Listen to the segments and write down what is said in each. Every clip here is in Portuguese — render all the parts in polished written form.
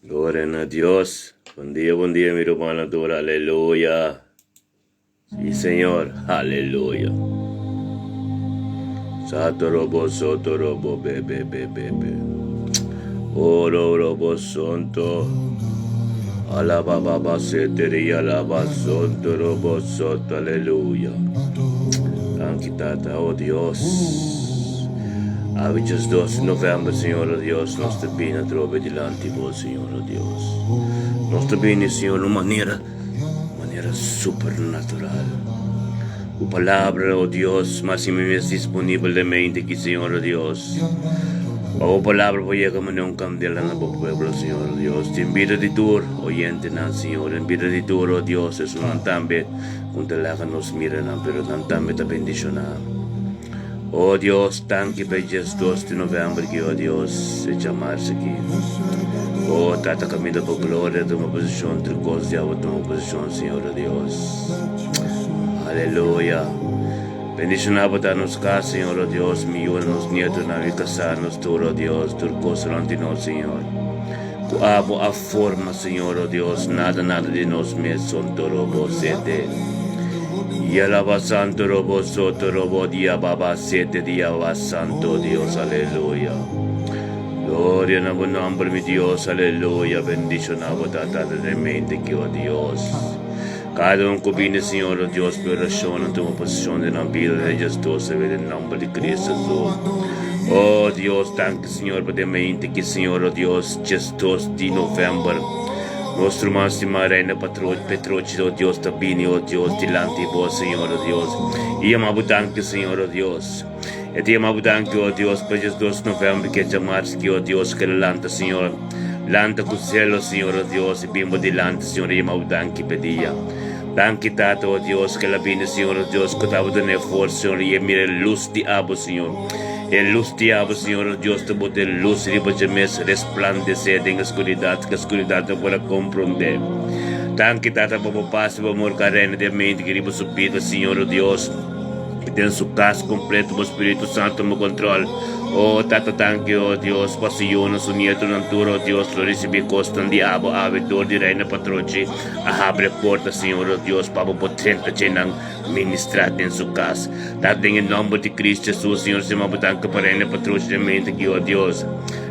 Gloria a Dios. Buen día, mi hermano adora. Aleluya. Sí, Señor. Aleluya. Sato robo, bebe. Oro robo sonto. Alaba baba seteri alaba sonto robo soto. Aleluya. Tata, oh Dios. Avicii 12 novembre, Signore Dios, nostra bene trove dilanti voi, Signore Dios. Nostra bene, Signore, in maniera supernatural. O palabra, oh Dios, más y más disponibilmente que, Signore Dios. O palabra voy a como un candela en el pueblo, Signore Dios. Te invito di tur, oyente, Signore. Invito di tur, oh Dios, es un también, un telaga nos miran, pero también te bendicionamos. Oh Dios, thank you for just 2 de novembro que, oh Dios, se chamarse aqui. Oh, tata camino por glória de uma posição, de coisa de uma posição, Senhor Deus. Aleluia. Bendicionado para nos casa, Senhor Deus, milhões nos nietos na vida casarnos, tu, oh Deus, tu coisa ante nós, Senhor. Tu abo a forma, Senhor Deus, nada de nós mesmos, son todo você. Y alaba santo robo soto robo dia baba sete dia va santo Dios, aleluya. Gloria en tu nombre, mi Dios, aleluya. Bendición a tata de mente que, oh Dios. Cada un que viene, Señor, oh Dios, por razón en tu posición de la vida de Jesús, se ve en nombre de Cristo Jesús. Oh Dios, tanto, Señor, por de mente que, Señor, oh Dios, Jesús de novembro. Nostro máximo reina Petroci, oh Dios, tabini, oh Dios, dilante vos, Señor, oh Dios. Y amabudanque, Señor, oh Dios. E amabudanque, oh Dios, para os 2 de novembro, que llamarse que, oh Dios, que lanta, Señor. Lanta com o cielo, Señor, oh Dios, e bimbo dilante, Señor, e amabudanque, pedia. Danke, Tata, oh Dios, que la bine, Señor, oh Dios, que estava dando força, Señor, e mire luz de abo, Señor. E luz de abo, Señor, oh Dios, te bote luz, e para jamais resplandecer em escuridade, que a escuridade não pode compreender. Danke, Tata, para o passo, para o amor carene de mente, que riba subida, Señor, oh Dios, que tem su casa completo, o Espírito Santo no controle. Oh, Tata, thank you, oh Dios, pasión, su nieto, nanturo, oh Dios, lo recibe costan di abo, avedor di reina patroci, abre porta, Señor, oh Dios, para potente chenang ministrate en su casa. Tata, en el nombre de Cristo Jesús, Señor, se me abutanca para reina patroci de mente que, oh Dios,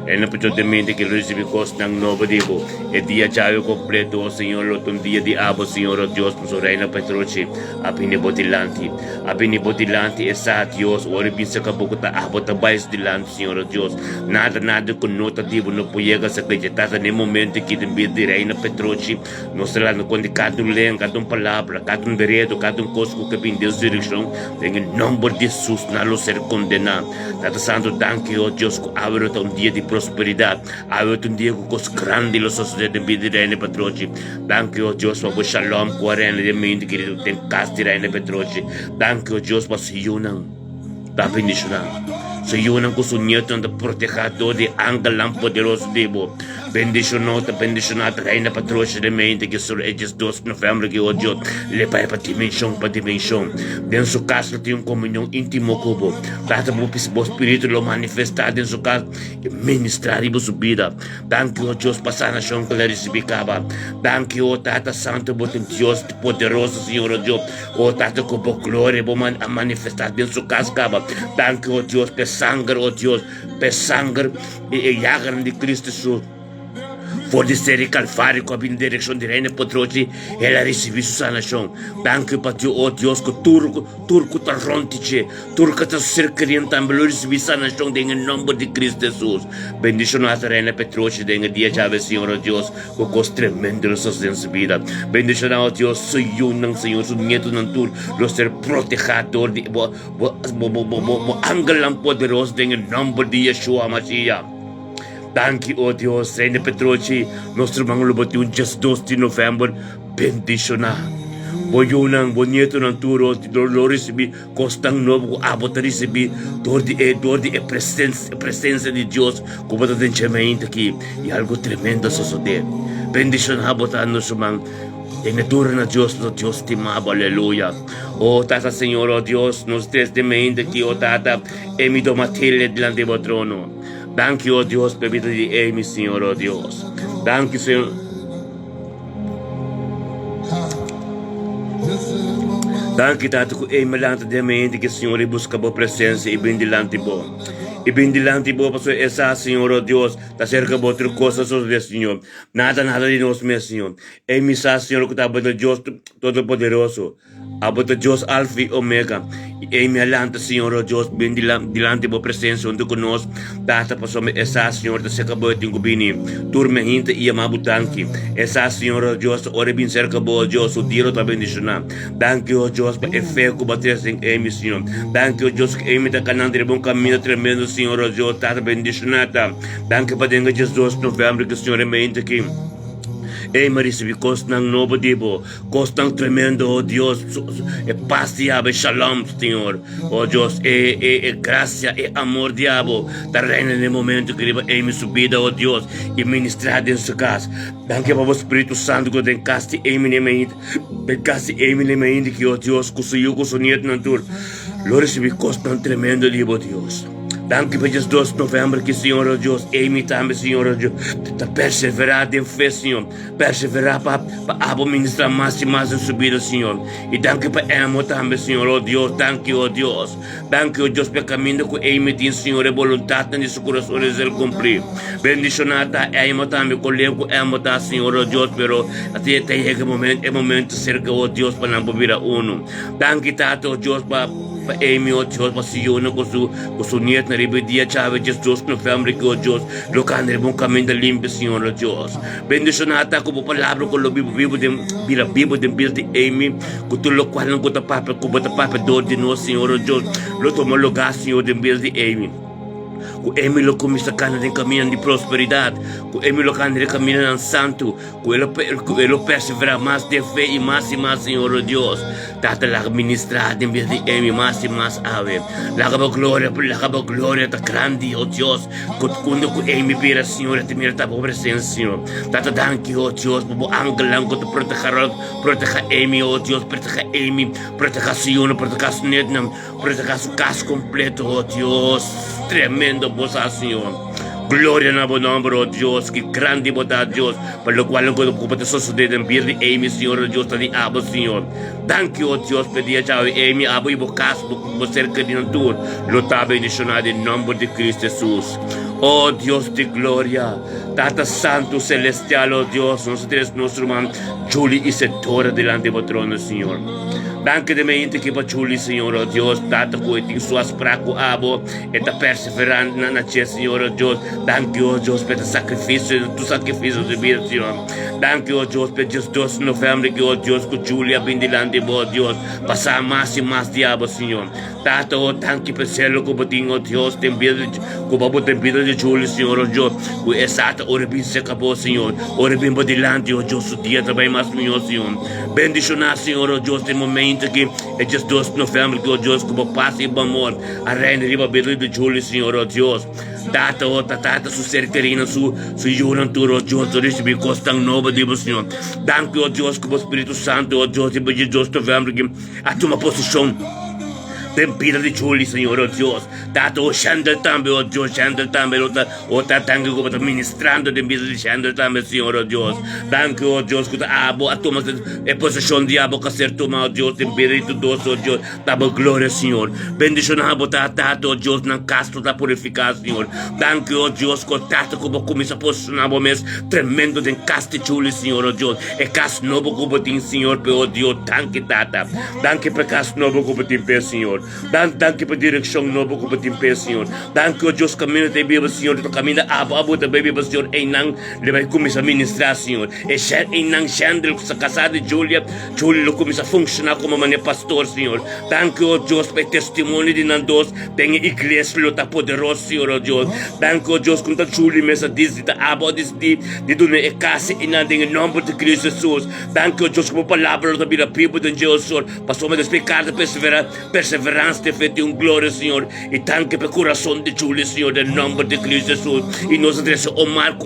reina patroci de mente que lo recibe costan novo divo, el día chave completo, oh Señor, lo un día di abo, Señor, oh Dios, por su reina patroci, abini botilanti, esa Dios, ora bisa kabukuta, abo tabais dilante, Senhor Deus, nada conotativo não pode se acreditar no momento que tem de reina Petroci, nós lá no quando cada lenga, cada palavra, cada veredo, cada coisa que vem Deus direção, em nome de Jesus, não ser condenado. Tata Santo, danke, oh Deus, que abre um dia de prosperidade, abre um dia com coisas grandes, los sociedade de reina Petroci. Danke, oh Deus, para o shalom, com a reina de mente que tem casa de reina Petroci. Danke, oh Deus, para se unam, para bendicionar. Se unam com su nieto de protegedor de angelam poderoso Deus. Bendicionado, reina patroci de mente que solo ellos 2 de novembro que odio le vai para dimensão. Dentro su casa tem comunhão íntimo com o Tata o Espírito lo manifestado em sua casa e ministrar em sua vida. Danke, oh Deus, passar na chão que ele recebicava. Danke, oh Tata Santo, botem Deus poderoso, Senhor, oh Deus. Oh Tata, com a glória, a manifestar dentro sua casa, caba. Danke, oh Deus, pe sangue, oh Deus, pe sangue e llaga de Cristo Jesus. Fornecer calvário com a direção de reina Petroci, ela recebeu sua nação. Danke para Deus, oh Deus, que turco tá rontiche, turco tá cercando também, recebeu sua nação em nome de Cristo Jesus. Bendição a reina Petroci, em dia chave, Senhor, oh Deus, com coisa tremenda na sua vida. Bendição a Deus, Senhor, seu nieto não tur, lo ser protegedor de angelam poderoso em nome de Yeshua Mashiach. Danke, oh Dios, reina Petroci, nostro mga lubati un just 2 de novembro, bendicionar. Boyunang, bonito ng turo, lo recebi, costang novo, abot recebi, dor di presença de Dios, como da denchamente aqui, e algo tremendo suceder. Bendicionar, botando sumang, en natura na Dios, no Dios estimado, aleluya. Oh, Tata, Señor, oh Dios, nos desde mente que, oh Tata, e mi domatele delante del trono. Thank you, oh Dios, per vita di Amy, Signore, oh Dios. Thank you, Signore. Thank you, Tato, ku Amy lang ta diamante che Signore busca bo presenza e bendilanti bo. E bendilanti bo paso esa, Signore, oh Dios, ta cerca bo outra cosa sobre Signor. Nada de nós, meu Senhor. Amy sa, Signor, que tá do Deus Todo-Poderoso. Abota Deus Alfa e Omega. E Amy alanta, Signor, oh Deus, bendilanti bo presença onde conosco. Tata paso esa, Signor, ta cerca bo tingo bini. Turme hinta e amabutanki. Esa, Signor, oh Deus, ore bin cerca bo, oh Deus, o diro ta bendiciona. Thank you, oh Deus, pa efeco bater em Amy, Senhor. Thank you, oh Deus, que Amy tá canando de bom caminho tremendo, Senhor, oh Deus, tata bendicionata. Thank you, Padre Jesus, novembro, que o Senhor é mente aqui. Ei, Marisa, costa ng novo dibo, costa ng tremendo, oh Dios, e paz diabo, shalom, Senhor, oh Dios, e gracia, e amor diabo, da reina nel momento que riba Amy subida, oh Dios, e ministrada em sua casa. Danke para o Espírito Santo que tem casti Amy ne mente, tem casti Amy ne mente que, oh Dios, kusuyo kusuniet ng tur, lo recebi costa ng tremendo dibo, Dios. Danke per Jesus 2 novembro que Senhor, oh Deus, Amy também, Senhor, oh Deus, está perseverada em fé, Senhor, perseverar para administrar mais e mais em subida, Senhor. E danke para Amo também, Senhor, oh Deus, danke, oh Deus, danke, oh Deus, pelo caminho que Amy tem, Senhor, e vontade de seu coração de ele cumprir. Bendicionada Amo também, colego Amo tá, Senhor, oh Deus, pero até é momento cerca, oh Deus, para não virar uno. Danke, Tato, oh Deus, para Amy, oh Deus, para se unir com seu nieto na ribedia chave de 2 novembro que oh Deus, local de bom caminho da limpa, Senhor, oh Deus. Bendicionada com a palavra com o vivo de Amy, com tudo o qual não conta papel, com bota papel de nós, Senhor, oh Deus, lo toma lugar, Senhor, de Amy. Com Amy lo começa a caminhar em caminho de prosperidade, com Amy lo caminha caminho em santo, com ele persevera mais de fé e mais, Senhor, oh Deus. Tata la ministrada em vez de Amy mais e mais ave. Lagaba glória ta grande, oh Deus. Quando com Amy vira, Senhor, te mira ta presença, Senhor. Tata danke, oh Deus, por ángel lang ko te proteja Amy, oh Deus, proteja Amy, proteja Senhor, proteja su netnam, proteja su casa completo, oh Deus. Tremendo bosa, Senhor. Gloria na bom nome, oh Deus, que grande bondade, Deus, para o qual eu ocupo de suceder em vida de Amy, Senhor, oh Deus, de abo, Senhor. Thank you, oh Deus, pedir a Amy, abo e bocas, você que de tudo, lutar bendicionado em nome de Cristo Jesus. Oh Deus de glória, Tata Santo Celestial, oh Deus, nós três, nosso irmão, Julie e Setora, delante do trono, Senhor. Danke de mente que Julie, Senhor, oh Deus, Tata ko iting suas praco abo, eta perseverante na tia, Senhor, oh Deus. Danke, oh Deus, pelo sacrifício, tu sacrifício de vida, Senhor. Danke, oh Deus, pelo 2 novembro que, oh Deus, com Julia bendilante, oh Deus, passar mais e mais diabo, Senhor. Tata, oh, danke pelo céu que botinho, oh Deus, tem vida de Julia, Senhor, oh Deus, com exata, ora bem se acabou, Senhor, ora bem bendilante, oh Deus, o dia também mais melhor, Senhor. Bendicionar, Senhor, oh Deus, tem momento que é 2 novembro que, oh Deus, como paz e amor, a reina riba de Julia, Senhor, oh Deus. Tata, oh, tata, su cercarina, su jurantura, oh Deus, recebi costa nova, Deus, Senhor. Danke, oh Deus, como Espírito Santo, oh Deus, de 2 novembro que a tua posição. Tempira de Julie, Senhor, oh Deus. Tato, oh Chandel também, oh Deus, Chandel também, oh Tatango, como está ministrando de vida de Chandel também, Senhor, oh Deus. Danke, oh Deus, que a abo, a tua posição de abo, que acertou, oh Deus, tempira de tudo, oh Deus. Dá-me glória, Senhor. Bendicionado, Tato, oh Deus, na castro da purificar, Senhor. Danke, oh Deus, que Tato, como começa a posicionar, oh mês, tremendo de caste Julie, Senhor, oh Deus. É casto novo, como tem, Senhor, oh Deus. Danke, Tata. Danke, por casto novo, como tem, Senhor. Danke por direção nova que batim pé, Senhor. Danke, oh Deus, caminho de Bíblia, Senhor. Tu caminho abo da Bíblia, Senhor. E não vai começar a ministrar, Senhor. E não Chandel, sa casada de Julia começa a funcionar como uma pastor, Senhor. Danke, oh Deus, por testemunho de Nandos. Tem igreja, luta poderosa, Senhor, oh Deus. Danke, oh Deus, quando a Julia mesa diz, abo de donar e casa e não tem em nome de Cristo Jesus. Danke, oh Deus, como palavra da Bíblia de Deus, Senhor. Passou a explicar, perseverar esperanza, de fe, de un gloria, Señor. Y tanque per corazón de Julie, Señor, del nombre de Cristo Jesús. Y nos adresa Omar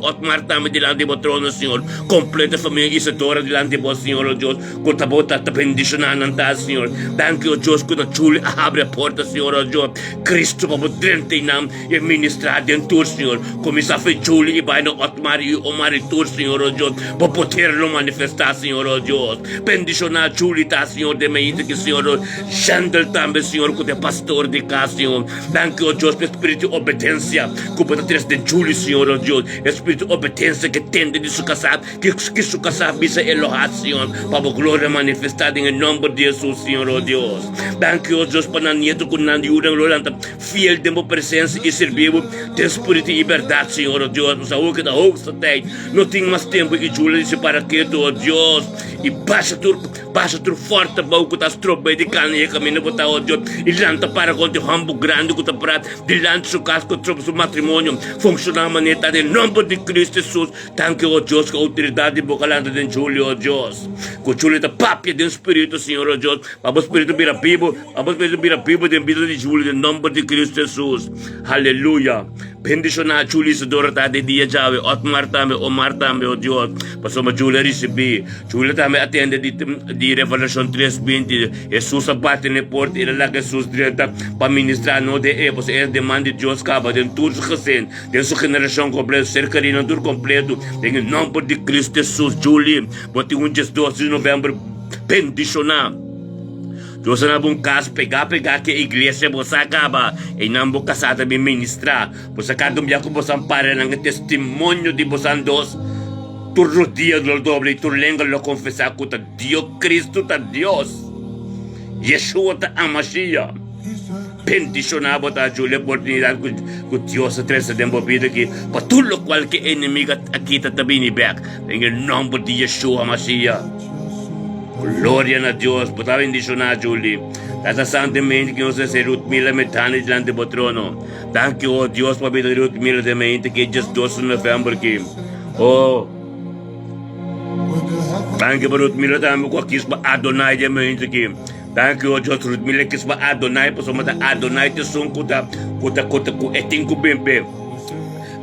también delante de vos trono, Señor. Completa familia Isadora delante de vos, Señor, oh Dios. Con ta bota, ta bendición anta, Señor. Thank you, oh Dios, con ta Julie abre a porta, Señor, oh Dios. Cristo, vamos dentro y nam, y ministrar dentro, Señor. Comienza a fe Julie, y vaina Otmar y Omar y tu, Señor, oh Dios. Para poderlo manifestar, Señor, oh Dios. Bendición a Julie, ta, Señor, de meite que, Señor, Shandel también, Señor, con el pastor de casa, Señor. Thank you, oh Dios, por espíritu de obediencia. Como tres de Julie, Señor, oh Dios. Espíritu de obediencia que tende de su casa, que su casa visa elohación. Para gloria manifestada en el nombre de Jesús, Señor, oh Dios. Thank you, oh Dios, para nieto con la ayuda, gloranta, fiel de mi presencia y servir de espíritu y verdad, Señor, oh Dios. Nos aún que da hoogste tijd. No tengo más tiempo y Julie dice para que tú, oh Dios. Y pasa tu forte boca das tropas de carne y camino para oh Dios. Y lanta para con tu hambo grande que te para delante su casco tropa su matrimonio. Funciona a manera del nombre de Cristo Jesús. Thank you, oh Dios, que autoridad de boca lanta de Julie, oh Dios. Que Julie te papia de espíritu, Señor, oh Dios. Vamos espíritu mira vivo. Vamos espíritu mira vivo de vida de Julie, del nombre de Cristo Jesús. Aleluya. Bendición a Julie Isadora de dia jave. Otmar también, Omar también, oh Dios. Pasamos Julie recebi. Julie también atende de Revelación 3:20. Jesús abate na porta e lá Jesus direta para ministrar no de você é demanda de Deus acaba de tudo recém de sua geração completa cerca de tudo completo em nome de Cristo Jesus. Julie bote 12 de novembro bendicionar. Deus na bom caso pegar que a igreja você acaba e não vou casar também ministrar. Você cada dia que você ampara ng testemunho de você dos tu rodillas lo doble y tu lengua lo confesar que Dios Cristo ta Dios. Yeshua ta Amashiach. Bendición a botar Julia oportunidad que Dios se trece de vida aquí. Para todo lo cual que enemigo aquí ta tabini back. En el nombre de Yeshua Amashiach. Gloria a Dios. Botar bendición a Julie. Tata santemente que nos hace Ruth Mila metana delante del trono. Thank you, oh Dios, para vida Ruth Mila de mente que just 12 de novembro aquí. Oh. Thank you, Ruth Mila, tayo ko kis ba Adonai de mente aqui. Thank you, Dios, Ruth Mila, kis ba Adonai, pa somata Adonai te son kuta ku eting ku bempe.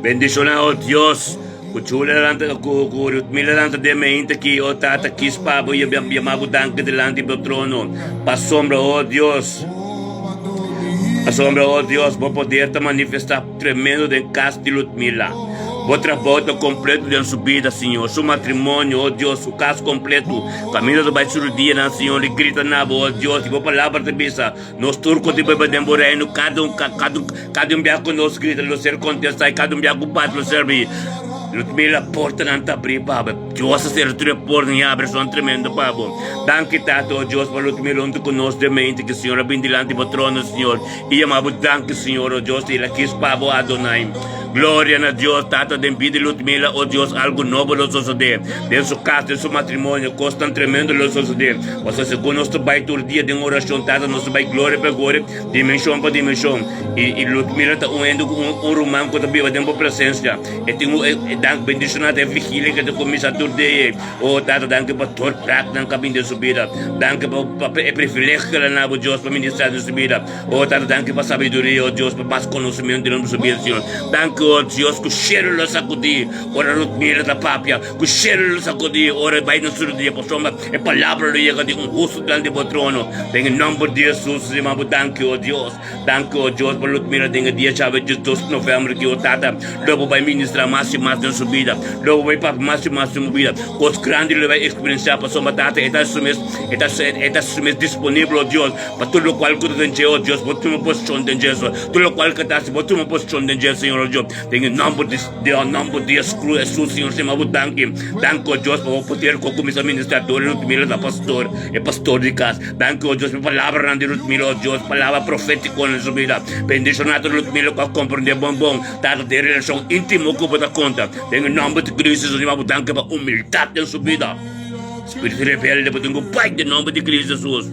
Bendición a oh Dios. Ku chula lanta ku Ruth Mila lanta de mente aqui, oh tata kis pa bo yamago danke delante do trono. Pa sombra, oh Dios. A sombra, oh Dios, vou poder te manifestar tremendo de casa de Ruth Mila. Outra volta completo de sua vida, Senhor. Seu matrimônio, oh Deus, o caso completo. Caminho do baixo do dia, né, Senhor. E grita na boa, oh Deus. E vou palavra de bisa. Nós turcos de bebê de Moreno. Cada um biaco nos grita. Lo ser contestar. Cada um biaco bate. Lo servir. Ludmila porta não está abrir, Papa. Deus a ser a porta e abre. São tremendo, Papa. Danke, Tato, oh Deus, para Ludmila onde conosco de mente. Que, Senhor, bem delante do trono, Senhor. E amado, danke, Senhor, oh Deus. E aqui, Papa, Adonai. Gloria a Dios, Tata, de vida Ludmila, oh Dios, algo novo lo sucede. De su casa, de su matrimonio, costan tremendo lo sucede. Você segundo nos vai todo dia de oração, Tata, nos vai glória para glória, dimensão para dimensão. E Ludmila está unendo romano que também vai ter uma presença. E tenho dank bendicionado a vigília que começa todo dia. Oh Tata, dank para todo prato, dank para de subida. Dank para o privilégio que ela na Deus para ministrar de subida. Oh Tata, dank para sabedoria, oh Deus, para mais conhecimento de nossa subida, Senhor. Dank oh Dios, que o cheiro lo sacudi, ora Ludmila da papia, que o cheiro lo sacudi, ora vai no sul dia, por sombra, e palavra lo llega de rosto grande do trono, em nome de Jesus, irmão, danke oh Dios, por Ludmila, tem dia chave de 12 de novembro, que o Tata, logo vai ministrar mais e mais na sua vida, logo vai para mais e mais na sua vida, coisas grandes ele vai experienciar, por sombra, Tata, está disponível, oh Dios, para tudo o qual que tem oh Dios, para tu uma posição de Jesus, tudo o qual que está, para tu uma posição de Jesus, Senhor, oh Dios, tem nome de Jesus, Senhor, se mabu danke oh Deus, para poder começar a ministrar Ludmila da pastor, é pastor de casa, danke oh Deus, por palavra de Ludmila, oh Deus, palavra profética na sua vida, bendicionado Ludmila, para compreender bom, dado de relação íntima que você conta, tem nome de Cristo, se mabu danke para humildade na sua vida, Espírito rebelde, para ter pai de nome de Cristo Jesus.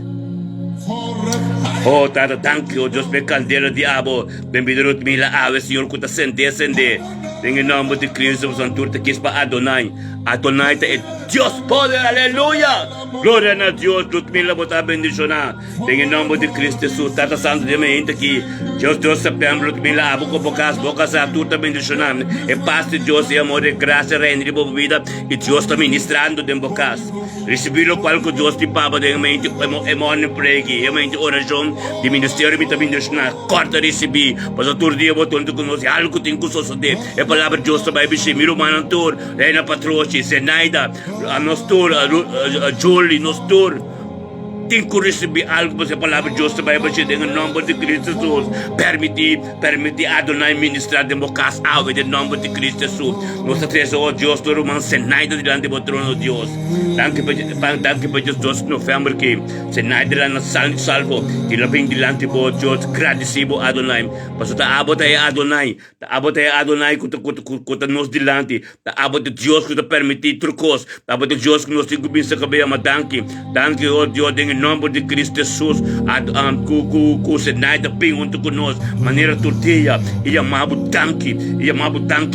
Oh, Tata, danke, oh Deus, per candela diabo, bem-vindo Ludmila, ave, Senhor, que está acender, em nome de Cristo, vamos anturta, que para Adonai, Dios poder, aleluya. Gloria a Dios, Ludmila bota bendicionar. En nombre de Cristo Jesús, Tata Santo de mente aqui. Dios 2 de setembro, Ludmila, abo com bocas a tudo bendicionar. E paz de Deus e amor e graça reina de boa vida. E Deus está ministrando de bocas. Recebilo qual que Deus te paba de mente, morning prayer, mente oração, de ministério me também bendicionar. Corta recebi, mas a tur dia botou tu conosco, algo tem que suceder. É palavra de Deus também, bicho, miro manantur, reina patroci, Zenaida, a nostur, a Julie, nostur. Tem que receber algo, mas a palavra de Deus também vai ser em nome de Cristo Jesus. Permite Adonai ministrar de bocas água em nome de Cristo Jesus. Nossa treza, oh Deus, todo mundo Zenaida diante do trono de Deus. Danke para Jesus no novembro que Zenaida lá na salvo, que lá vem diante de Deus, agradecido Adonai. Mas tá abota é Adonai, que nos diante, tá abota Deus que permite trucos, tá abota Deus que nos tem que pensar que bem, mas danke, oh Deus, em nome de Cristo Jesus, que Zenaida vem junto conosco, maneira tortilha, e amado tanque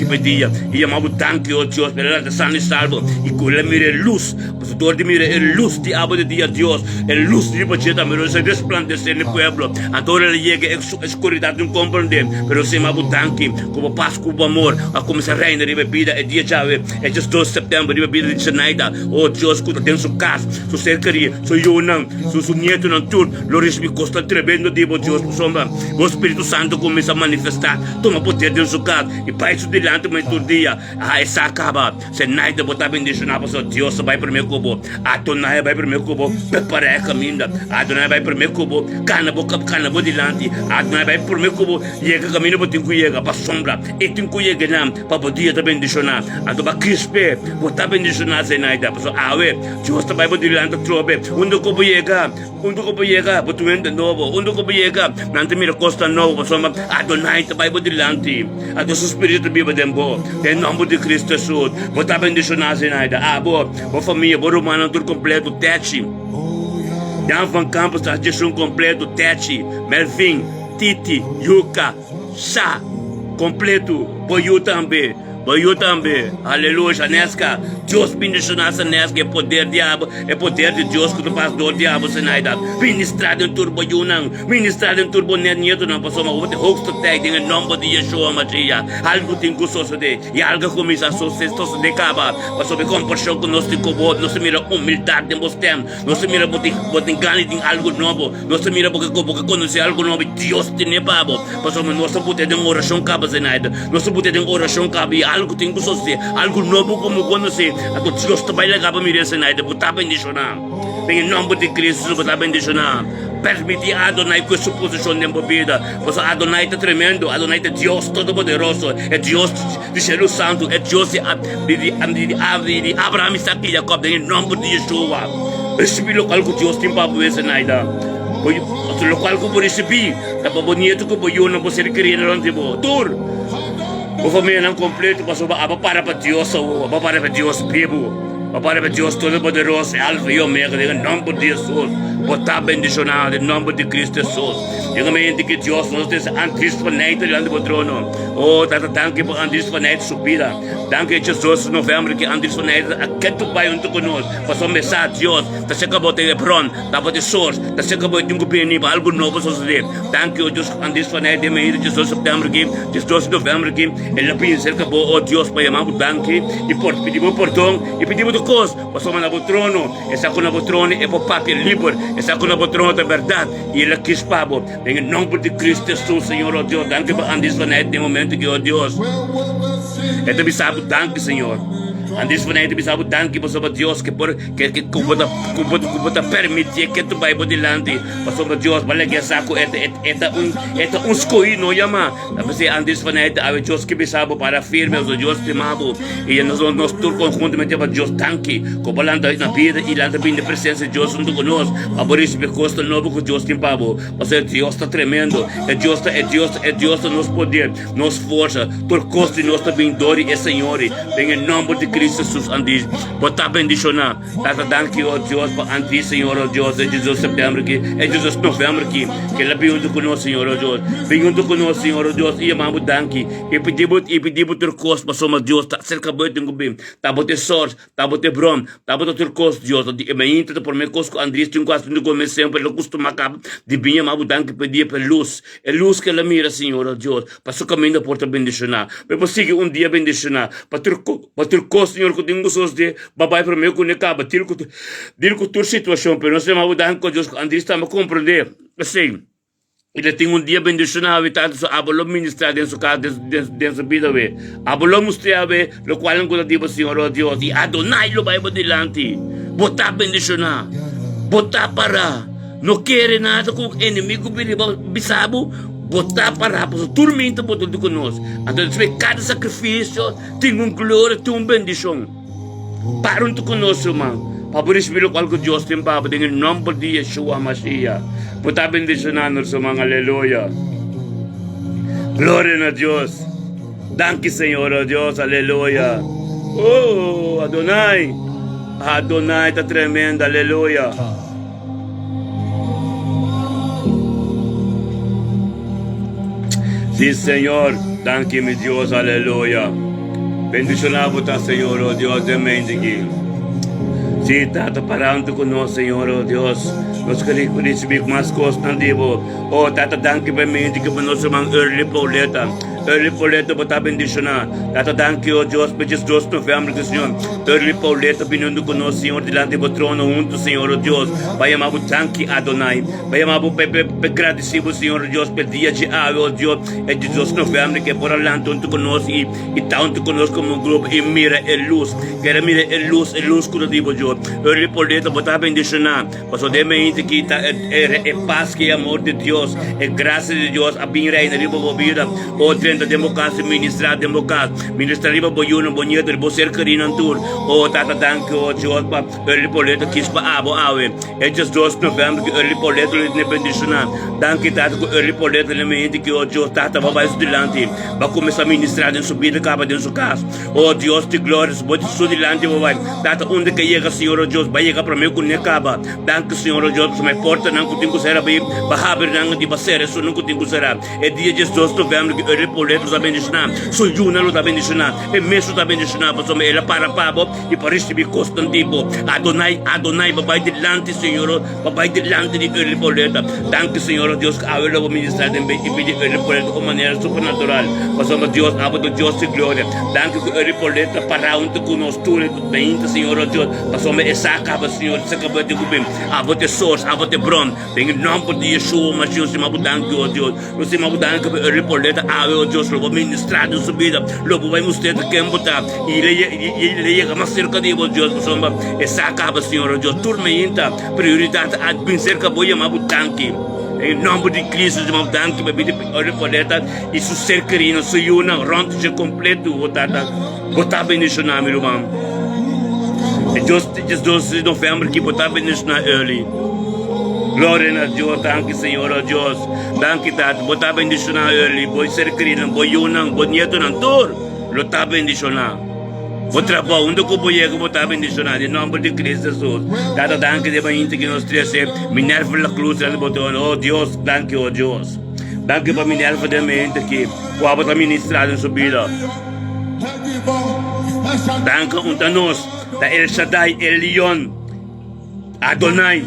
pedia, e amado tanque, oh Deus, pela da sã e salvo, e que ele mire luz, mas todo de mire a luz de abo de dia Deus, a luz de bacheta, mas se resplandecer no pueblo, agora ele chega a escuridade não compreender, pero se amado tanque, como paz, como amor, a como se reina de bebida, é dia chave, é just 2 de setembro de bebida de Zenaida, oh Deus, que tem sua casa, sua cercaria, sua não, seu nieto não tudo, Loris me costa tremendo de Deus, sombra, o Espírito Santo começa a manifestar, toma poder de sua casa, e para isso delante do todo dia, essa acaba, Zenaida botar bendicionar para Deus, vai para o meu cubo, Adonai vai para o meu cubo, preparar a caminho, Adonai vai para o meu cubo, cana boca delante, Adonai vai para o meu cubo, chega caminho para tem que chegar, para sombra, e tem que chegar, para poder te bendicionar, para crispe, botar bendicionar Zenaida, para awe, Deus vai para delante do trobe, onde que vou chegar, para tu de novo, onde que vou chegar, nanti mira costa novo, para sombra, Adonai vai para delante, a Deus Espírito viva dentro, em nome de Cristo Jesus, botar bendicionar Zenaida, boa família, boa romana, tudo completo, Tete, Dan Van Campos, a gestão completo, Tete, Melvin, Titi, Yuka, Sá, completo, Boiú também, aleluia, Nesca, Deus bendicionar essa Nesca, é poder de Deus que tu faz do diabo, Zenaida, ministrado em turbo Yunang, ministrado em turbo Neto, não passou uma outra hosta tag, em nome de Yeshua Magia, algo tem que suceder, e algo começa a suceder, de caba, mas sobre compaixão que nós temos, nós mira humildade, nós mira botar ganho de algo novo, nós mira porque conhecer algo novo, Deus tem babo, mas sobre nós poder de oração caba, Zenaida, nós poder de oração caba, algo tem que suceder, algo novo como conhecer, a tu Deus também legal para me Zenaida, botar bendicionar, em nome de Cristo, botar bendicionar, permitir Adonai com sua posição de vida, porque Adonai está tremendo, Adonai é Deus todo-poderoso, é Deus de Jerusalém Santo, é Deus de Abraão, Isaac e Jacob, em nome de Yeshua, recebi local que Deus tem para você, Zenaida, o local que eu recebi, está para bonito que eu não vou ser criado não te vou, o família não completo, mas para Deus, para Deus vivo, para Deus todo-poderoso, Alfa e Omega, em nome de Jesus, botar bendicionado, em nome de Cristo Jesus. Eu me indico que Deus nos diz anticipadamente diante do trono. Oh, danke por anticipadamente subida. Danke Jesus no novembro que anticipadamente aqui tu vai junto conosco. Passou mensagem Deus, tá se acabou de Hebron, tá de source, tá se acabou de companhia para algo novo suceder. Danke oh Deus anticipadamente me indico Jesus setembro que, Jesus novembro que, ele pensa que oh Deus para chamar danke e pedimos perdão e pedimos do cos. Passou na trono, essa com o trono é para papel livre, essa com o trono da verdade e ele quis pabo. Em nome de Cristo Jesus, Senhor, oh Deus, danke por anticipadamente no momento que oh Deus. É também sabe danke, Senhor. Antes de nada, bisabo danke para Deus que permitir que tu vai por delante. Para Deus, para que saco é escolhi no yama. Mas antes de nada, a Deus que bisabo para firme, o Deus temado e nós todos conjuntamente para Deus danke. Como lá na vida e lá também na presença de Deus junto conosco. A por isso costa novo que Deus temado. Mas Deus está tremendo. É Deus nos poder, nos força, por costa e nós também dor e Senhor. Em nome de Cristo Cristo Jesus, Andis, botar bendição na, Tata, danke, ó Deus, para Andis, Senhor, ó Deus, é Jesus setembro aqui, é Jesus novembro aqui, que ela veio junto conosco, Senhor, ó Deus, veio junto conosco, Senhor, ó Deus, e amamos danke, e pedimos ter costo, mas somos Deus, tá cerca de um bem, tá bote sorte, tá bote brom, tá bote ter costo, Deus, e me entra por mim costo, Andis, tem quase no começo sempre, ele costuma acabar, de bem, amamos danke, pedir para luz, é luz que ela mira, Senhor, ó Deus, para seu caminho porta bendicionar, mas consiga dia bendicionar, para ter costo, Senhor, que tenho gostos de, babai para mim, que não acaba, dir com tua situação, pero nós amamos danke, ó Deus, Andis, está a compreender, assim, ele tem dia bendicionado, e tanto abolou ministrar dentro da casa, dentro da vida, abolou mostrar, o qual não gosta de Senhor, ó Deus, e Adonai lo vai delante, botar bendicionar, botar para, não quer nada com o inimigo, bisabo, botar para o tormento, botar conosco, então, cada sacrifício tem glória, tem bendição, para conosco, irmão. Por isso, pelo qual Deus tem para em nome de Yeshua Mashiach. Puta bendicionando sa mga aleluya. Gloria a Dios. Danke, Senhor, oh Deus, aleluya. Oh, Adonai. Adonai está tremendo, aleluya. Sim, Senhor. Danke, meu Deus, aleluya. Bendicionado está, Senhor, oh Deus, amém. Sim, Tata, parando conosco, Senhor, oh Deus. Nós queremos receber mais coisas, não devo. Oh, Tata, danke para mim, que nós somos early pauleta. Early pauleta, botar bendicionar. Tata, danke, oh Deus, para Jesus 2 de novembro, Senhor. Early pauleta, vindo conosco, Senhor, delante do trono, junto, Senhor, oh Deus. Vai amar o danke, Adonai. Vai amar o agradecido, Senhor, oh Deus, pelo dia de ave, oh Deus. É 18 de novembro, que é por lá, junto conosco, e tanto conosco como grupo, e mira a luz. Quero mira a luz, que eu digo, Deus. Early pauleta, botar bendicionar. Mas o demente que é paz, que é amor de Deus, é graça de Deus, a bem reina, riba bobida, o trem da democracia, ministrar democracia, ministrar riba boiuna, bonito, riba ser carina tour, o tata danke, o Deus, pa, early poleta, quis pa abo awe, é just 2 de novembro, que early poleta, ele ne bendicionar, danke tata, que early poleta, ele me mente que o Deus, tata, vai mais delante, vai começar a ministrar dentro subida, capa dentro sua casa, o Deus, de glória, se pode subir delante, vai, tata, onde que chega, Senhor, o Deus, vai chegar para mim, com ne capa, danke, Senhor, o Deus, me porta não que tenho será bem bahaber não de baser isso não que tenho será é dia de 2 de novembro que ele poleto da bendicionar sou juna lo da bendicionar é meso da bendicionar para me ela para pabo e para receber constantivo Adonai babai delante Senhor babai delante de ele poleta danke Senhor Deus que a ele ministrar de bem e pedir ele poleta de maneira supernatural para Deus abo de Deus de glória danke que ele poleta para onde conosco tudo bem Senhor Deus para me essa acaba Senhor essa acaba de bem abo de source abo de bron em nome de Yeshua Mashiach se mabudanke oh Deus no se mabudanke para ele poleta ave oh Deus lo ministrar de subida lo vai mostrar que embota e ele chega mais cerca de Deus para soma essa acaba Senhor Deus turmenta prioridade a bem cerca boia mabudanke em nome de Cristo de mabudanke para ele poleta e su ser querido su una ronto de completo botar bendicionar meu irmão just 12 de novembro que botar bendicionar early. Glória a Deus, danke Senhor, oh Deus, danke Tata, botar bendicionar early, boi ser querido, boi unang, boi nieto ng tur, botar bendicionar. Vou trabalhar onde eu vou botar bendicionar, em nome de Cristo Jesus. Tata, danke de bainha que nós trece, Minerva la cruz, ela botou, oh Deus, danke, oh Deus. Danke para Minerva de mente que o botar ministrado em sua vida. Danke unta nós, da El Shaddai, El Leon, Adonai.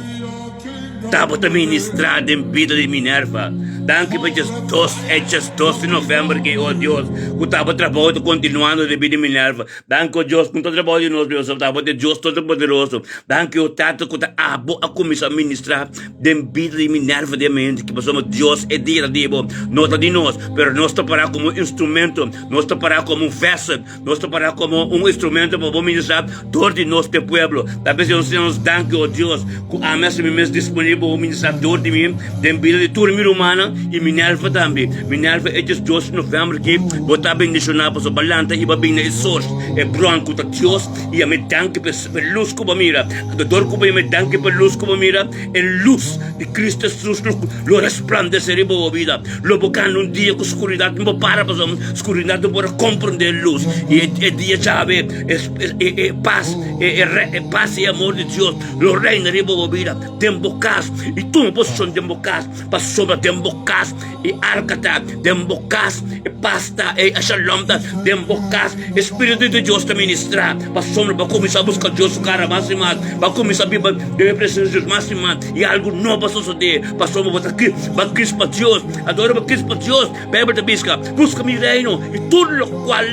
Estava também ministrado em vida de Minerva. Danke para just 2 de novembro que, oh Deus, que estava trabalhando, continuando de vida de Minerva. Danke, oh Deus, com todo o trabalho de nós, Deus, estava de Deus todo-poderoso. Danke, oh Tato, que está a começar a ministrar de vida de Minerva de mente, que somos Deus é dia de Deus, nota de nós, mas nós estamos para como instrumento, nós estamos para como vessel, nós estamos para como instrumento para ministrar todo de nosso povo. Talvez nós danke, oh Deus, que a mesa me disponível para ministrar todo de mim, de vida de turma humana, e Minerva também. Minerva é de 12 de novembro que botar bendicionar para o balanta e babinha é sos. É branco da Deus e a me danke per luz como mira. A dor como me danke per luz como mira. É luz de Cristo Jesus lo resplandecer boa vida. Lo bocando um dia com escuridade não para para escuridade não para compreender luz. E é dia chave é paz é paz e amor de Deus. Lo reina de boa vida. Dembocas e tu não podes dembocas para sobra dembocas e arcata dembocas e pasta e shalom dembocas Espírito de Deus te ministrar para sombra para começar a buscar Deus cara mais e mais para começar a viver de presença de Deus mais e mais e algo novo para suceder para sombra para aqui para Cristo para Deus adora para Cristo para Deus Bíblia de busca meu reino e tudo o qual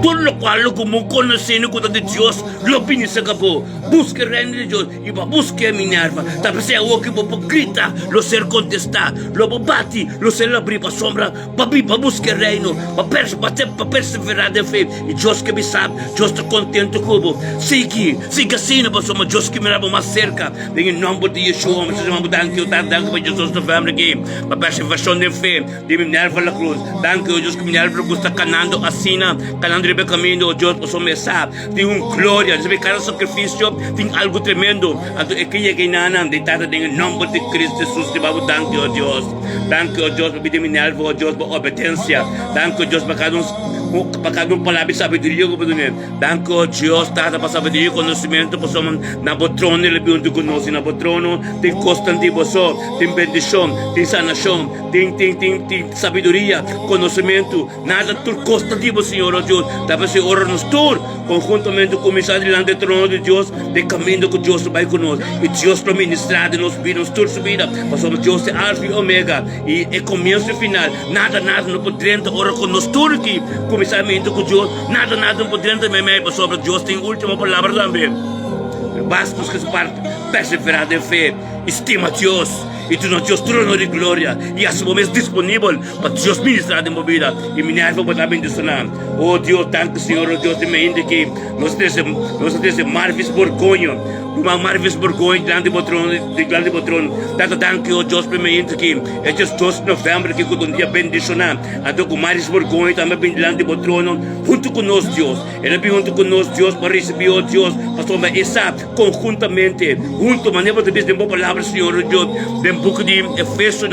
todo lo cual como conocendo con de Dios lo pinisa capo busque el reino de Dios y va busque a Minerva tal se o que po grita lo ser contestar lo bati lo ser abrir para sombra para busque el reino para perseverar de fe y Dios que me sabe Dios está contento como siga assim para somos Dios que me leva mais cerca em nome de Yeshua mas chamamos danke para Jesus da família aqui para perseveração de fé de Minerva la cruz danke Deus que Minerva está canando assina canando de caminho Deus posso me sabe tem glória de cada sacrifício tem algo tremendo é que é que nana deitada em nome de Cristo Jesus te vamos danke Deus para pedir Minerva Deus para obediência danke Deus para cada palavra de sabedoria que podemos danke Deus para sabedoria conhecimento para somos na trono ele junto conosco na trono tem constante só tem bendição tem sanação tem sabedoria conhecimento nada tudo constante Senhor Deus dá para se orar nos tour conjuntamente começar diante do trono de Deus de caminho que Deus vai conosco e Deus para ministrar de nos vidas toda subida para somos Deus é alfa e omega e é começo e final nada não poderemos orar conosco tudo aqui começamento com Deus nada não poderemos memer para sobre Deus tem última palavra também basta que se parte perseverar em fé estima Deus e tu não Deus trono de glória e a seu momento disponível para Deus ministrar de vida e Minerva para bendicionar oh Deus tanto Senhor oh Deus de mente que nós temos marvis vergonha uma marvis vergonha grande trono tanto danke oh Deus para mente que é just 2 de novembro que quando dia bendicionar até com marvis vergonha também bem diante do trono junto conosco Deus ele bem junto conosco Deus para receber oh Deus pastor essa conjuntamente junto maneira de dizer uma palavra Senhor oh Deus de book de Efésios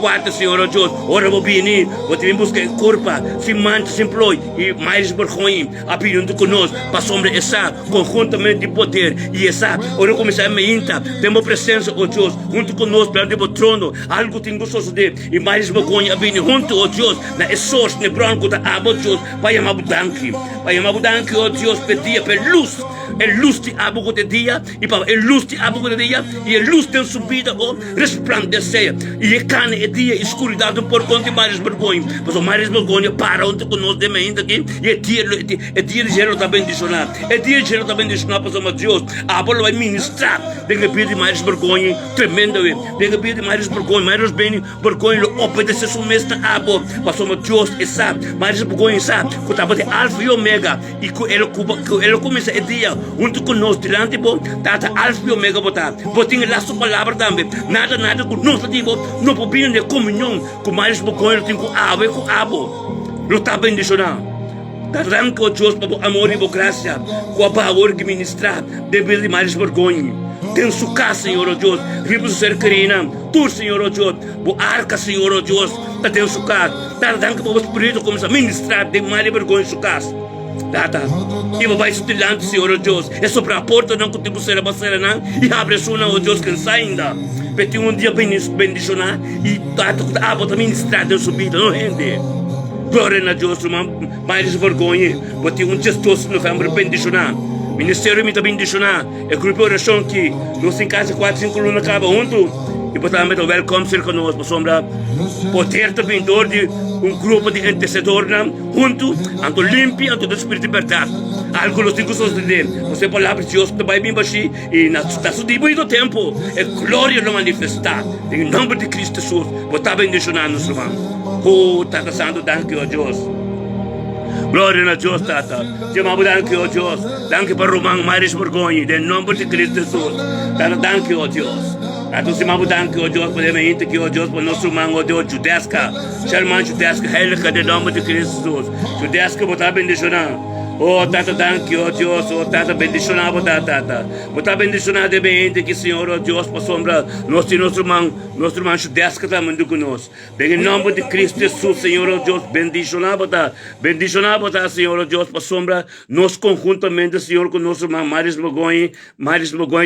4 Senhor oh Deus ora vou vir vou te buscar corpa se mancha se imploi e mais vergonha abrindo conosco para sombra essa conjuntamente de poder e essa ora começar a meinta temos presença oh Deus junto conosco perante o trono algo tem gostoso de e mais vergonha abrindo junto oh Deus na essos ne branco da abo Deus vai amar budanque oh Deus pedia per luz de abo de dia e para luz de abo de dia e luz tem subida ou resplandecer e é cana é dia escuridade por conta mais vergonha mas o mais vergonha para onde conosco de ainda aqui e é dia de gelo também bendicionar para somos Deus a bola vai ministrar de pedir mais vergonha tremenda de pedir mais vergonha mais bem vergonha obedecer o mestre abo para somos Deus e sabe mais vergonha sabe que estava de alfa e omega e que ele começa a dia junto conosco diante bom tata alfa e omega botar botinha lá sua palavra também nada conosco tipo não podemos de comunhão com mais vergonha tem com abo lo está bendicionando arranca o Deus para o amor e a graça com a power que ministrar deve de mais vergonha tem sua casa Senhor oh Deus ribos ser querina tu Senhor oh Deus o arca Senhor oh Deus está tem sua casa arranca para o Espírito começa a ministrar de mais vergonha sua casa Data, e vai estilando Senhor oh Deus é sobre a porta não que tipo será não e abre a sua oh Deus que sai ainda peti dia bendicionar e data que a bota ministrar de sua vida não rende glória a Deus mais vergonha peti dia 12 de novembro bendicionar ministério me também bendicionar é grupo oração que nós em casa 4-5 lunas acaba junto e portanto welcome ser conosco sombra poder também dor de grupo de intercedor junto anto limpi anto do espírito de verdade algo los cinco sos de você palavra de Deus vai bem baixi e na está do tempo é glória no manifestar em nome de Cristo Jesus botar bendicionar nos irmãos oh tata santo danke a Deus glória a Deus tata te amo danke a Deus danke para Romão mais vergonha em nome de Cristo Jesus tata danke a Deus Ato si mabudan ki o Diyos, palimahinte ki o Diyos, panusumang o Diyos, Judeska. Sherman Judeska, heilige de nome de Cristo. Judeska, bota bendicionar. Oh, Tata, thank you, oh Dios. Oh, Tata, bendicionado, Tata. Bota bendicionado de bem, que Senhor, oh Deus, por sombra, nosso irmão Judeska também do conosco. Bem, em nome de Cristo Jesus, Senhor, oh Deus, bendicionado, Senhor, oh Deus, por sombra, nós conjuntamente, Senhor, com nosso irmão Maris Mogoi,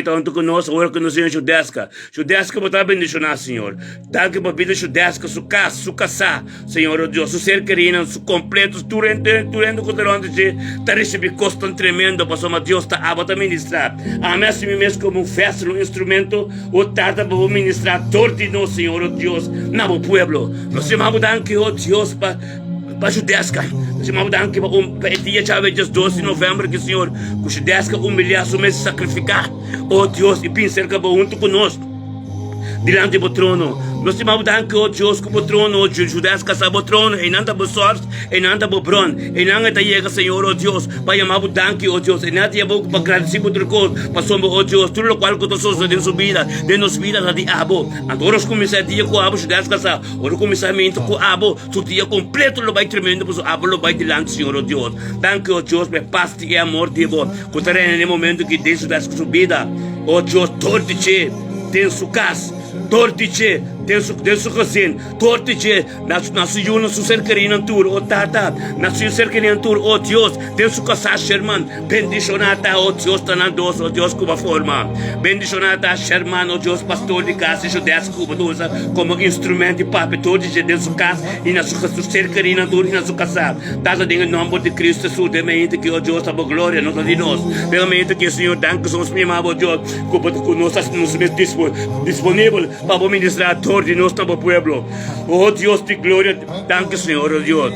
tanto conosco, agora com o Senhor Judeska. Judeska, bota bendicionado, Senhor. Thank you, por vida Judeska, sua casa, Senhor, oh Deus, seu ser querido, seu completo, durante o que está recebendo custo tremendo, para somos Deus está a ministrar. Amém, assim mesmo como um festa, um instrumento, o tata para ministrar todo de nós, Senhor, oh Deus, no povo. Nós chamamos que oh Deus para Judeska. Nós chamamos que para dia de 12 de novembro, que Senhor, que Judeska humilhar, somente sacrificar, oh Deus, e pensar que junto conosco. Diante do trono, nós chamamos que o Deus que o trono, o Judeska sabe o trono, e não está por sorte, e não está por bron, e não está chega, Senhor, o Deus, para chamar o danque, o Deus, e não está para agradecer por outra coisa, para sombra, o Deus, tudo o qual que tu sou de sua vida, de nossa vida, da diabo. Agora os começar dia com o abo, Judeska sabe, agora começamento com o abo, tu dia completo, lo vai tremendo, para o abo, lo vai dilante, Senhor, o Deus. Danke, o Deus, para paz e amor, Deus, que terreno no momento que Deus Judeska sua vida, o Deus, todo de tem sua casa. Tortice, densu cosin, tortice, nasu yuno su cercarinan tur, o tata, nasu cercarinan tur, o Dios, densu casa Sherman, bendicionata, o Dios tanandos, o Dios cuba forma, bendicionata Sherman, o Dios pastor de casa, Judeska cuba usa como instrumento de papo, tortice densu casa, e nasu cercarinan tur, e nasu casa, tata em nome de Cristo Jesus, demente que o Dios tá por glória, não de nós, demente que o Senhor, danke, somos primados, o Dios, cuba conosco, nos disponível, para ministrar todo de nosso povo. Oh Deus de glória, danke Senhor, oh Deus.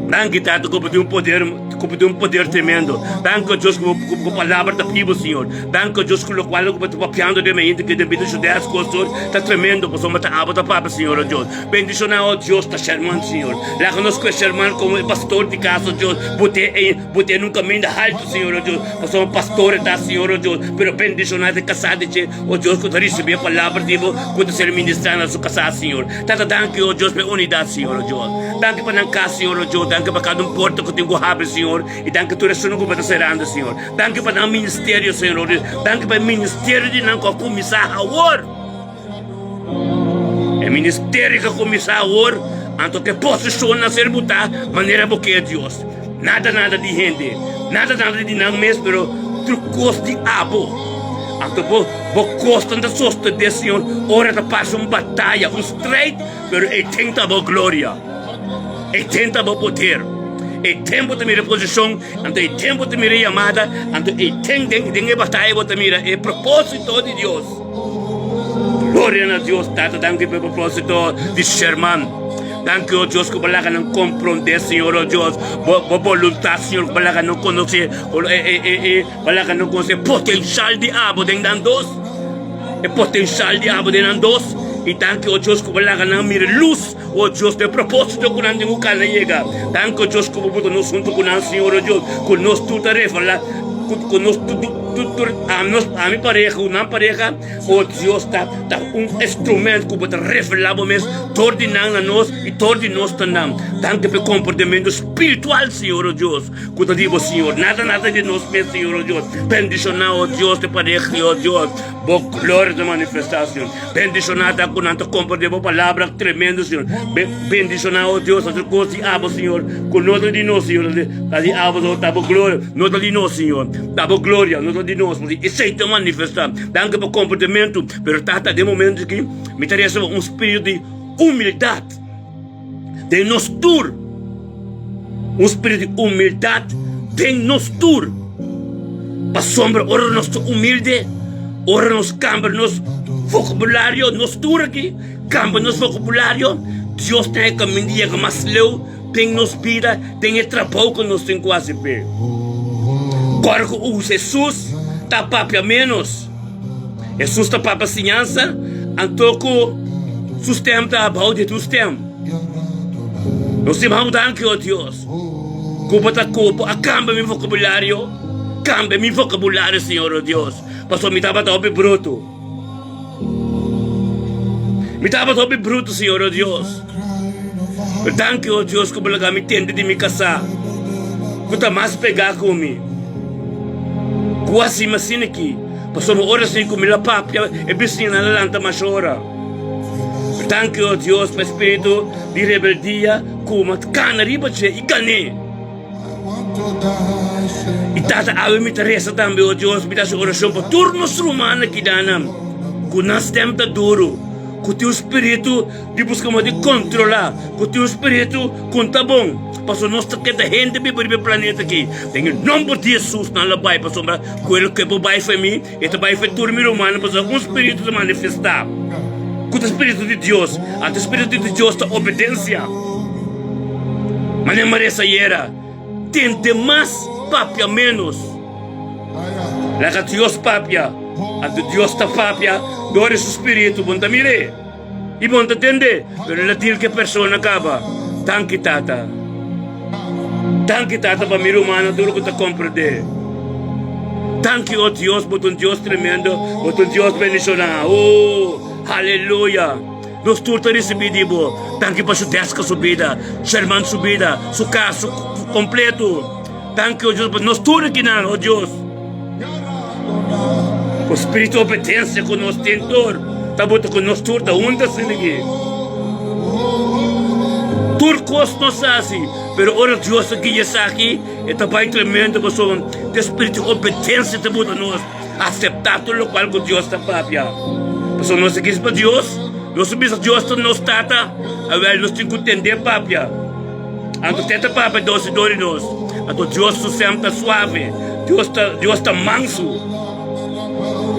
Danke, Tata, como de um poder tremendo. Danke, Deus, com a palavra da Bíblia, Senhor. Danke, Deus, com o qual eu estou papiando de mim, que de vida Judeska, Senhor, está tremendo, por somos a aba da Papa, Senhor, oh Deus. Bendicionar, oh Deus, está charmando, Senhor. Lá conosco é charmando como pastor de casa, oh Deus. Botei num caminho alto, Senhor, oh Deus. Por somos pastores, tá, Senhor, oh Deus. Pero bendicionar de casado, oh Deus, que receber a palavra de Deus, que ser ministrar na sua casa, Senhor. Tata, danke, oh Deus, pela unidade, Senhor, oh Deus. Danke para não casa, Senhor, oh Deus. Danke para cada porta que tem que abrir, Senhor. E danke para tudo que está serando, Senhor. Danke para o ministério, Senhor. Danke para o ministério de não começar a orar. É o ministério que começar a orar. Anto que posiciona ser botar maneira porque é Deus. Nada de gente. Nada de não mesmo, pero trucos de abo. Anto vou costar da sosta de Senhor. Ora da passa uma batalha, straight, pero é tenta a glória. É tenta a poder. É tempo de minha posição, então é tempo de minha chamada, então é tempo de batalha de minha, é propósito de Deus. Glória a Deus, Tata, danke pelo propósito de Sherman. Danke, oh Deus, que balaga não compreender, Senhor, oh Deus, boa vontade, Senhor, que balaga não conhecer, balaga não conhecer potencial de abo dentro de nós, é potencial de abo dentro de nós. E danke, oh Deus, que balaga não mira luz, oh Deus, de propósito que não tem o cana chega. Danke, oh Deus, que botou nós junto com nós, Senhor, oh Deus, com nós tudo tarefa lá, com nós tudo, a minha pareja, não pareja, oh Deus, tá instrumento que pode revelar mesmo, todo de nós e todo de nós também. Danke pelo comportamento espiritual, Senhor, oh Deus, que eu digo, Senhor, nada de nós mesmo, Senhor, oh Deus, bendicionar, oh Deus, de pareja, oh Deus, boa glória de manifestação, bendicionar, com tanto comportamento, palavra tremenda, Senhor, bendicionar, oh Deus, outra coisa de abo, Senhor, com nós de nós, Senhor, de abo, tá boa glória, nós de nós, Senhor, tá boa glória, nós de nós, e aceita manifestar, danke pelo comportamento, pero tá de momento que me interessa um espírito de humildade, de nos tur, um espírito de humildade, de nos tur, para sombra, ora nós humilde, ora nós cambia nos vocabulário, nos tur aqui, cambia nos vocabulário, Deus tem caminho de chegar mais leu, tem nos vida, tem trabalho que nós temos quase ver. Agora que o Jesus está para menos, Jesus está para ciência, então que sustenta a balde do sistema. Nós temos que oh Deus, que a cambia meu vocabulário, Senhor, oh Deus, para me dar para bruto. Mi dapat hobi bruto, Señor, oh Dios. Pero thank you, oh Dios, kung balaga mi tende di mi kasa. Kuta mas pega kumi. Kuasi masiniki. Paso mo oras ni kumila papya, ebis ni nalalanta masora. Pero thank you, oh Dios, pa espiritu di rebeldia, kumat ka na riba siya, ikani. Itataawin mi Teresa tambi, oh Dios, bita sa orasyon pa turnos rumana kidanam. Kunas tem ta duro. Com teu espírito, de buscar de controlar. Com teu espírito, conta bom. Passou nós que da gente para o planeta aqui. Tem o nome de Jesus na labai, passou para aquele que vai para mim, e vai para dormir humano, passou com o espírito de manifestar. Com o espírito de Deus, a o espírito de Deus da obediência. Mas nem merece era. Tente mais, papia menos. Lá que Deus papia, a Deus da papia. Dore su spirito, bunta mire. I bunta tende, pero la til que persona acaba. Tanki tata. Tanki tata pa miro umano, duro ko ta comprende. Tanki oh Dios, but un Dios tremendo, but un Dios bendicionado. Oh, aleluya. Nos turta recebidibo. Tanki pa su deska subida, sermão subida, su caso completo. Tanki oh Dios, but nos turta kinan, oh Dios. O espírito de obediência com nós tentor, tá bota com nós turta onda se ligue. Turcos nós assim, pero ora Deus aqui já aqui, é também tremendo pessoa, de espírito de obediência tá bota nós, aceitar tudo o qual com Deus tá papia. Pessoa nós aqui para Deus, nós subimos Deus tá nos tata, agora nós temos que entender papia. Anto tenta papia doce dori nós, anto Deus sempre tá suave, Deus tá manso.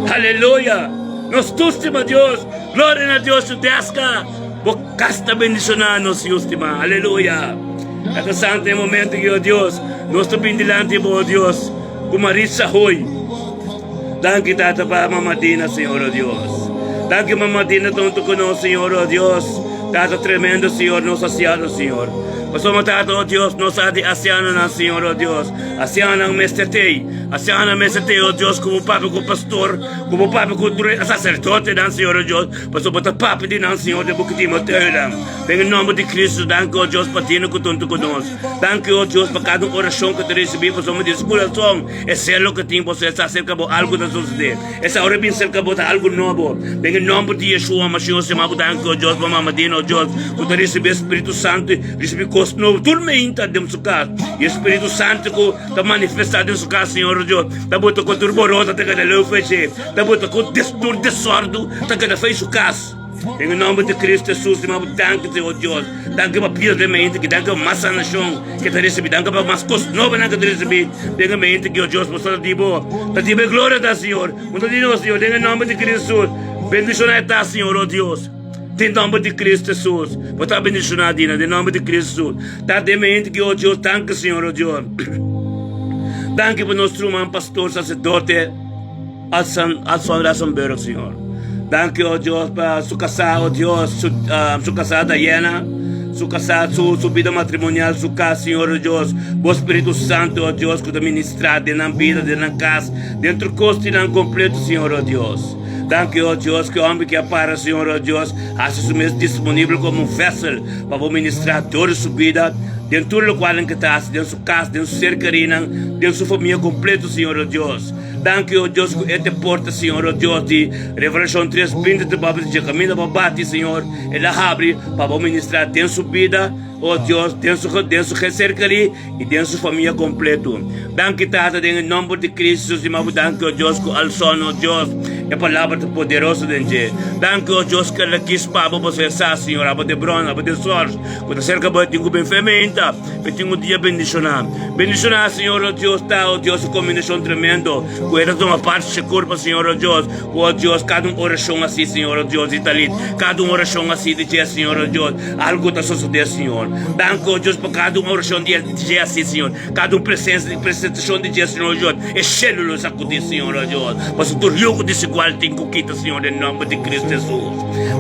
Aleluya. Nos última Dios. Gloria a Dios. Desca. Bocasta bendicionanos, última. Aleluya. At santo momento que, oh Dios, nos tapin delante mo, oh Dios, kumarisa hoy. Dan kita pa mamadina, Señor, oh Dios. Dan kita mamadina tonto ko no, Señor, oh Dios. Tata tremendo, Señor, nos asiano, Señor. Pasoma tato, oh Dios, nos adi asiano na, Señor, oh Dios. Asiano ang mestetei. Asiano ang mestetei, oh Dios, como papi ko pastor, como papi ko sacerdote dan, Señor, oh Dios. Pasoma ta papi din ang, Señor, de bukitimo teolam. Em nome de Cristo, danke, oh Dios, patino ko tonto ko nos. Danke, oh Dios, para cada oração que te recebi, pasoma de coração. É celo que tem você, está cerca de algo da suceder. Essa hora bem cerca de algo novo. Em nome de Yeshua, Mashiach, se mabu danke, oh Dios, para mamadina, oh Dios. Que te recebi Espírito Santo, recebi costo novo, turmenta dentro do seu caso. E Espírito Santo que está manifestado dentro do seu caso, Senhor Deus. Está botando com turborosa, está cada leu feche. Está botando com desordem, está cada fez o caso. Em nome de Cristo Jesus, eu danke, oh Deus. Danke para pia de mente, que danke massa na chão, que te recebi, danke para mais coisas novas que te recebi. Denga mente que, oh Deus, possa te dar glória da Senhor. Muito de nós, Senhor, em nome de Cristo. Bendição está, Senhor, oh Deus. Em nome de Cristo Jesus. Vou estar bendicionado, em nome de Cristo Jesus. Tá de mente que, oh Deus, danke, Senhor, oh Deus. Danke para nosso irmão, pastor, sacerdote, Alson Senhor. Danke, oh Deus, para sua casa, oh Deus, sua casa Diana, sua casa, sua vida matrimonial, sua casa, Senhor, oh Deus, o Espírito Santo, oh Deus, que administra dentro da vida, dentro da casa, dentro do custo e não completo, Senhor, oh Deus. Danke, oh Deus, que o homem que apara, Senhor, oh Deus, haja mesmo disponível como um vessel para ministrar toda a sua vida, dentro do qual em que está, dentro da sua casa, dentro do seu cercaria, dentro da sua família completa, Senhor, oh Deus. Danke, oh Deus, que esta porta, Senhor, oh Deus, de Revelação 3:20 de Bíblia, de caminho para bate, Senhor, ela abre para ministrar dentro da sua vida, oh Deus, dentro da sua cercaria e dentro da sua família completa. Danke, Tata, em nome de Cristo, Jesus, danke, oh Deus, que al son, oh Deus, a palavra poderosa dentro. Danke, oh Deus, que ela quis para você, Senhor, aba de bron, aba de sorte, quando cerca de tinha bem fermenta, tinha um dia bendicionado. Bendicionado, Senhor, oh Deus, tá, oh Deus, combinação tremendo. Era uma parte de corpo, Senhor, oh Deus, cada uma oração assim, Senhor, oh Deus, Italit, cada uma oração assim de dia, Senhor, oh Deus, algo está sucedendo, Senhor. Danke, oh Deus, para cada uma oração de dia assim, Senhor, cada uma apresentação de dia, Senhor, oh Deus, é células acudir, Senhor, oh Deus, para o teu jogo de igual tengo quita, Señor, en nombre de Cristo Jesús.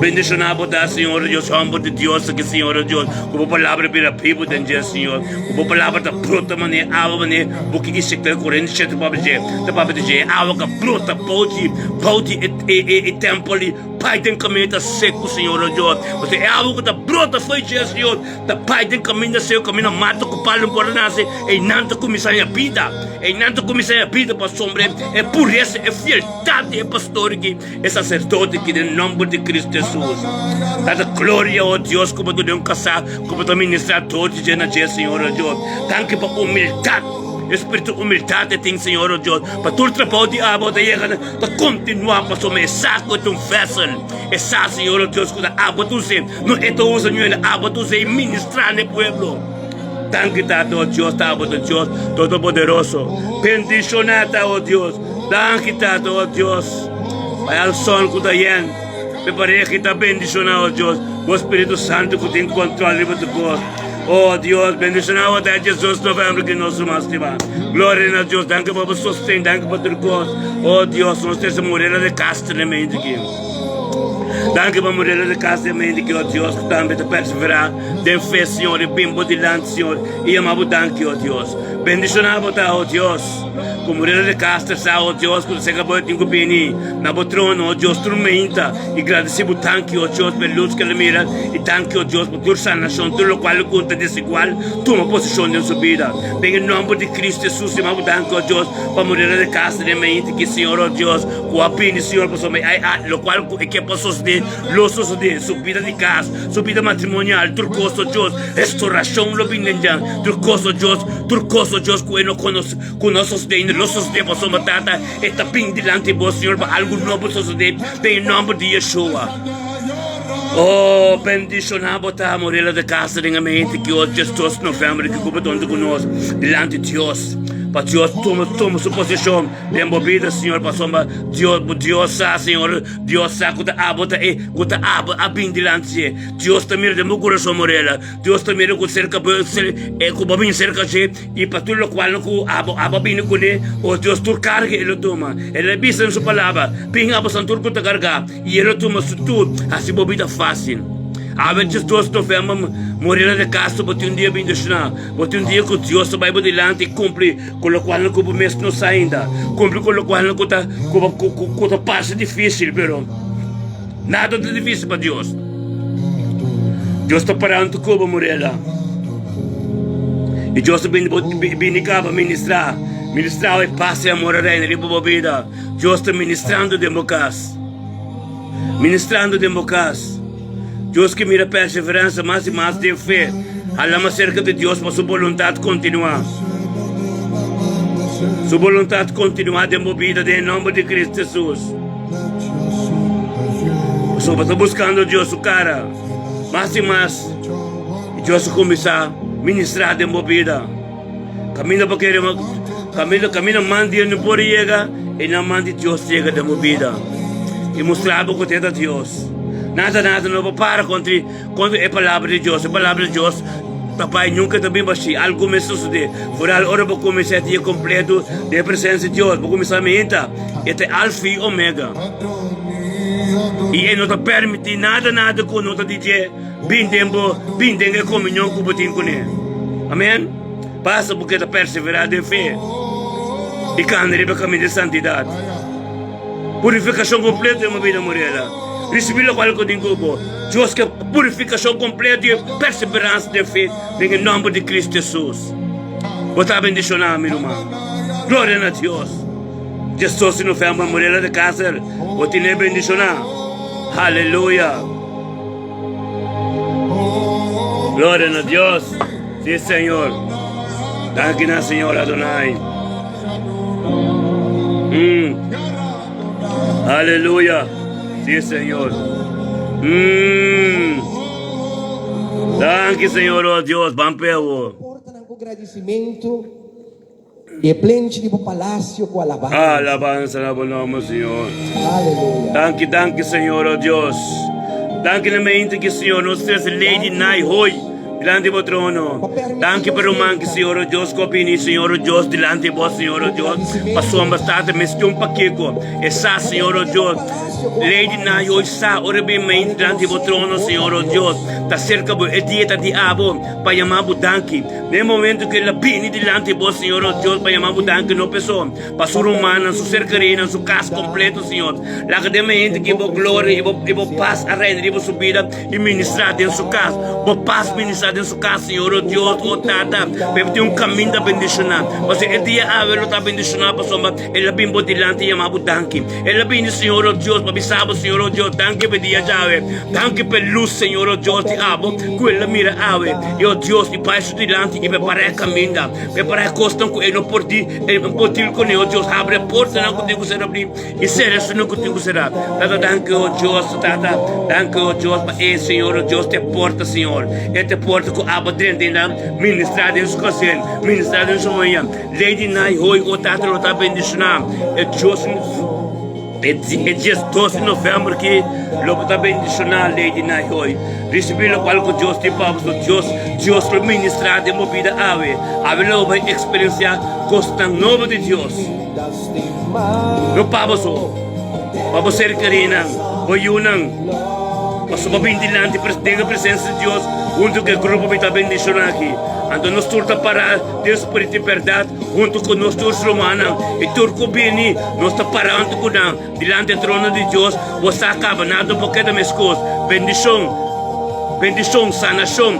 Bendicionamos, Señor Dios, hombre de Dios, que Señor Dios, como palabra para people de Dios, Señor, como palabra da bruta mané, ava mané, porque que se está correndo, se está para dizer, da para dizer, ava que bruta, pode e tempo ali, Pai tem caminho da seco, Senhor Deus. Você é algo da brota foi Jesus, Senhor. Da Pai tem caminho da seco, caminho mata com palo por nascer, e não te começar a vida, e não te começar a vida para sombra, é pureza, é fidelidade, é pastor que é sacerdote que em nome de Cristo Jesus. Dá glória ao Deus como tu não casar, como tu ministrar todos os dias, Senhor Deus. Danke para humildade. Espírito de humildade tem, Senhor Deus, para tu trabalho de aba da chega, para continuar para somar saco de vessel. Essa, Senhor Deus, que a aba tu se, não é tu usa nenhuma aba tu se ministrar no pueblo. Danke dado, oh Deus, aba de Deus, todo poderoso. Bendicionada, oh Deus. Danke dado, oh Deus. Vai ao sol que daí, prepare que está bendicionado, oh Deus. O Espírito Santo que tem controle de Deus. Oh Dios, bendicionado a Jesus novembro que nós somos estima. Glória a Deus, danke para o sustento, danke para o Deus. Oh Dios, nós temos morrer de casta na mente aqui. Danke para morrer de casta na mente aqui, oh Dios, que também te perseverar, de fé, Senhor, e bimbo de lante, Senhor, e amado danke, oh Dios. Bendicionado a oh Dios. Como morrer de casta, oh Dios, quando você acabou de cumprir, na trono, oh Dios, tormenta, e agradecemos tanque, oh Dios, pela luz que ele mira, e tanque, oh Dios, por tua sanação, tudo o qual conta desigual, toma posição na sua vida. Em nome de Cristo Jesus, amado danke, oh Dios, para morrer de casta na mente que, Senhor, oh Dios, com a pena, Senhor, para somar, o qual que posso de los de sua vida de casa, sua vida matrimonial, turcoso, oh Dios, restauração, lo binenjan, turcoso, oh Dios, que não conosco de nossos tempos somos tata esta ping delante de vos, Senhor, para algo novo suceder, em nome de Yeshua. Oh, bendicionado a morrer de casa de mente que hoje Jesus novembro que cuba donde conosco, delante de Deus. Para Deus toma sua posição, lembra vida, Senhor, para somar Deus sabe, Senhor, Deus sabe que a abota a bem delante de Deus também de meu coração morela, Deus também com cerca com bem cerca de e para tudo o qual no aba bem com ele, o Deus tu carga ele toma, ele bisa em sua palavra, bem aba santur com carga e ele toma tudo, assim bobida fácil. A vezes Deus não vê morrer de casa, porque dia bem deixar, porque dia que Deus vai por delante e cumpre com o qual não mês não sai ainda, cumpre com o qual não está passo difícil, pero nada de difícil para Deus. Deus está parando como morrer lá. E Deus vem cá para ministrar e passe a morar na riba vida. Deus está ministrando de casa, Deus que mira perseverança mais e mais de fé. Falamos acerca de Deus para sua vontade continuar. Sua vontade continuar de movida em nome de Cristo Jesus. Só está buscando Deus o cara. Mais e mais. E Deus começar a ministrar de movida. Caminho para querer. Caminho mande não pode chegar. E não mande Deus chega de movida. E mostrar o que é Deus. Nada não para contra a palavra de Deus. A palavra de Deus, papai, nunca também baixei. Algo começou a suceder. Por a hora para começar a dia completo da presença de Deus. Para começar a mentar. Este é alfa e omega. E ele não te permite nada com não te dizer. Bem tempo comunhão com o botim com ele. Amém? Passa porque te perseverar de fé. E caminhar para o caminho de santidade. Purificação completa é uma vida morela. Receber o qual que eu digo, Deus que purificação completa e perseverança de fé, em nome de Cristo Jesus. Botar bendicionar, meu irmão. Glória a Deus. Jesus não fez uma morela de casa, vou te bendicionar. Aleluia. Glória a Deus. Sim, Senhor. Danke na Senhor Adonai. Aleluia. Sim, Senhor. Danke, Senhor, oh Deus, Bampeu. Porta ng agradecimento e plente di palácio com alabanza. Alabanza na bom nome, Senhor. Aleluia. Danke, Senhor, oh Deus. Danke na mente que, Senhor, nós temos lei de nai hoy, delante del trono. Danke per un manche, Signore Dios, copini, Signore Dios, delante di voi, Signore Dios. Passou bastante, mas tem paquico. E sa, Signore Dios. Lady na yo sa, ora bem mente delante do trono, Signore Dios. Ta cerca bo e dieta di abo, pa yamabu danki. No momento que ela bini delante de vós, Signore Dios, pa yamabu danki no pessoa. Pa su romana, su cercarina, su casa completo, Signor. La que de mente que bo glória, e bo paz a reina, e bo subida, e ministrar dentro su casa. Bo paz ministrar dentro su casa, Signore Dios, o tata. Bebe tem caminho da bendicionar. Mas e dia ave lo ta bendicionar, pessoa. Ela bimbo delante yamabu danki. Ela bini, Signore Dios, bisabo, Signore Dio, danke per dia giave, danke per luz, Signore Dio, ti amo, quella mira ave, io Dio, ti passo di lanti, e preparare cammina, preparare costa e non porti, e non porti con io Dio, apre porta, non contigo sarà lì, e se adesso non contigo sarà, tata danke o Dio, tata, danke o Dio, ma Signore Dio, ti porta, Signore, e ti porta con aba dentro, ministrare in su casen, ministrare in su manhã, lady nai, hoi, o tata, lo ta bendicionar, e Dio, é dia 12 de novembro que logo está bendicionar a Lady Nahoi. Receber o qual que Deus te passa, Deus lo ministrar de uma vida ave logo vai experienciar coisa nova de Deus. Não passa só, para ser carina, vai unang, mas para bendicionar a presença de Deus, junto com o grupo que está bendicionar aqui. Então nós turta para Deus Espírito de verdade, junto com nós todos romanos, e turco bem, nós está parando com nós, diante do trono de Deus, você acaba nada porque da minhas coisas, bendição, sanação,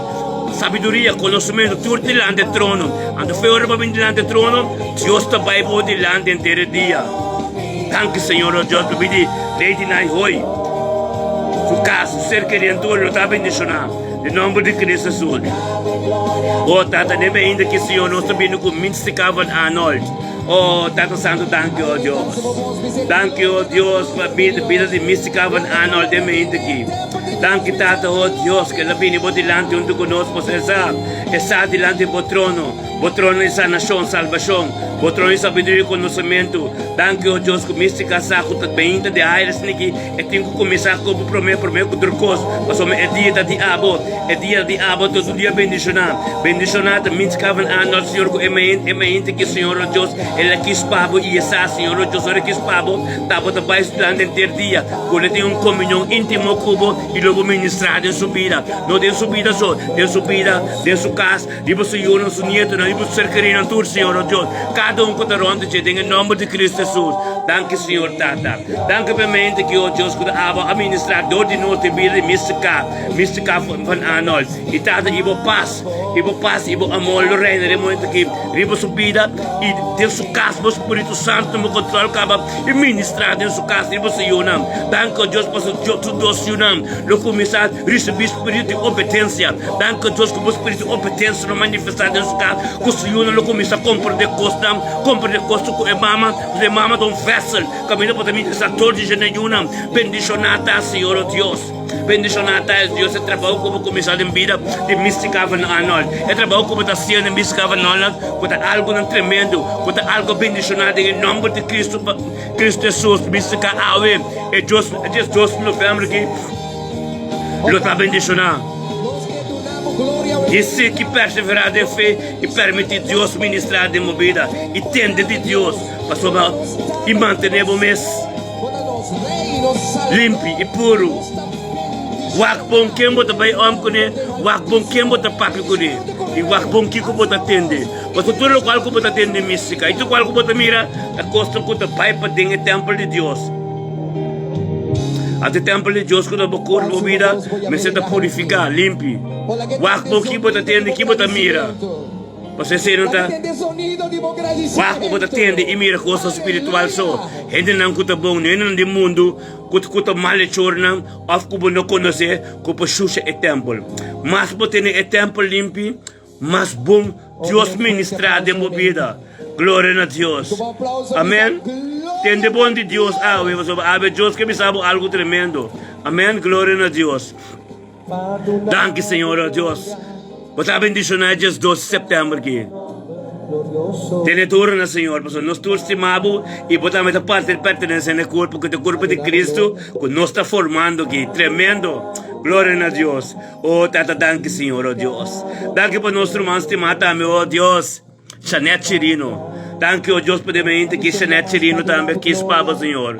sabedoria, conhecimento, tudo diante do trono. Então foi hora para vir diante do trono, Deus está vai por diante inteiro dia. Danke, Senhor Deus, por pedir, Lady Nahoi, su caso, ser querendo, lo está bendicionando. Em nome de Cristo Jesus. Oh, Tata, nem ainda que o Senhor nós estamos vindo com Místicavan Arnold. Oh, Tata Santo, danke, oh Deus. Danke, oh Deus, para a vida de Místicavan Arnold, nem ainda aqui. Danke, Tata, oh Deus, que ela vem delante junto conosco, essa delante do trono. O trono de sanação, salvação. O trono de sabedoria e conhecimento. Danke, oh Deus, que mística saco também de aires niki. E tenho que começar com o primeiro com turcos. Mas é dia de abo, todo dia bendicionar. Bendicionar da mística van a nosso Senhor com emente que Senhor Deus, ele quis pabo e essa Senhor Deus, ele quis pabo. Tava da base durante inteiro dia. Quando tem comunhão íntimo cubo e logo ministrar de subida. Não de subida só, de subida, de sua casa, de você e o seu nieto. E você ser querido tudo, Senhor Deus. Cada um que está ronda, em nome de Cristo Jesus. Danke, Senhor Tata. Danke para mim que o Deus que a administrador de nossa vida mística van Arnold. E Tata, e vou paz, e vou amor, o reino, de momento que riba subida e de sua casa, o Espírito Santo me controla, e ministrar de sua casa, e você unam. Danke, Deus, para tudo Deus unam. Lo começar a receber espírito de obediência. Danke, Deus, que o espírito de obediência não manifestar de sua casa. Que o Senhor não começa a compreender costa com a mama de um vessel, caminho para mim, essa torre de janeiro, bendicionada, Senhor Deus. Bendicionada, Deus, é trabalho como começar em vida de Mística Van Arnold. É trabalho como está sendo Mística Van Arnold, com algo tremendo, com algo bendicionado em nome de Cristo Jesus, Mística Ave. É Deus, de novembro que lo está bendicionando. Esse que perseverar de fé e permite Deus ministrar de movida e tende de Deus para e manter o mês limpo e puro. Wak bom quem bota vai om com ele, wak bom quem bota papi com ele, e wak bom que bota tende. Mas tudo o qual que bota tende mística, e tu qual que bota mira, a costa que bota pai para dentro do templo de Deus. Até o templo de Deus quando o corpo vida, me senta purificar, limpo. Wak bom que bota tende, que bota mira. Você sei não tá? Wak bota tende e mira coisa espiritual só. Gente não cuta bom, nem no mundo. Kuta malechor não, of kubo não conhecer, kubo xuxa e templo. Mas por ter e templo limpo, mas bom Deus ministrar de movida. Glória a Deus. Amém. Tende bom de Deus, ave Deus que me sabe algo tremendo. Amém. Glória a Deus. Danke, Senhor Deus. Você bendicionar dia 12 de setembro aqui. Tiene turno, Senhor, porque nós todos estimamos e botamos a parte de pertenência no corpo, que é o corpo de Cristo, que nos está formando aqui. Tremendo. Gloria a Dios. Oh, Tata, danke, Senhor, oh Deus. Danke por nosso irmão estimado, oh Deus. Janete Chirino. Danke, oh Deus, por mente que Janete Chirino também quis para o Senhor.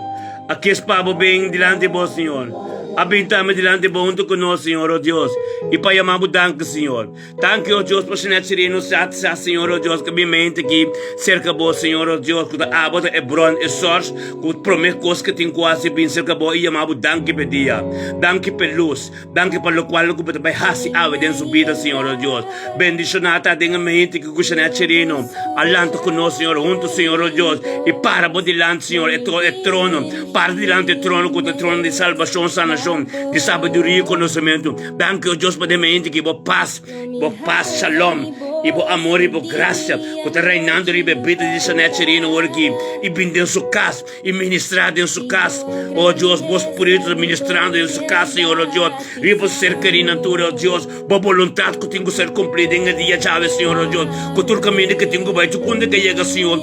Aqui espabo bem diante de vós, Senhor. Abintame diante de vós junto conosco, Senhor, oh Deus. E para chamar danke, Senhor. Danke, oh Deus, por Janete Chirino, Senhor, oh Deus, que minha mente aqui cerca de vós, Senhor, oh Deus, que a água é bron, é source, que promete coisas que tem quase bem cerca de vós, e chamar danke por dia. Danke por luz. Danke por lo qual que vai hasi ave dentro sua vida, Senhor, oh Deus. Bendicionata denga mente que Janete Chirino. Alanta conosco, Senhor, junto, Senhor, oh Deus. E para por diante, Senhor, é trono. Para diante do trono, com o trono de salvação, sanação, de sabedoria e conhecimento. Danke, oh Deus, por mente que vos paz, shalom, e vos amor, e vos graça, que está reinando e bebida de Janete Chirino, aqui, e bem dentro sua casa, e ministrar dentro sua casa. Oh Deus, vos espírito ministrando dentro sua casa, Senhor, oh Deus, e vos ser querido natura, oh Deus, vos vontade que tenho que ser cumprida em dia, chave, Senhor, oh Deus, que todo caminho que tenho vai, tu quando que chega, Senhor,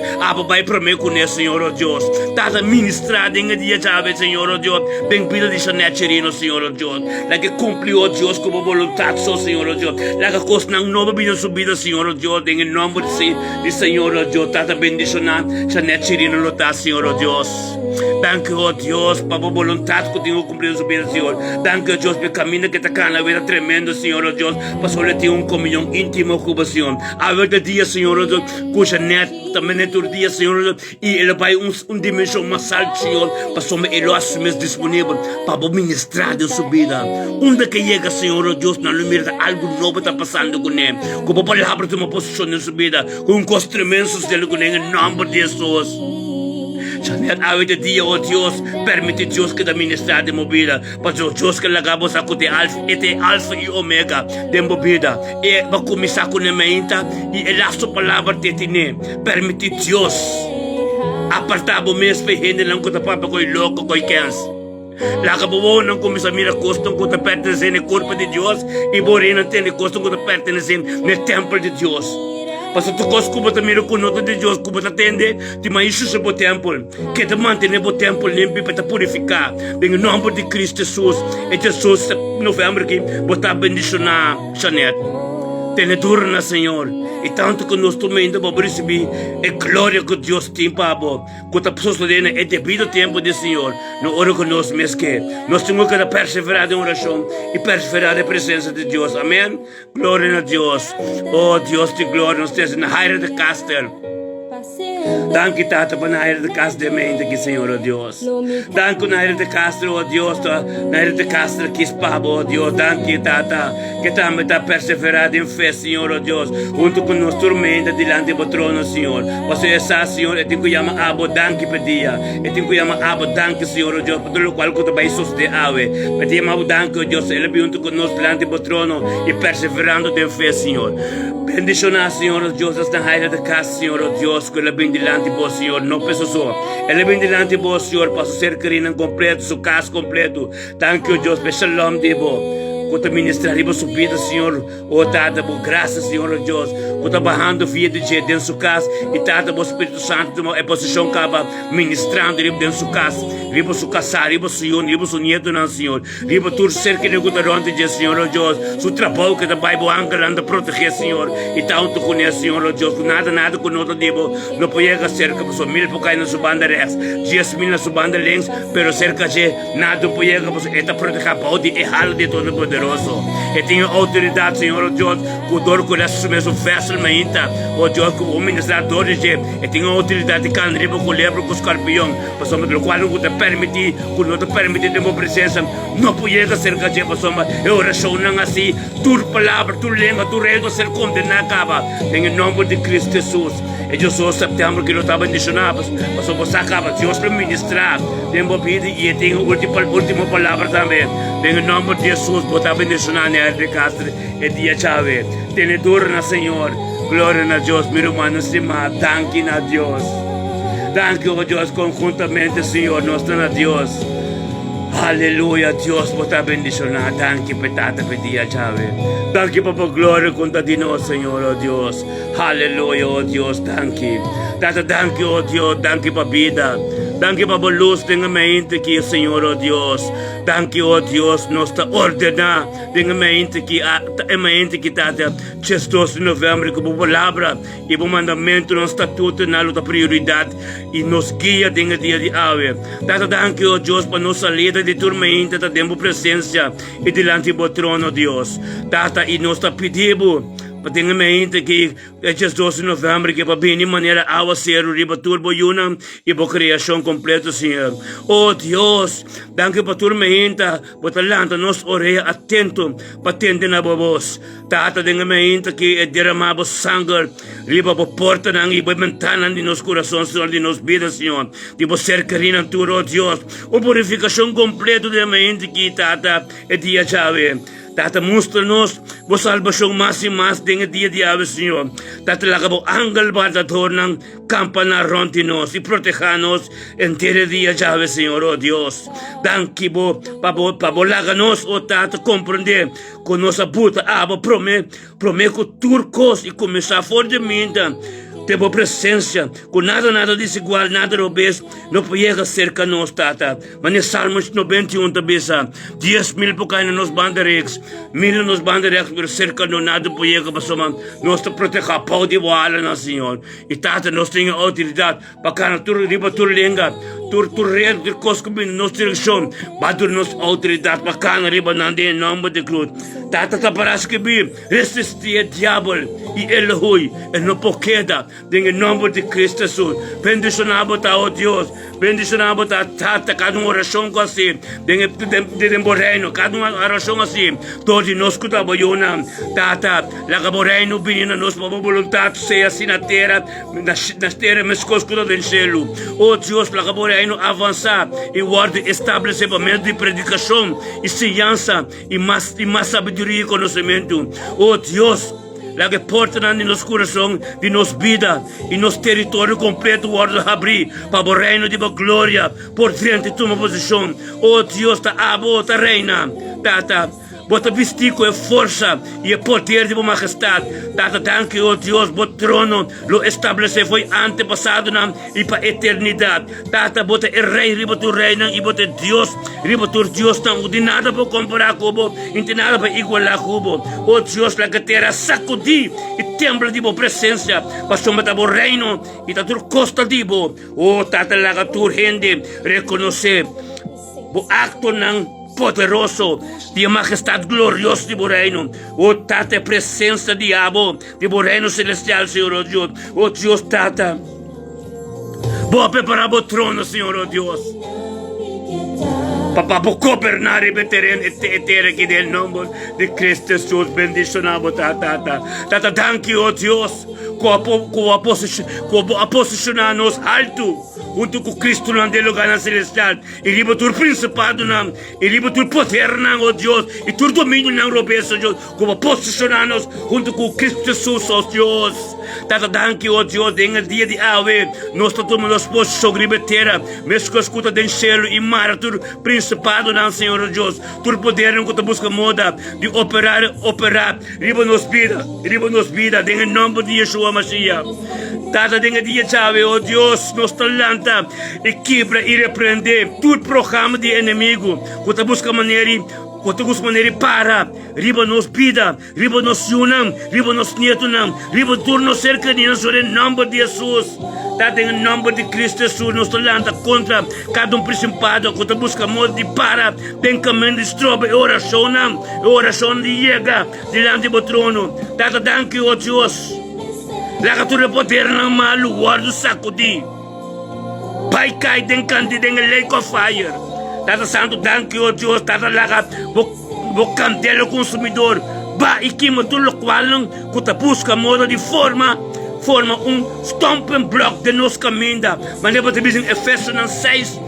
vai para mim com esse, Senhor, oh Deus, está ministrado em dia, chave, Senhor, oh Deus, bem vida de Janete Chirino, Senhor, oh Deus, lá que cumpriu, oh Deus, com a vontade, Senhor, oh Deus, lá que costa não nova vida subida, Senhor, oh Deus, em nome de Senhor, oh Deus, está bendicionado, Janete Chirino, lutar, Senhor, oh Deus. Danke, oh Deus, para a vontade que tenho cumprido sua vida, Senhor. Danke, oh Deus, pelo caminho que está cá na vida tremendo, Senhor, oh Deus, para só ter comunhão íntima com o Senhor. A vida dia, Senhor, oh Deus, com Janete, também é todo dia, Senhor, oh Deus, e ele vai dimensão mais alta, Senhor, para só ele assumir disponível para ministrar em sua vida. Onde que chega, Senhor, oh Deus, na lumière algo novo está passando com ele. Com a palavra de uma posição em sua vida, com um tremendo dele com ele, em nome de Jesus. Janete, avete dia, oh Deus, permite Deus que da ministrar de minha vida, para Deus que lagamos a cuti alfa e omega de minha vida, e vai começar com a mente, e ela sua palavra te tine, permite Deus, apartar o mês para render não conta para coi louco, coi cansa. Lá que boa não começa a mirar costum que pertence no corpo de Deus, e borei não tem costum que pertence no templo de Deus. Mas tu costa como também o conoto de Deus, como tu atende, te mais isso para o templo, que te mantém o templo limpo para te purificar. Em nome de Cristo Jesus, e Jesus, novembro aqui, botar bendicionar Janete. Tenha turna, Senhor, e tanto que nós também vamos receber a glória que Deus tem para nós. Quando a pessoa está é devido tempo do Senhor, não hora que nós mesmos nós temos que perseverar em oração e perseverar na presença de Deus. Amém? Glória a Deus. Oh, Deus de glória, nós temos na raia de Castel. Danke, Tata, para na era de casa de mente aqui, Senhor, oh Deus. Danke na era de Castro, oh Deus, na era de Castro que espabo, oh Deus. Danke, Tata, que também está perseverado em fé, Senhor, oh Deus. Junto com nós, tormenta diante do trono, Senhor. Você é essa, Senhor, eu tenho que chamar abo, danke por dia. Eu tenho que chamar abo, danke, Senhor, oh Deus, por tudo o qual que tu vai sustentar, ave. Eu tenho que chamar danke, oh Deus, ele junto com nós diante do trono e perseverando em fé, Senhor. Bendicionar, Senhor, oh Deus, esta raia de casa, Senhor, oh Deus, que ele vem diante de vós, Senhor, não penso só. Ele vem diante de vós, Senhor, para ser querido completo, seu caso completo. Thank you, Deus, pelo shalom de vós. Quando ministrar a sua vida, Senhor, oh Tata, por graça, Senhor, oh Deus, quando barrando via de dia dentro da sua casa, e Tata, o Espírito Santo, é posição que acaba ministrando dentro da sua casa, riba sua casa, riba sua filho, riba sua neto, não, Senhor, riba tudo ser que não onde de Senhor, oh Deus, seu trabalho que da Bíblia anda proteger, Senhor, e tanto conhece, Senhor, oh Deus, nada com nada devo, não pode ser que a pessoa 1000 por cair na sua banda rex, 10.000 na sua banda links, pero cerca de nada pode que a pessoa está proteger, pode errar de todo poderoso. Eu tenho autoridade, Senhor, oh Deus, que o dor que essa mesmo facilmente, oh Deus, que o ministrador de eu tenho autoridade de canriba com lebra com escorpião, para sombra do qual não te permitir, que não te permitir de minha presença, não pode ser que a pessoa, eu oração não assim, tua palavra, tua língua, tua regra ser condenada, acaba, em nome de Cristo Jesus. E eu sou setembro que eu estava condicionado, mas você acaba, Deus para ministrar, tem uma vida e eu tenho a última palavra também, em nome de Jesus, botar bendicionar na área de Castro, e dia chave, tem dor na Senhor, glória a Deus, meu irmão, estima, danke a Deus, danke a Deus, conjuntamente, Senhor, nós estamos a Deus, aleluia, Deus, botar bendicionar, danke, petata, pedia chave, danke, papa, glória, conta de nós, Senhor, oh Deus, aleluia, oh Deus, danke, tata, danke, oh Deus, danke, para vida, Danke para a luz de mente aqui, Senhor, oh Deus. Danke, oh Deus, nós está ordenar de mente aqui, a mente que está até 2 de novembro, com a palavra e o mandamento, nosso estatuto, na luta prioridade e nos guia de dia de ave. Tata, danke, oh Deus, para nossa lida de tormenta, da tempo presença e delante do trono, Deus. Tata, e nós está pedindo Patinga mente que é 2 de novembro que para bem de maneira a ser o riba turbo yuna e para criação completa, Senhor. Oh Deus, danke para tormenta, para talanta nos oreia atento, patente na voz. Tata dinga mente que é derramado sangue, riba para porta nang iba ventana de nos corações, Senhor, de nos vidas, Senhor. De para ser carina tu, oh Deus. O purificação completa de mente que Tata é dia chave. Tata, mostra-nos a salvação mais e mais dentro dia de ave, Senhor. Tata, laga po angal batador ng campana ronti nos e proteja-nos em ter dia de ave, Senhor, oh Deus. Danke po, pabolaga-nos, oh Tata, compreender com nossa puta aba, promete que turcos e começar fortemente. Teve presença, com nada desigual, nada obês, não podia cerca nós, Tata. Mas em Salmos 91 também, 10,000 por causa nos banderex, 1,000 nos banderex, por cerca não nada podia passar, nós te proteger, pau de boala, na Senhor. E Tata, nós temos autoridade, para cá, tu riba, tu lenga, tu rei, tu coscomin, nós direção, batur nos autoridade, para cá, riba, nande, em nome de cruz. Tata, taparas que bi, resistir o diabo, e ele hui, e não poqueda, em nome de Cristo Jesus. Bendicionado tá, oh Deus. Bendicionado tá, Tata, cada uma oração assim. De reino, cada uma oração assim. Todos nós que trabalhamos, Tata, laga reino, vinha nos para vontade, seja assim na terra, nas terras, mas coisas do céu. Oh Deus, laga reino avançar e guarda estabelecimento de predicação e ciência e mais sabedoria e conhecimento. Oh Deus, lá que porta na nos coração de nos vida e nos território completo guarda abrir para o reino de glória por frente de tua posição. Oh Deus, ta abo, ta reina, Tata, bota vestir com força e poder de majestade. Tata, danke, oh Deus, bota trono, lo estabelece foi antepassado e para eternidade. Tata, bota rei, riba tu reina e bota Deus, riba tu Deus, não de nada para comparar com o, não nada para igualar com o. Oh Deus, la que terra sacudi e tembla de boa presença, para sombra o reino e da tua costa de boa. Oh Tata, la que tu rende, reconhecer o acto não poderoso de majestade gloriosa de reino. Oh Tata, presença de abo de reino celestial, Senhor, oh Deus. Oh Deus, Tata, vou preparar o trono, Senhor, oh Deus. Papá, vou governar e veteran eterno aqui no nome de Cristo Jesus. Bendicionado, Tata. Tata, danke, oh Deus, com a posicionar-nos alto junto com Cristo no lugar celestial. E riba tu principado não, e riba tu poder não, oh Deus, e tu domínio não, robeça, Deus, como posicionar-nos junto com Cristo Jesus, oh Deus. Tata, danke, oh Deus, em dia de ave, nós tomamos nos posição ribeteira, mesmo que escuta do céu e mar, tu principado não, Senhor, oh Deus, tu poder não que tu busca moda de operar, riba nos vida, em nome de Yeshua Mashiach. Tata, em dia de ave, oh Deus, nos talanta e quebra e repreende todo programa de inimigo, que tu busca maneira para, riba nos vida, riba nos yunam, riba nos nietunam, riba turno cerca de nós, em nome de Jesus. Tata, em nome de Cristo Jesus, nos talanta contra cada principado, que tu busca modo de para, tem caminho de estrobe, oração de chega, diante do trono. Tata, danke, oh Deus. Lá que tu poder não malo, guarda o sacudi. Pai cai den canto den lake of fire. Tata santo, danke, oh Deus. Tata lá que o candelo consumidor. Ba e que me tudo qual não que tu busca modo de forma stumbling block de nos caminho. Mas leva te em Efésios 6,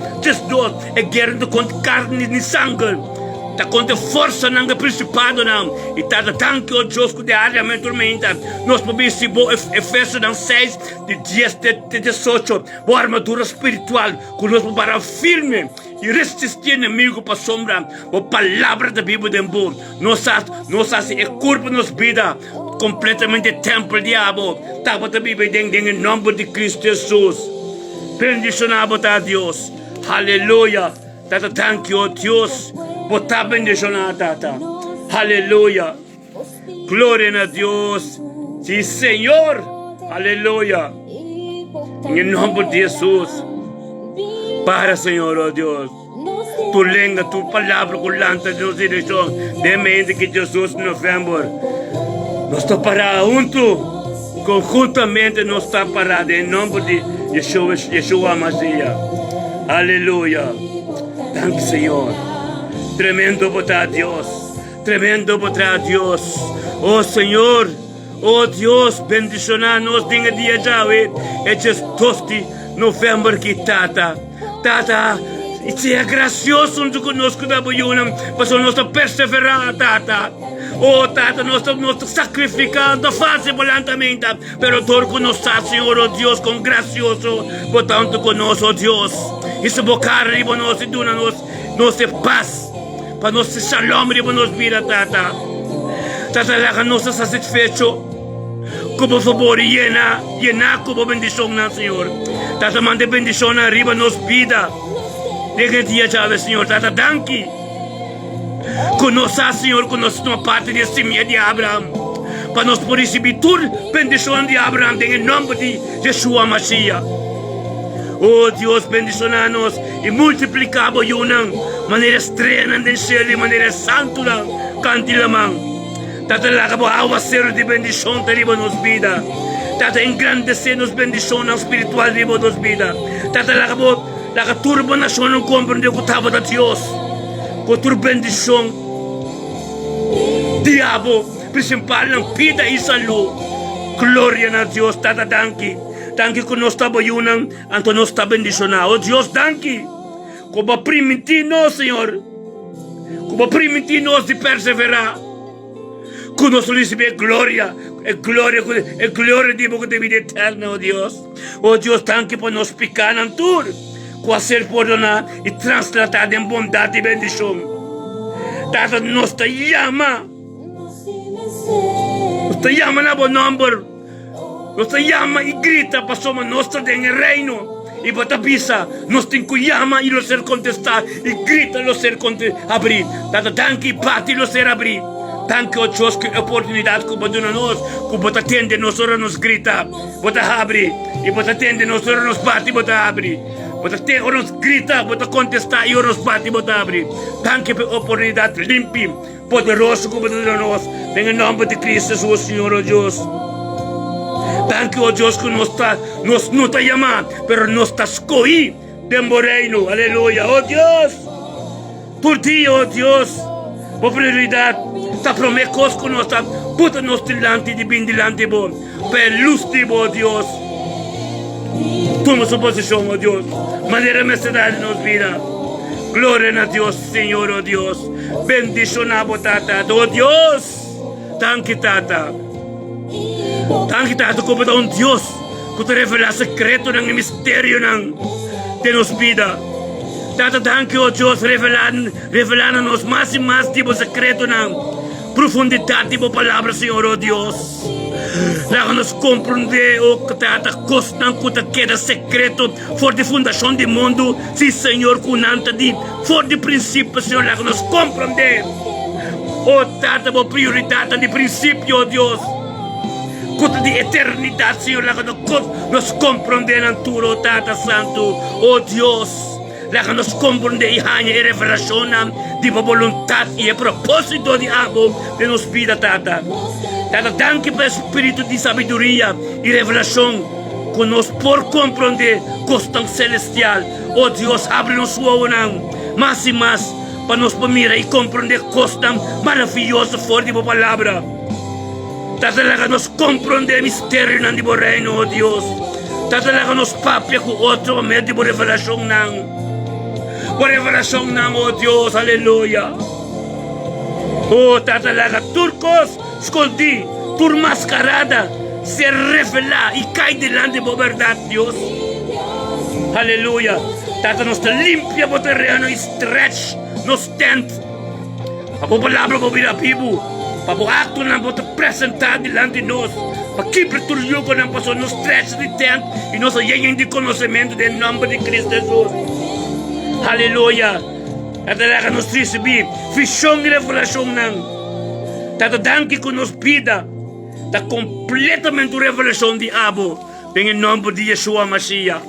2, é guerra contra carne e sangue. Tá contra força não é principado não. E tá tanque o Deus que de área me tormenta. Nós podemos se bo Efésios 6 de 10 de 18. Boa armadura espiritual que nós para firme e resistir inimigo para sombra. A palavra da Bíblia de bom. Nós é corpo nos vida completamente templo diabo. Tá para a Bíblia em nome de Cristo Jesus. Bendicionado a Dios. Aleluya. Tata, thank you, Dios. Bota bendicionado, Tata. Aleluya. Gloria a Dios. Sí, Señor. Aleluya. En el nombre de Jesús. Para, Señor, oh Dios. Tu lengua, tu palabra colante de nos dirección. De mente que Jesús en noviembre. Nos está parado junto. Conjuntamente nos está parado. En nombre de Yeshua Mashiach. Aleluya. Thank you, Señor. Tremendo para Dios. Tremendo para Dios. Oh Señor. Oh Dios. Bendicionanos. Dinga dia Yahweh. Eches tosti. Novembro que Tata. Tata. E se é gracioso junto conosco da Buyunam, mas nós estamos perseverando, Tata. Oh, Tata, nós estamos sacrificando, fácil volantamente, pero torco nos está, Senhor, oh Deus, com gracioso, portanto conosco, oh Deus. E se bocar riba nós e duna nós é paz, para nós ser shalom riba nós vida, Tata. Tata, lá nós está satisfeito, como favor, llena como bendição, Senhor. Tata, mande bendição riba nós vida. Diga dia, Chave, Senhor, Tata, danke. Conosco, Senhor, conosco uma parte de semente de Abraão. Para nós por receber toda bendição de Abraão, em nome de Yeshua Mashiach. Oh, Deus, bendicionar-nos e multiplicar a maneira estranha de céu, de maneira santa, cantilamang. Tata, lá, a ser de bendição, teriba nos vida. Tata, engrandecer-nos bendição espiritual, teriba nos vida. Tata, lá, la turba nación no comprende que estaba de Dios. Con tu bendición. Diabo, principal en vida y salud. Gloria a Dios, Tata, danke. Danke que nos está bayunan, ante nos está bendicionado. Oh Dios, danke. Como permitirnos, Señor. Como permitirnos de perseverar. Que nos recibe gloria. Gloria de vida eterna, oh Dios. Oh Dios, danke por nos picar en tur. Com ser perdonado e translatado em bondade e bendição. Tata, nos te llama. Nos te llama na bom número. Nos te llama e grita para somos nosso em el reino. E para pisa, nos te llama e lo ser contestar. E grita lo ser abrir. Tata, danke pati lo ser abrir. Danke o Deus que oportunidade que bota nós. Que bota atende nos ora nos grita. Bota abre. E bota atende nos ora nos bate bota abre. Bota te oros grita, bota contestar e oros bate bota abrir. Danke por oportunidade limpa, poderoso como de nós. Em nome de Cristo Jesus, Senhor, oh Deus. Danke, oh Deus, que nos não está chamando, mas nos está escolhendo de reino. Aleluia, oh Deus. Por ti, oh Deus, por prioridade, está prometido que nós está, puta nos delante de bem delante bom, per luz de oh Deus. Toma su posición, oh Dios. Manera mercedad nos vida. Gloria a Dios, Señor, oh Dios. Bendición a Tata, oh Dios. Danke, Tata. Danke, Tata, como un Dios que te revela secreto en el misterio de nos vida. Tata, danke, oh Dios, revelando-nos más y más tipo secreto en profundidad tipo palabra, Señor, oh Dios. Láganos compreender o que Tata costan que te queda secreto for de fundação do mundo. Sim, Senhor, cunanta de for de princípio, Senhor, láganos compreender. Oh, Tata, por prioridade de princípio, oh Deus. Cota de eternidade, Senhor, láganos nos compreender en tu, oh Tata Santo, oh Deus. Láganos compreender e hanya e revelação de vontade e propósito de amor de nos vida, Tata. Tata, danke pelo espírito de sabedoria e revelação que nos por compreender costan celestial. Oh Deus, abre-nos sua unão mais e mais para nos mirar e compreender costan maravilhoso forte de palavra. Tata, láganos compreender mistério de bo reino, oh Deus. Tata, láganos papia com outro meio de revelação por revelação oh Deus, aleluia. Oh, Tata, laga turcos, escondi, tur mascarada, se revela e cai delante da verdade, Deus. Aleluia. Tata, nos limpia o terreno e stretch nos tent. A palavra para vir a vivo, para o acto não pode apresentar delante de nós. Pakipretuloy ko ng paso no stress de tempo e nossa ganhando de conhecimento do nome de Cristo Jesus. Aleluia. At talaga nos recebi fishong e revelação ng tatadanki ko nos pida ta completamente revelação de abo em nome de Yeshua Mashiach.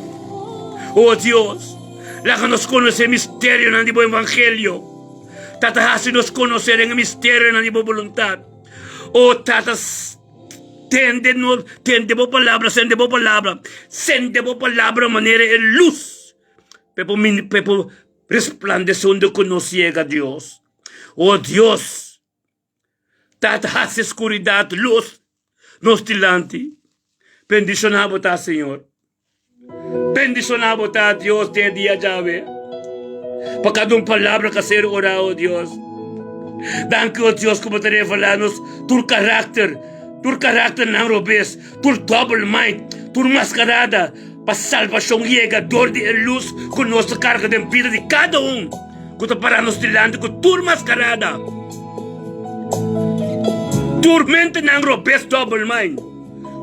Oh Deus, lá que nos conhecer mistério ng Dibo Evangelio, tatahasi nos conhecer ang mistério ng Dibo voluntad. Oh tatas Tende po palabra, sende po palabra manera en luz. Pepo resplandeciendo con nos ciega Dios. Oh Dios, tatas escuridad, luz, nos dilante. Bendicionamos ta, Señor. Bendicionamos ta, Dios, te día llave. Para cada palabra que ser orado, Dios. Danke, oh Dios, como te revelamos tu carácter ng robes, tu double mind, tu mascarada, para salvação llega, dor de luz, com nossa carga de vida de cada que para nos dilante com tu mascarada. Tormenta ng robes, double mind.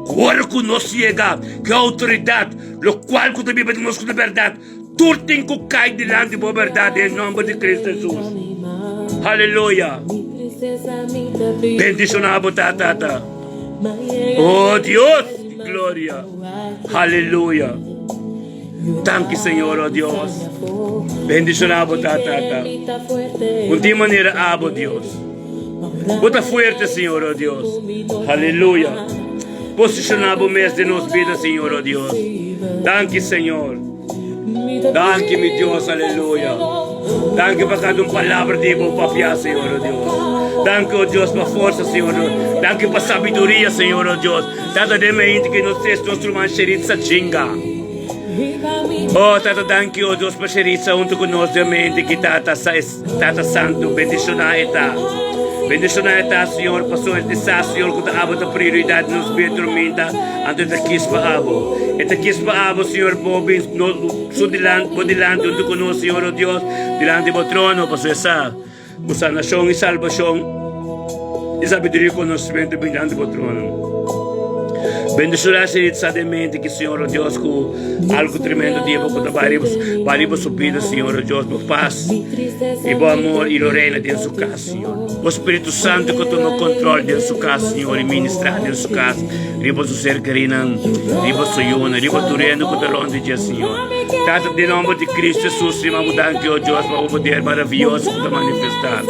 Agora que nos llega, que autoridade, lo qual que te vivemos com a verdade, tu tem que cair dilante da verdade, em nome de Cristo Jesus. Aleluia. Bendicionamos, tata. Oh Dios, gloria. Aleluya. Thank you, Señor, oh Dios. Bendicionamos, tata. Con ti manera abo, Dios. Bota fuerte, Señor, oh Dios. Aleluya. Posicionamos mes de nos vidas, Señor, oh Dios. Thank you, Señor. Thank you, mi Dios, aleluya. Thank you para cada palavra de bom papia, Señor, oh Dios. Thank you, oh Dios, para força, Senhor. Thank you para sabedoria, Senhor, oh Deus. Tata de mente que nos testa nosso mancheritza chinga. Oh, Tata, thank you, oh Deus, para cheritza junto conosco de mente que Tata Santo, bendicionar eta. Bendicionar eta, Senhor, passou este sa, Senhor, que ta abo da prioridade nos bem tormenta, ante ta quis pa abo. Eta quis pa abo, Senhor, bobin, so dilante junto conosco, Senhor, oh Deus, dilante do trono, passou essa. Sanação e salvação e sabedoria e conhecimento brilhante do trono. Bendicionar sademente que Senhor, oh Deus, com algo tremendo de boca da barriba subida, Senhor, oh Deus, por paz e bom amor e reina dentro da sua casa, Senhor. O Espírito Santo que toma controle dentro da sua casa, Senhor, e ministrar dentro da sua casa. Riba su ser querinan, riba su yuna, riba turendo com talão de Deus, Senhor. Tanto de nome de Cristo Jesus, irmão, danke, oh Deus, para o poder maravilhoso que manifestar.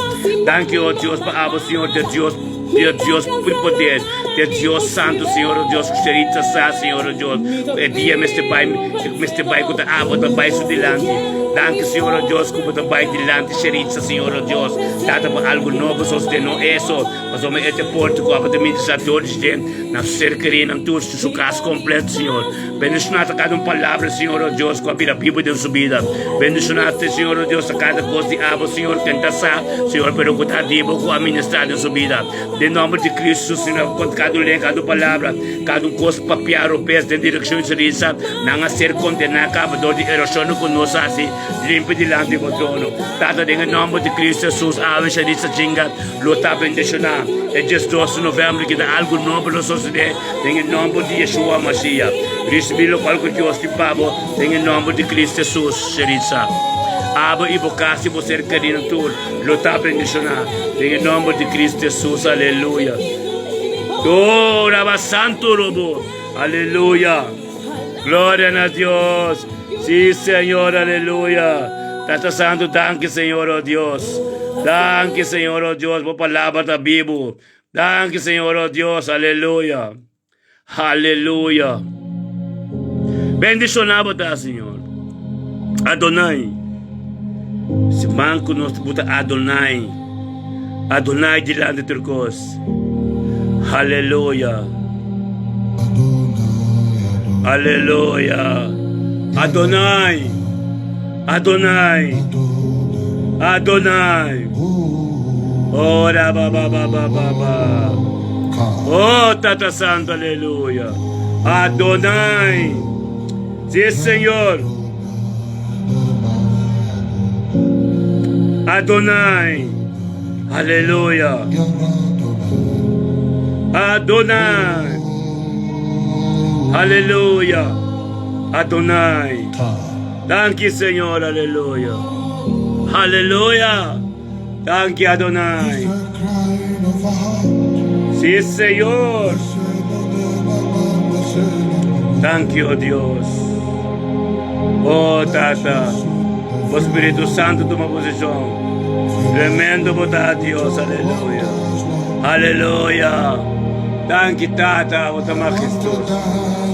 Danke, oh Deus, para o Senhor de Deus. Deus por poder, Deus Santo, Senhor, oh Deus, que serita sa, Senhor, oh Deus, é dia me este pai com a água da pai su dilante. Danke, Senhor, oh Deus, como da pai dilante, serita, Senhor, oh Deus, data para algo novo, só se não é isso, mas homem é te porto, com a administrador de gente, na cercaria, na tua, su casa completo, Senhor. Bendicionar cada palavra, Senhor, oh Deus, com a Bíblia de subida. Bendicionar, Senhor, oh Deus, a cada coisa de água, Senhor, tenta sa, Senhor, pero com a dibo, com a ministrar de subida. Em nome de Cristo, Senhor, com cada lei, cada palavra, cada coisa papiar o pés de direção de serviço, não a ser condenado, acabador de erosão conosco, assim, limpo delante do trono. Tata, em nome de Cristo Jesus, ave serviço chinga, luta bendicionar. É dia 12 de novembro que dá algo novo no sociedade, em nome de Yeshua Mashiach. Recebi-lo qual que Deus te pago, em nome de Cristo Jesus, serviço. Aba e bocasse você querido tudo, lutar bendicionar. Em nome de Cristo Jesus, aleluia. Oh, Raba Santo Robo, aleluia. Glória a Deus. Sim, Senhor, aleluia. Tata Santo, danke, Senhor, oh Deus. Danke, Senhor, oh Deus, por palavra da Bíblia. Danke, Senhor, oh Deus, aleluia. Aleluia. Bendicionado, tá, Senhor. Adonai. Se manco nos buta Adonai. Adonai dilante de Turcos. Aleluia. Aleluia. Adonai. Adonai. Adonai. Ora baba baba baba. Oh Tata Santo, aleluia. Adonai. Sim, Senhor. Adonai. Aleluia. Adonai. Hallelujah. Adonai. Ta. Thank you, Señor. Hallelujah. Hallelujah. Thank you, Adonai. The crying of our heart. Sí, Señor. Thank you, oh Dios. Oh, Tata. Oh, Espíritu Santo, toma posición. Tremendo botar Dios. Aleluya. Aleluya. Thank you, Tata. Otama Jesús.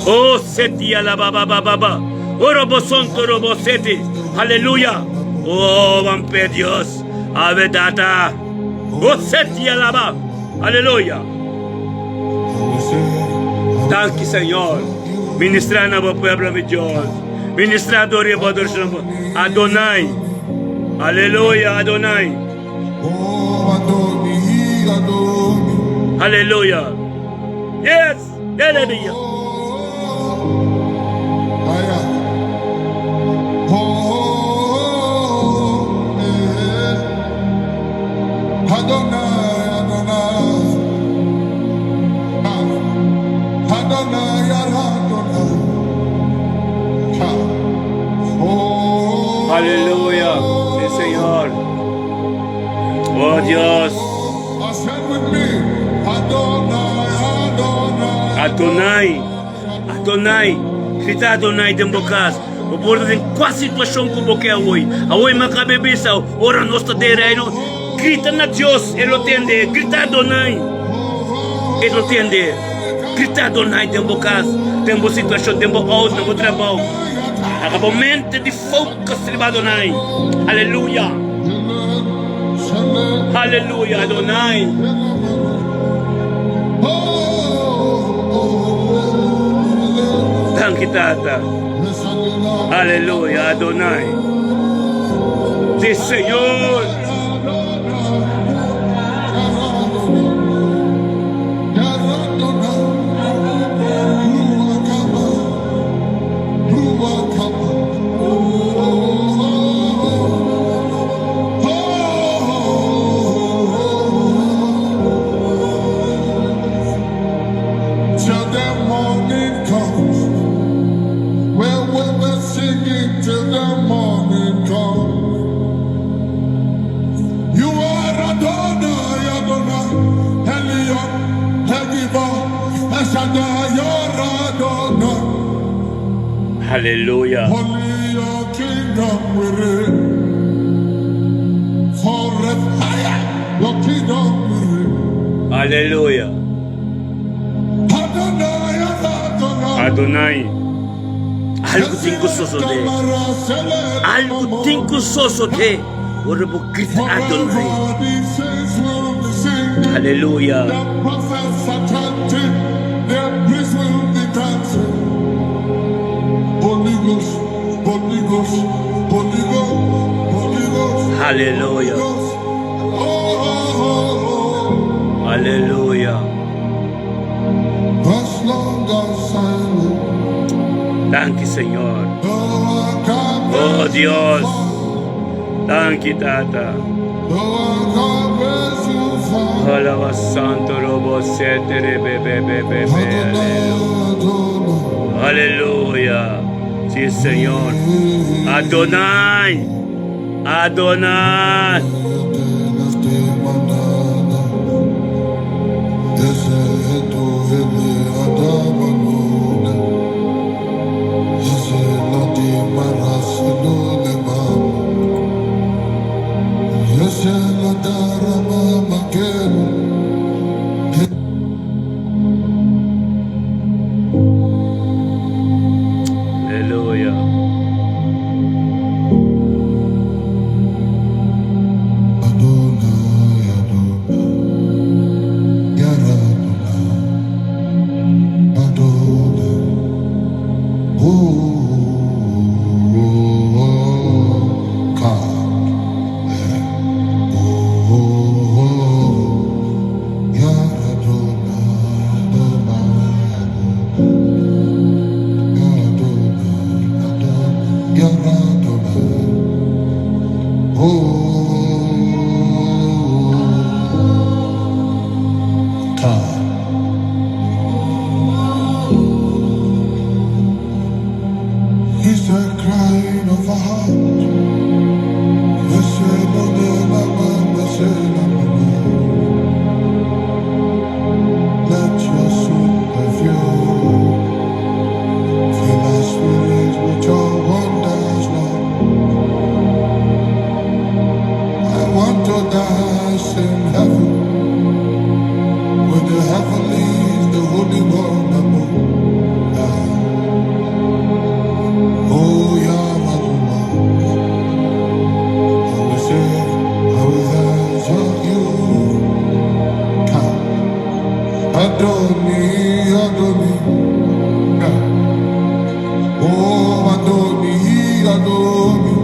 Oh, seti alababa baba. Oh, robosonto roboseti. Aleluya. Oh, vampe Dios. Ave Tata. Oh, seti alaba. Aleluya. Thank you, Señor. Ministra na po pueblo mi Diyos. Ministra adore po Adonai. Aleluya, Adonai. Oh, Adoni, Adoni. Hallelujah. Yes. Hallelujah. Aya. Oh, Adonai, Adonai. Adonai, Adonai. Oh, Aleluya. Sí, Señor. Oh, Dios. ascend with me. Adonai, Adonai. Adonai. Adonai. Grita Adonai din bukas. Por din quase situação como que é hoje. Hoje macabebisa, ora nossa terreno. Grita na Deus, ele atende. Grita Adonai. Ele atende. Grita Adonai din bukas. Tempo situação, tempo out, tempo trabalho. Acabamento de focus de Adonai. Aleluia. Aleluia, Adonai. Thank you, Tata. Aleluia, Adonai. Sí, Señor. Till the morning comes, well, we're singing till the morning comes. You are Adonai, Adonai, Elion, Hegibah, Eshadai, you're Adonai. Aleluia. Only your kingdom will reign forever. Your kingdom will reign. Aleluia. Adonai, Adonai. Adonai. Algo tem que suceder. Algo tem que suceder. Ora vou gritar Adonai. Aleluia. The prophets are chanting, their priests will be dancing. Holy Ghost, Holy Ghost, Holy Ghost, Holy Ghost. Aleluia. Oh, Aleluia. as long as I live, Thank you, Señor. no one can Oh, praise you Dios. for. Thank you, Tata. No one can praise you for. Alaba santo robo setere bebe bebe Adonai, Adonai. Aleluia. Sí, Señor. Adonai. Adonai. Aleluia. kind of a heart. Let your sweet perfume fill our spirits with your wonders, Lord. I want to dance in heaven with the heavenlies, the Holy One above. Oh, Yamaduma, I will say, I will dance on you. Adoni, Adoni, oh, Adoni, Adoni,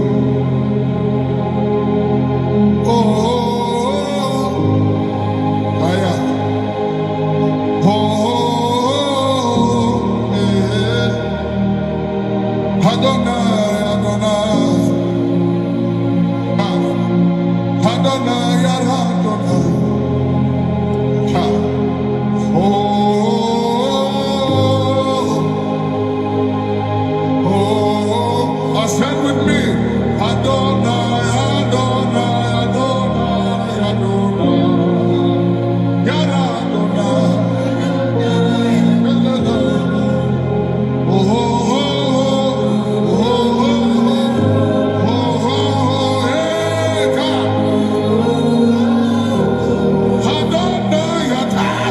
oh, Aya, oh, Adonai, Adonai, Adonai, Adonai, Stand with me, Adonai, Adonai, Adonai, Adonai, Yad Adonai, oh, hey, God, Adonai, Adonai,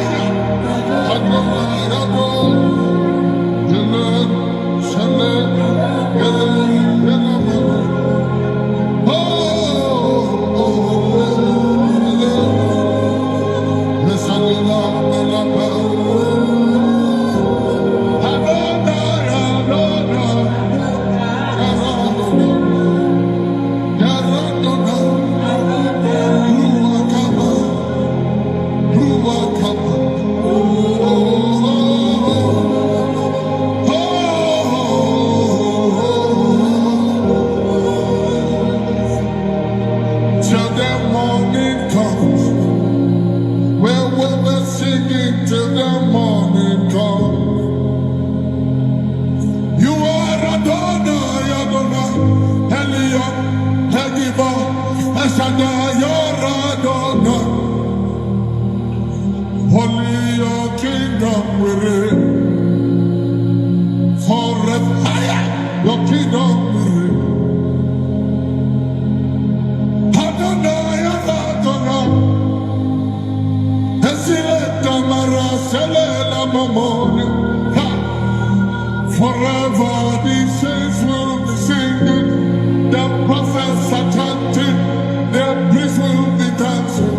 till the morning comes, where we'll be singing till the morning comes. You are Adonai, Adonai, Elion, Hegiva, Eshadai, you're Adonai. Holy your kingdom will reign forever. Your kingdom will reign. Adonai, Adonai, Esile Tamara, Sele la Mamone. Forever the saints will be singing, the prophets are chanting, their priests will be dancing.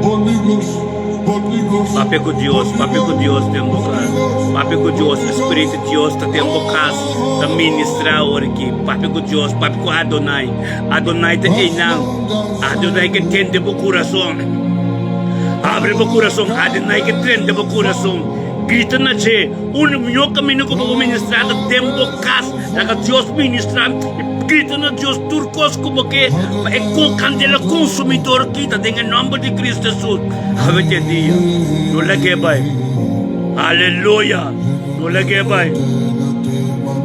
Holy Ghost, Holy Ghost. Papi ko Diyos tem bukas. Papi ko Diyos, Espiritu Diyos ta tem bukas. Ta ministra oriki. Papi ko Diyos, papi ko Adonai. Adonai ta inang. Adonai que tende bu coração. Abre bu coração. Adonai que tende bu coração. Grita na che. Meu caminho que vou ministrar ta tem bukas. Daga Diyos ministrar. Grita na Diyos turcos como que é com candela consumidor kita dengan nome de Cristo Jesus. Avete dia. No lagi bay. Aleluia. No lagi bay.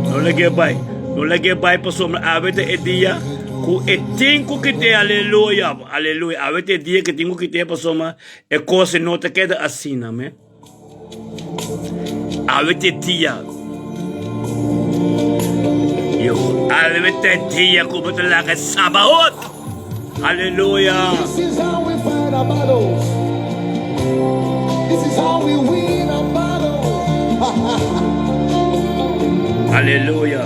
No lagi bay. No lagi bay pastor avete dia. Ku etinko kite aleluia. Aleluia. Avete dia que tingo kite pastor e coisa não te queda assim, amém. Avete dia. Avete dia como te la Sabaoth. Aleluia. This is how we fight our battles. This is how we win our battles. Aleluia.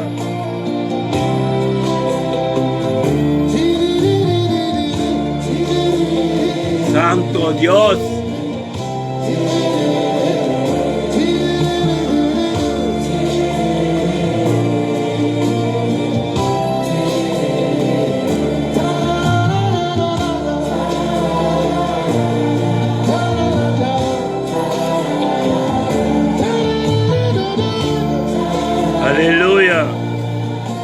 Santo Dios. Aleluia.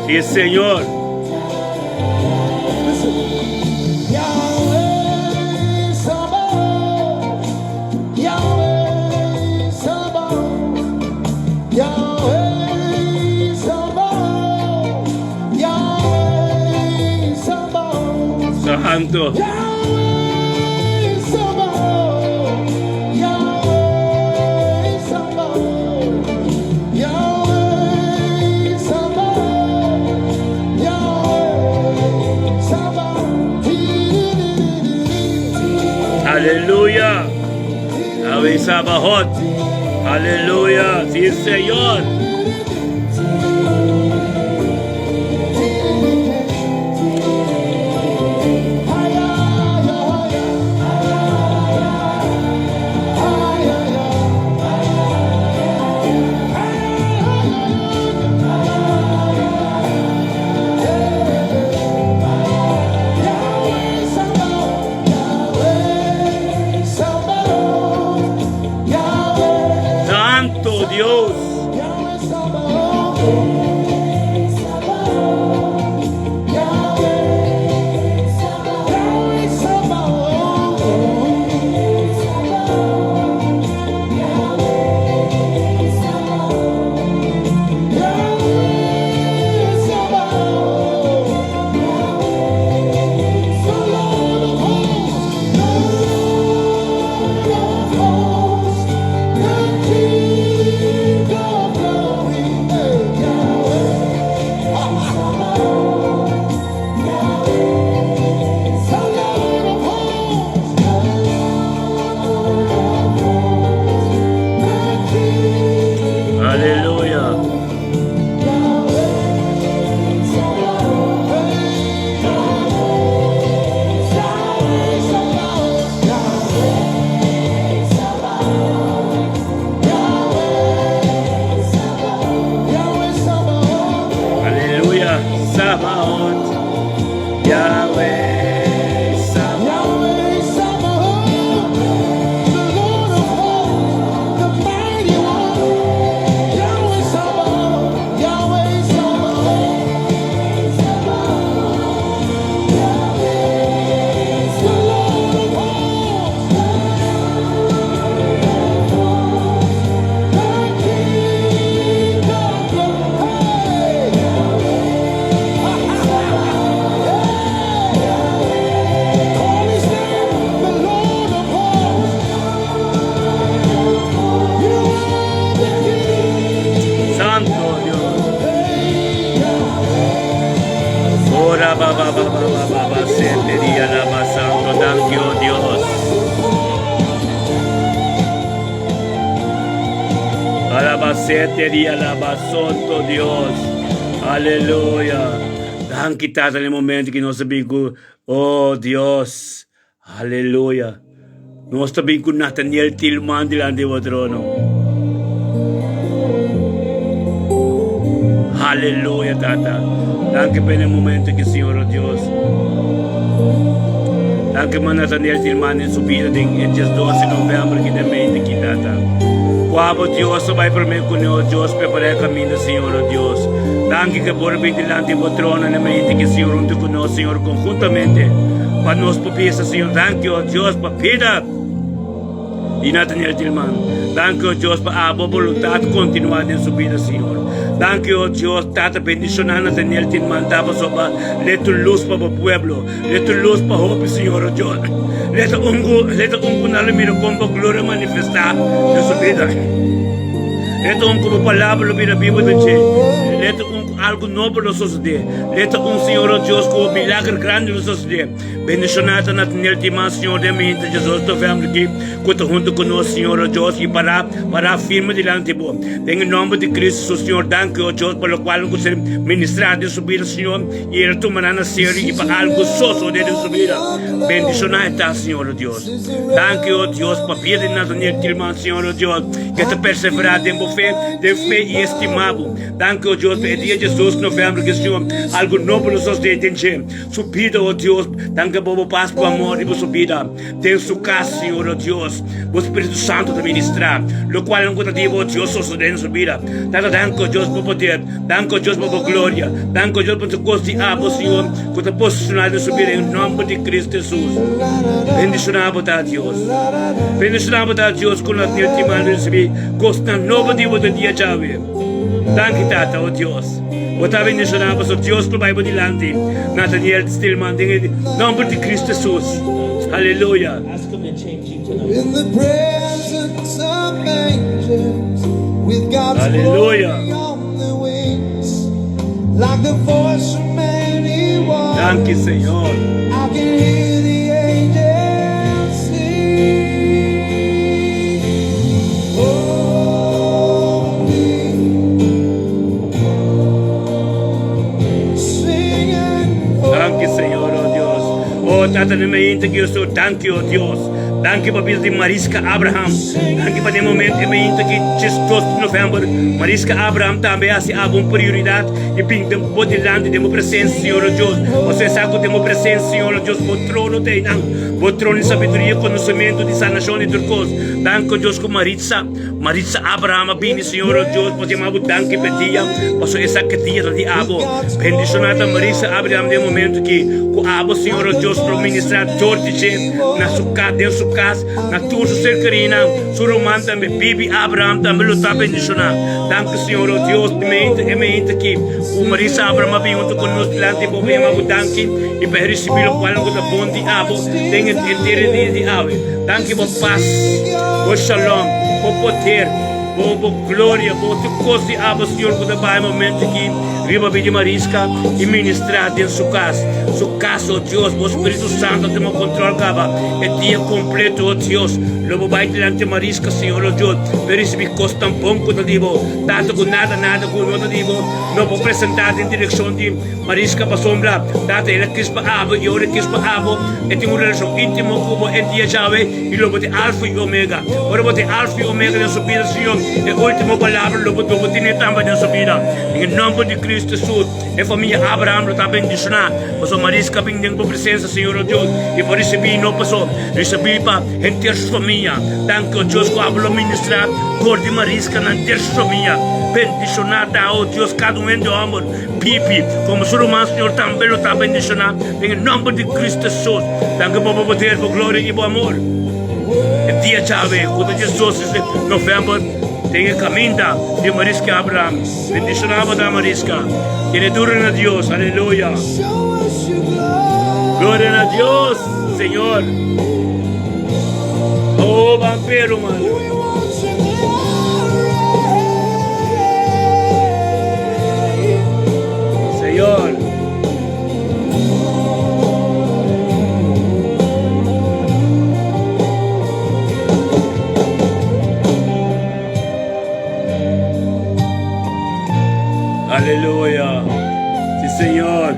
Sí, Señor. Yahweh Sabaoth, Yahweh Sabaoth, Yahweh Sabaoth. Santo. Yahweh Sabaoth, Yahweh Sabaoth, Yahweh Sabaoth, Yahweh Sabaoth. Hallelujah. Yahweh Sabaoth. Hallelujah. Sí, Señor. Santo Dios. Hallelujah. Hallelujah. Sabaoth. Yahweh Sabaoth. Santo Dios. Ora baba baba baba sentería la más santo. Thank you, Dios. Alabasetería la más santo Dios. Aleluya. Dan kita nel momento che non sabiamo, oh Dios. Aleluya. Non sabiamo con Nathaniel Tillman delante del trono. Aleluya, Tata. Danke per il momento che Signore Dios. Danke per Nathaniel Tillman in subida in 12 novembre che mente che Tata. Quavo Dios vai per me con noi, Dios prepara il cammino, Signore Dios. Danke che por vir delante del trono in mente che Signore junto con noi, Signore, conjuntamente. Para nos popesa, Signore. Danke, oh Dios, para pida. E Nathaniel Tillman. Danke, oh Dios, para a voluntad continuar en su vida, Signore. Danke, oh Dios, Tata, bendicionar Nathaniel Tillman, daba sopa, let tu luz para el pueblo, let tu luz para hope, Señor, oh Dios. Let ungu na mira como gloria manifestar en su vida. Let ungu palabra lo mira vivo de che. Let ungu algo noble lo sucede. Let un Señor, oh Dios, con milagre grande lo sucede. Bendicionar Nathaniel Tillman, Señor, de mi gente, Jesus, tu família aqui, cuenta junto con nosotros, Señor, oh Dios, y para firme delante de vos. En el nombre de Cristo, Señor, danke, oh Dios, por lo cual no ser ministrar de su vida, Señor, y el tu manana ser y para algo soso de su vida. Bendicionar está, Señor, oh Dios. Danke, oh Dios, para pedir Nathaniel Tillman, Señor, oh Dios, que te perseverar de fe y estimado. Danke, oh Dios, el día de Jesus, novembro, que Señor, algo noble sos de entender. Su vida, oh Dios, danke por paz, por amor y por su vida. Ten su casa, Señor, oh Dios, o Espíritu Santo de ministrar, lo cual no encontraría, oh Dios, sos de su vida. Danke, oh Dios, por poder. Danke, oh Dios, por gloria. Danke, oh Dios, por tu costa, Señor, que te posicionar de su vida en nombre de Cristo Jesús. Bendicionamos a Dios. Bendicionamos a Dios con la tierra de recibir costa nova de dia chave. Danke, Tata, oh Dios. Ota bendicionamos, oh Dios, que vai dilante. Nathaniel Stillman, em nome de Cristo Jesus. Aleluia. Ask him to change you tonight. In the presence of angels, with God's Hallelujah. glory on the wings, like the voice of many waters, Thank you, Senhor. I can hear the angels sing. Holy, singing. Thank you, Senhor, oh Deus. Oh, Tata, no meio que eu sou, thank you, oh Deus. Thank you para vida de Mariska Abraham. Thank you para o momento que just 2 de novembro, Mariska Abraham também assim há uma prioridade e pintam por delante de uma presença, Senhor, oh Deus. Você sabe que temos presença, Senhor, oh Deus, por trono tem não. Por trono de sabedoria, conhecimento de sanação e turcos. Thank you, Deus, com Maritza Abraham, bem, Senhor, oh Deus, por ter uma thank you para dia, por essa que dia de abo. Bendicionada Mariska Abraham, de momento que o abo, Senhor, oh Deus, para ministrar George na sua casa, dentro sua casa, na tua cercarina, sua romã também, Bibi Abraham também está bendicionado. Thank you, Senhor, oh Deus, de momento que o Marisa Abraham vem junto conosco delante de Bobo Yamago Danki e para receber o qual da bom de abo, tem inteiro de ave. Thank you por paz, por shalom, por poder, por glória, por tu coisa de abo, Senhor, por dar momento aqui. Viva de Mariska e ministrar dentro de sua casa, oh Deus, o Espírito Santo tem um controle, caba, é dia completo, oh Deus, lobo vai diante de Mariska, Senhor, oh Deus, para receber coisa tão bom quanto digo, tanto com nada, com nada digo, não vou apresentar em direção de Mariska para sombra, tanto ele quis para abo, e eu quis para abo, e tem uma relação íntima com ele dia chave, e lobo de Alfa e Omega, ora vou ter Alfa e Omega na sua vida, Senhor, e a última palavra, lobo de também na sua vida, em nome de Cristo Jesus, e a família Abraham está bendicionada, passou Mariska bem dentro da presença, Senhor, oh Deus, e por receber, não passou, receber para ter sua família, thank you, Deus, que hablo ministrar, cor de Mariska na ter sua família, bendicionada, oh Deus, cada de amor, pipi, como sua irmã, Senhor, também está bendicionado, em nome de Cristo Jesus, thank you, por poder, por glória e por amor, e dia chave, quando Jesus, novembro, tem a caminha de Mariska Abraham, bendicionada da Mariska, que le duren a Deus, aleluia, Show us your glory. glória a Deus, Senhor, oh vampiro, mano, We want your glory. Senhor, aleluia, sí, Senhor,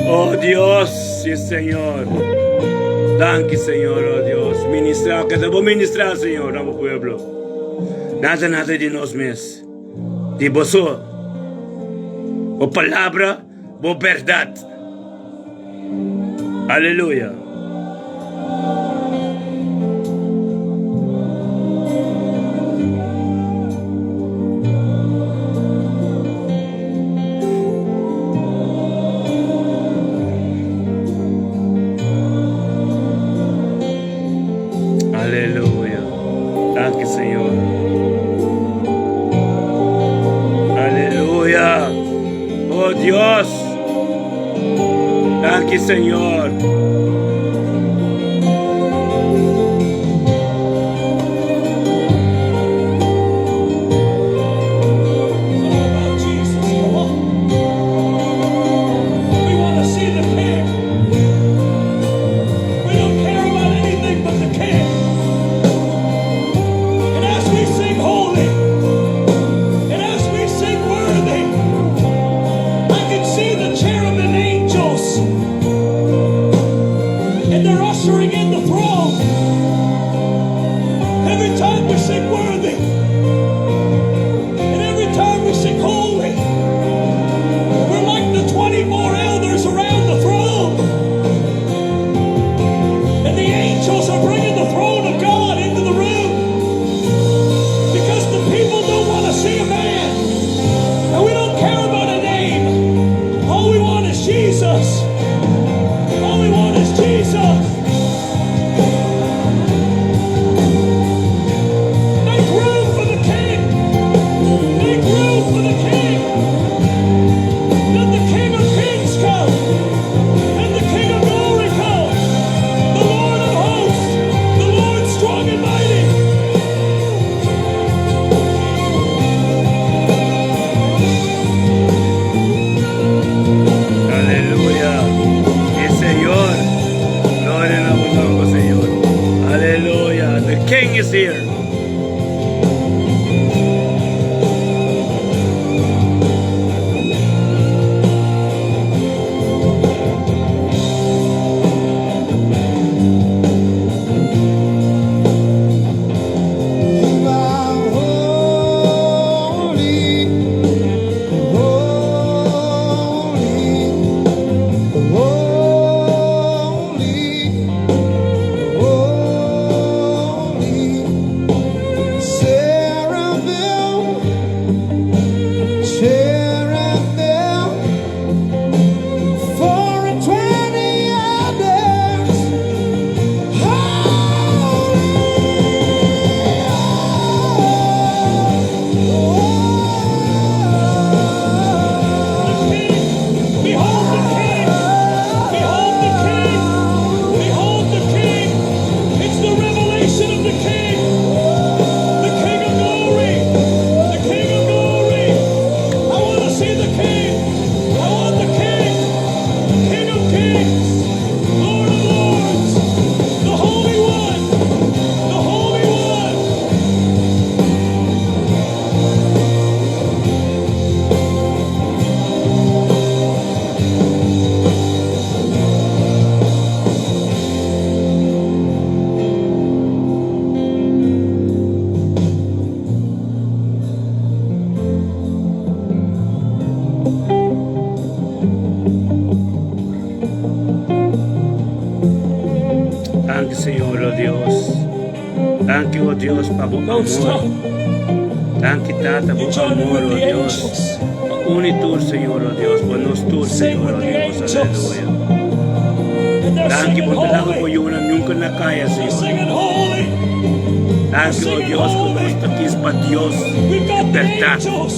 oh Deus, sí, Senhor, thank you, Senhor, oh Deus, ministrar, que te vou ministrar, Senhor, no pueblo, nada de nós mesmos, de você, o palavra, o verdade, aleluia. Aleluia. Thank you, Senhor. Aleluia. Oh Deus. Thank you, Senhor. About Jesus, come on. We want to see the King. We don't care about anything but the King. And as we sing holy, and as we sing worthy, I can see the cherubim angels Thank you, O Diyos, pabuk Don't stop. amor. Thank you, Tata, You buk join in amor, with O the Dios. angels. Unitur, Señor, O Dios. Buenos tur, Sing Señor, O with the Dios. angels. Aleluya. And they're Thank you singing po talaga po holy. yun ang yung kanakaya, They're Señor. singing holy. Thank you, O Dios, kumusta kispa Dios. We've got the Verdad. angels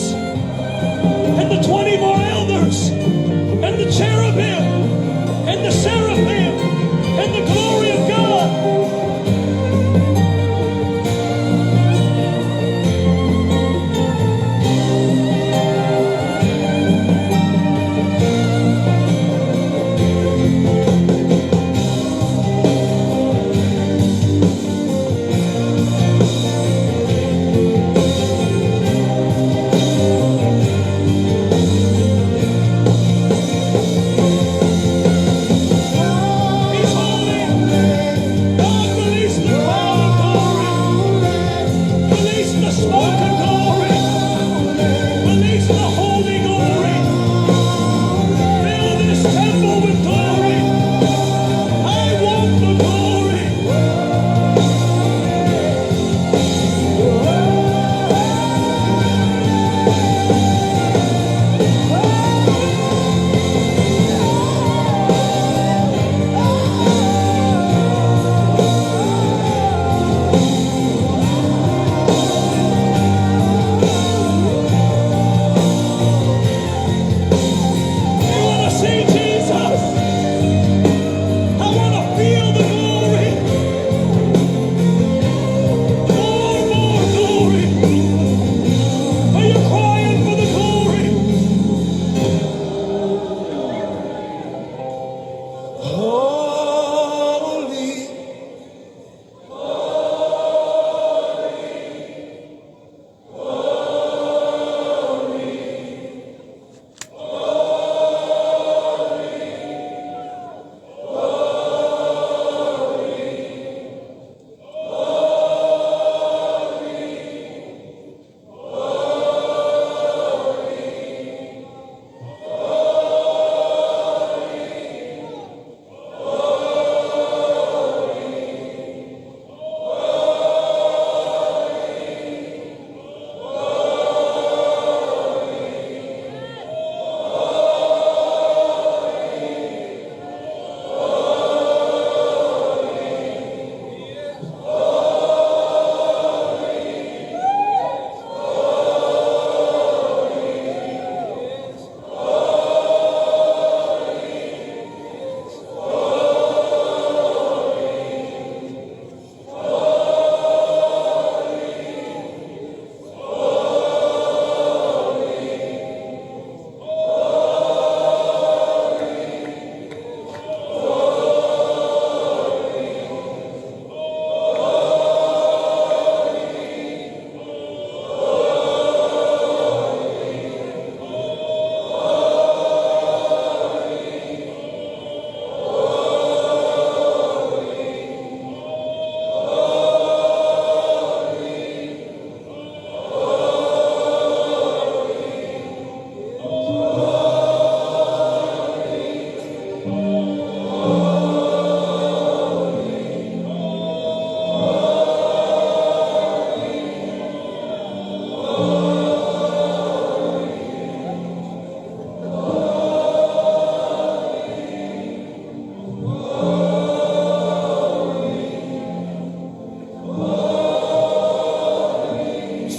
and the 24 elders and the cherubim and the seraphim and the glory of God. He's holy. God, release the cloud of glory. Release the smoke of glory. Release the holy glory. Fill this temple with glory. I want the glory. I want to see Jesus. I want to feel the glory. More glory. Are you crying for the glory? Holy.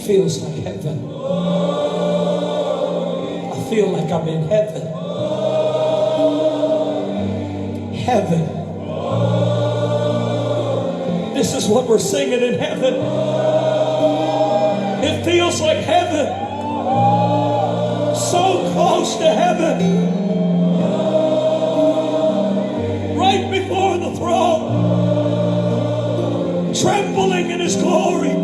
Feels like heaven. I feel like I'm in heaven. Heaven. This is what we're singing in heaven. It feels like heaven. So close to heaven. Right before the throne. Trembling in His glory.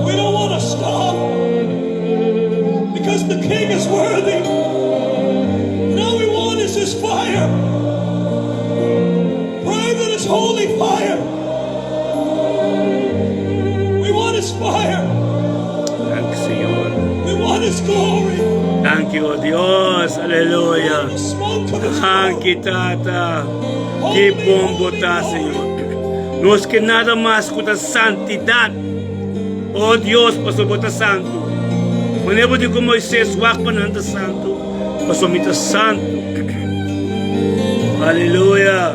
We don't want to stop because the King is worthy. And all we want is His fire. Pray that His holy fire. We want His fire. Thank you, Señor. We want His glory. Thank you, O Dios. Aleluya. The smoke of His Thank glory. you, Tata. que bombota, Señor. Nos que nada más con la santidad. Oh Dios, pasó bota santo. Whenever you como Moisés, walk pananda santo. Pasó mita santo. Aleluya.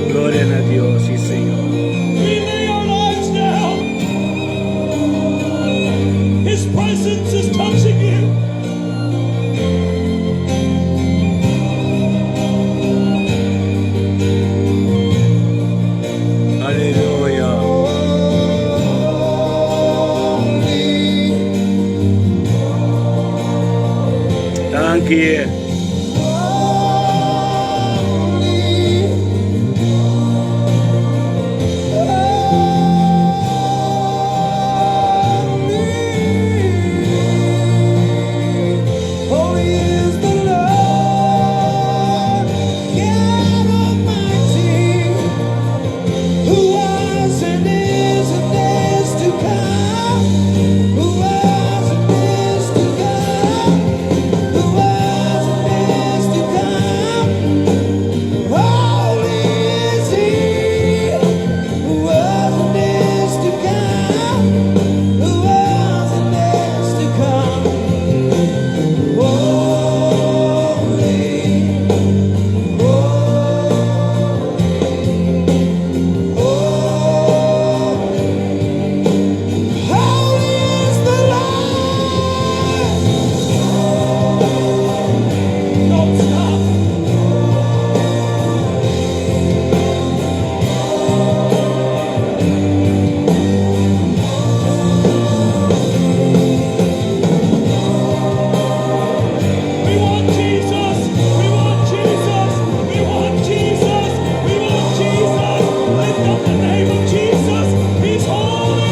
Gloria a Dios, sí, Señor. We lay our lives down. His presence is touching you. Aleluya. Thank you. Holy is the Lord, God Almighty, who was and is to come, who was and is to come, who was and is to come. Holy is He, who was and is to come, who was and is to come. Don't stop. We want Jesus. We want Jesus. We want Jesus. We want Jesus. Lift up the name of Jesus. He's holy.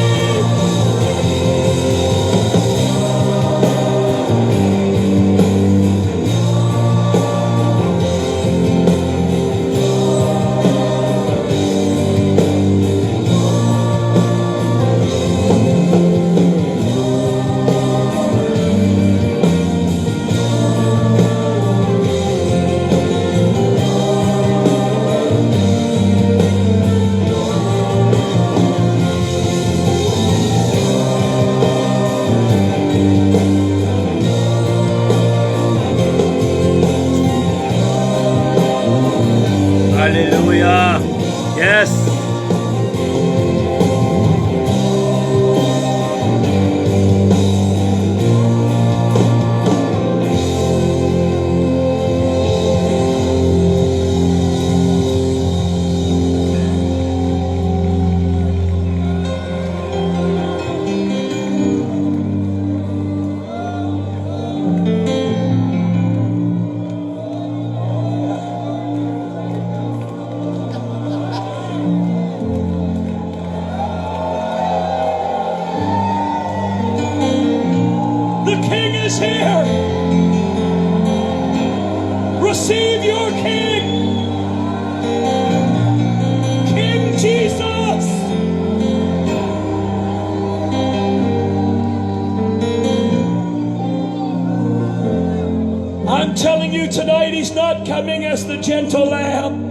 Hallelujah. Yes. The King is here. Receive your King. King Jesus. I'm telling you tonight, He's not coming as the gentle lamb.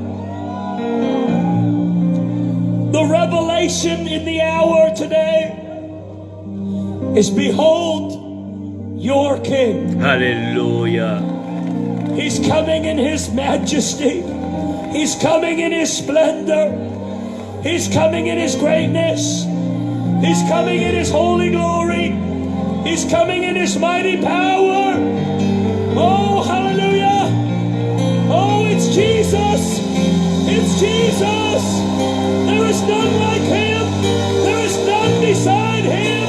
The revelation in the hour today is behold your King. Hallelujah. He's coming in His majesty. He's coming in His splendor. He's coming in His greatness. He's coming in His holy glory. He's coming in His mighty power. Oh, hallelujah. Oh, it's Jesus. It's Jesus. There is none like Him. There is none beside Him.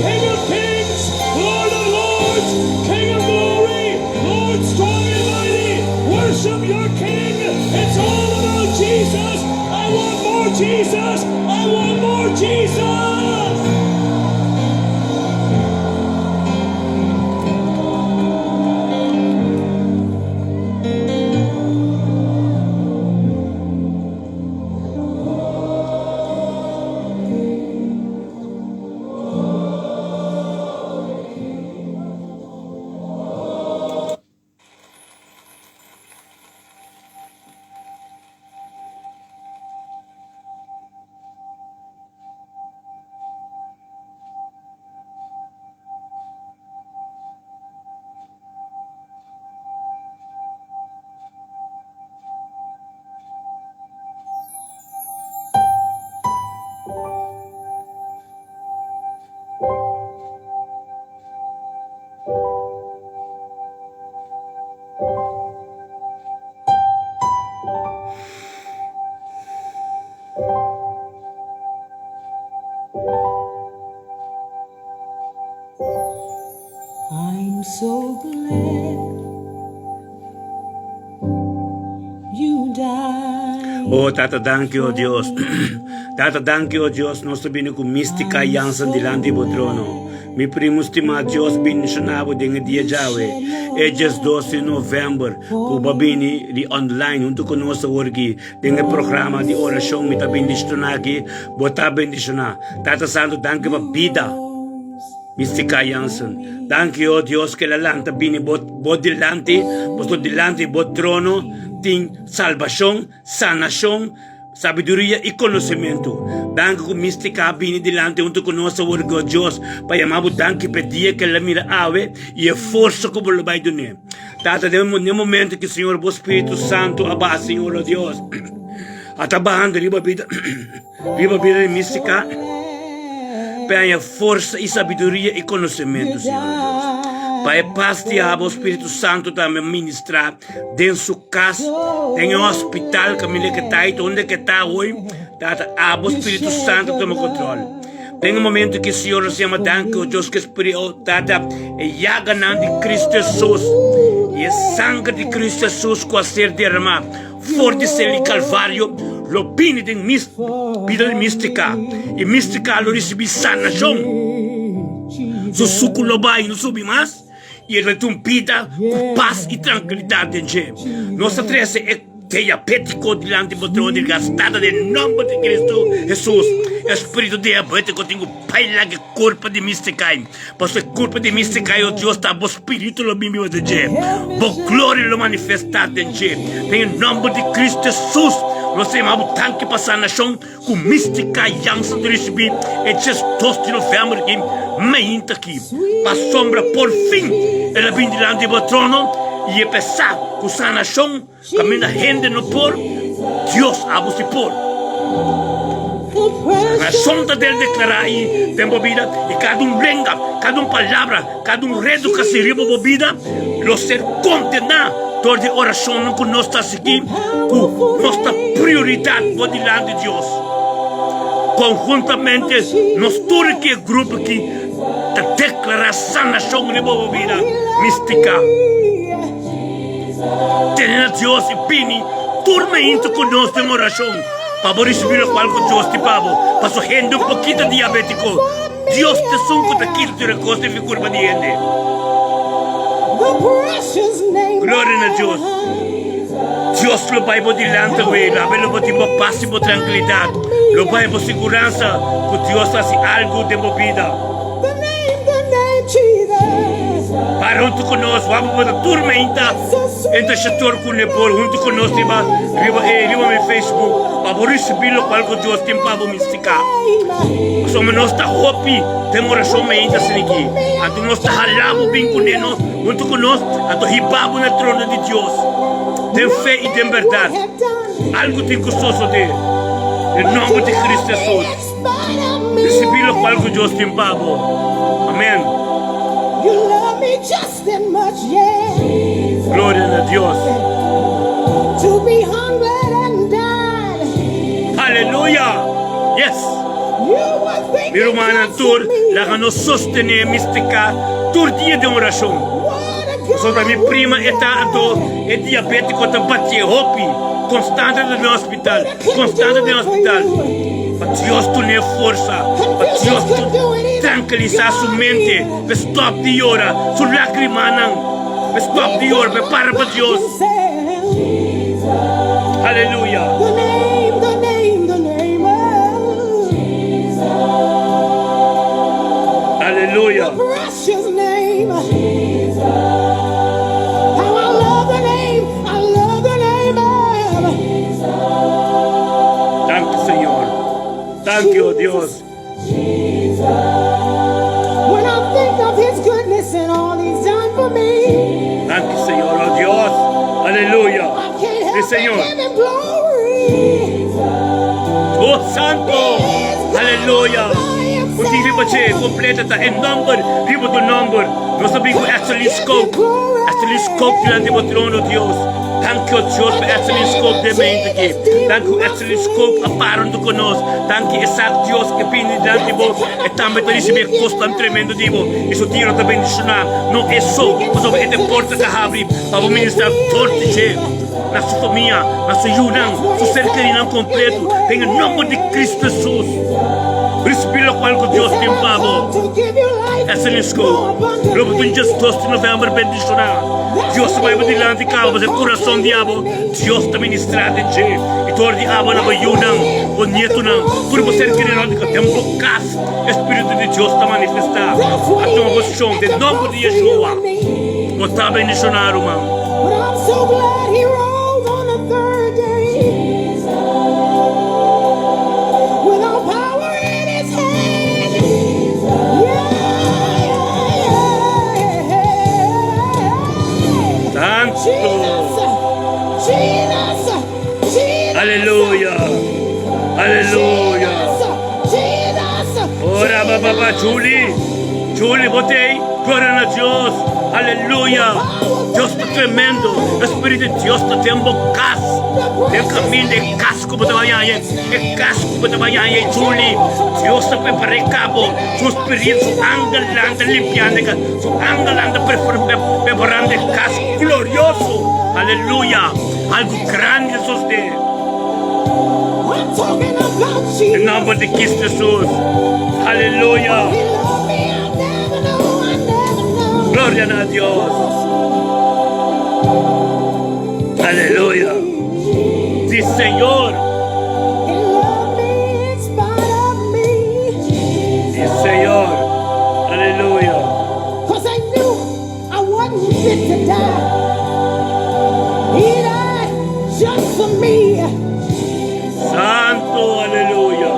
King of kings, Lord of lords, King of glory, Lord strong and mighty. Worship your King. It's all about Jesus. I want more Jesus. I want more Jesus. I'm so glad you died. Oh, Tata, danke, oh Dios. Tata, danke, oh Dios, nostro bine cu mistica iansa dilanti po trono. Mi primo stima Dios benedicionavo dengan dia jawe. E just 12 november, ku babini di online junto con nostro worki dengan programa di oração mi ta benedicionaki, bota benediciona. Tata Santo, danke pa vida. Mistica Jansen. Danke, oh Dios, que la lanta bini bot dilante, posto dilante bot trono, ting salvação, sanação, sabedoria e conhecimento. Danke ku mistica bini dilante junto con nostro worgo Dios, pa yamabo danke pedia que la mira ave e a força como lo vai donner. Tata, no momento que o Senhor, o Espírito Santo, abba, Senhor, oh Dios, atabando riba vida de mística, Pai, força e sabedoria e conhecimento, Senhor Deus. Pai, paz te abo, Espírito Santo também ministrar dentro sua casa, dentro do hospital, família que está aí, onde que está hoje, Tata, abo, Espírito Santo toma controle. Tem um momento que o Senhor se chama danke, o Deus que Espírito, Tata, é jaganando de Cristo Jesus, e é sangue de Cristo Jesus com a ser derramado, forte ser Calvário, lo pini de vida de mística, e mística lo recebi sanação, so suco lo vai, não subi mais, e ele tem vida com paz e tranquilidade em gente. Nossa trece é diabético diante do trono de gastada de nome de Cristo Jesus. Espírito diabético tenho pai lá que corpo de mística, porque corpo de mística o Deus está o espírito lo bimbo de gente, bo glória lo manifestado em gente. Em nome de Cristo Jesus. Nós temos tanque para sanação com mística e ança de receber. E just 12 de novembro aqui, meinta aqui. Para sombra, por fim, ela vem diante do trono e é pensar com sanação, caminha rende no por, Deus abre se por. A sonda dele declarar aí, tem bebida, e cada lenga, cada palavra, cada redo que se riba bebida, lo ser condenado. Toda de oração que nós estamos aqui, com nossa prioridade por diante de Deus. Conjuntamente, nós todos que grupo aqui, de declarar sanação de boa vida mística. Tenha Deus e pini, turma indo conosco em oração, para receber o qual que Deus te pavo, para sua gente pouquinho diabético. Deus te sunco daquilo que recosta e curva de gente. Glória a Deus. Deus lo vai por diante, lá vai por tipo paz e por tranquilidade. Lo vai por segurança, que Deus faz algo de vida. Para junto conosco, vamos para a tormenta. Entre o setor com o Nepal, junto conosco, riba no Facebook, para receber o qual que Deus tem para mística. Somos nós da hopi, temos oração ainda assim aqui. A tu nós da halabo bem com ele, junto conosco, a tu ribabo na trono de Deus. Tem fé e tem verdade. Algo tem custoso de. Em nome de Cristo Jesus. Receber o qual que Deus tem para. Amém. You love me just that much, yeah. Glória a Deus. To be hungry and died. Aleluia. Yes. You were thinking Meu irmão, just tur, of me. lá nos sostener mística, tur dia de oração. What a God Sobre minha prima está é diabético, está batendo hopi, constante no hospital, constante no hospital. Para Deus tu nem força, para Deus tu tranquilizar sua mente, para stop de orar, sua lágrima não, para stop de orar, para Deus. Aleluia. The name of Jesus. Aleluia. Precious name. How I love the name. I love the name of Danke, Senhor. Danke, oh Deus. When I think of His goodness and all He's done for me, Danke, Senhor, oh Deus. Aleluia. I can't help but Senhor. give Him glory. Oh Santo. Aleluia. Kunti riba che completa ta en number, riba do number. Nós sabemos que actually scope diante do trono de Deus. Thank you, Dios, por este scope de mente aquí. Thank you, este scope aparando conosco. Thank you, exacto, Dios, que pinde diante de vos. E também te dice me costa tremendo de vos. Isso tira também de chorar. Não é só, mas é de porta que abre para o ministrar forte, che. Na sua família, na sua união, seu ser querido completo. Em nome de Cristo Jesus. Respira com algo Deus tem para vos. Essa é a scope. Logo do dia 12 de novembro, bendicionar. Deus vai me dilar de calma, o coração de abo. Deus te ministrar de che. E torna de abo na bayunang, o nieto não. Por você querer que tempo cas, Espírito de Deus te manifestar. A tua posição de nome de Yeshua. Você está bendicionar, irmão. But I'm so glad he rose on the third day with all power in his hand. Tanto. Jesus. Aleluia. Aleluia. Jesus. Ora, papá, Julie, botei. Glória a Deus. Aleluia. Deus está tremendo. O Espírito de Deus está tendo casco. Tem caminho de casco para trabalhar. É casco para trabalhar. Julie, Deus está preparando cabo. Seu Espírito, seu ángel anda limpiando. Seu ángel anda preparando casco glorioso. Aleluia. Algo grande Jesus tem. I'm talking about Jesus. Em nome de Cristo Jesus. Aleluia. He loved me, I never know. Glória a Deus. Aleluia. Sí, Senhor. He loved me in spite of me. Sí, Senhor. Aleluia. 'Cause I knew I wasn't fit to die. He died just for me. Santo, aleluia.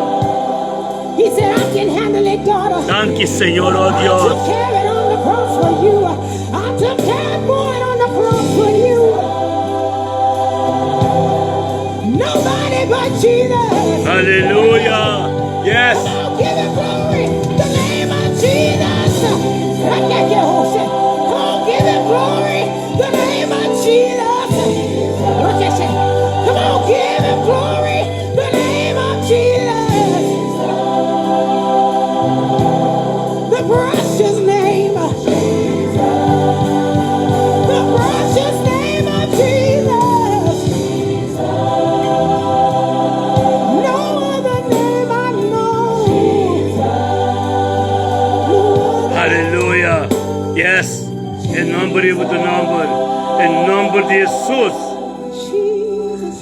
He said, I can handle it, daughter. Thank you, Senhor, oh I Deus. took care of it on the cross for you. I took care of it on the cross for you. Nobody but Jesus. Aleluia. Yes. I'll give him glory. The name of Jesus. I can't get hoarse. I'll give him glory. The name of Jesus. Look at you. Come on, give him glory. The name of Jesus. The precious name. The precious name of Jesus. No other name I know. No other. Aleluia. Yes. Em nome de outro nome. Em nome de Jesus. Jesus.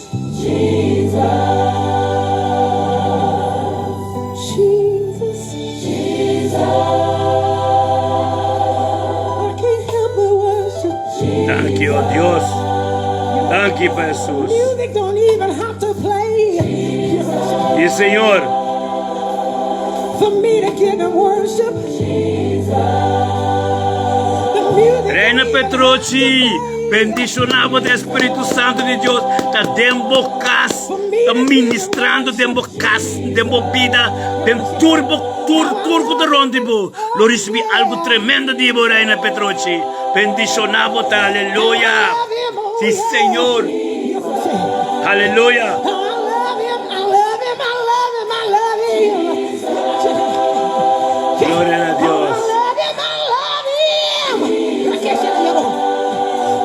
Jesus. I can't help but worship. Thank you, oh Deus. Thank you, Jesus. Music don't even have to play E Senhor. for me to give him worship. The music Reina don't even Petrucci, have to play. bendicionava do Espírito Santo de Deus, está dando casa, está ministrando, dando casa, dando vida, dando turbo de rondibo. Lo recebi algo tremendo de você, Reina Petrucci. Bendicionava, tá, aleluia. I love him, oh, Sim, yeah. Senhor. You can say, Aleluia. oh, I love him, I love him, I love him, I love him. Glória a Oh, Deus. I love him, I love him. I can't say it. Oh,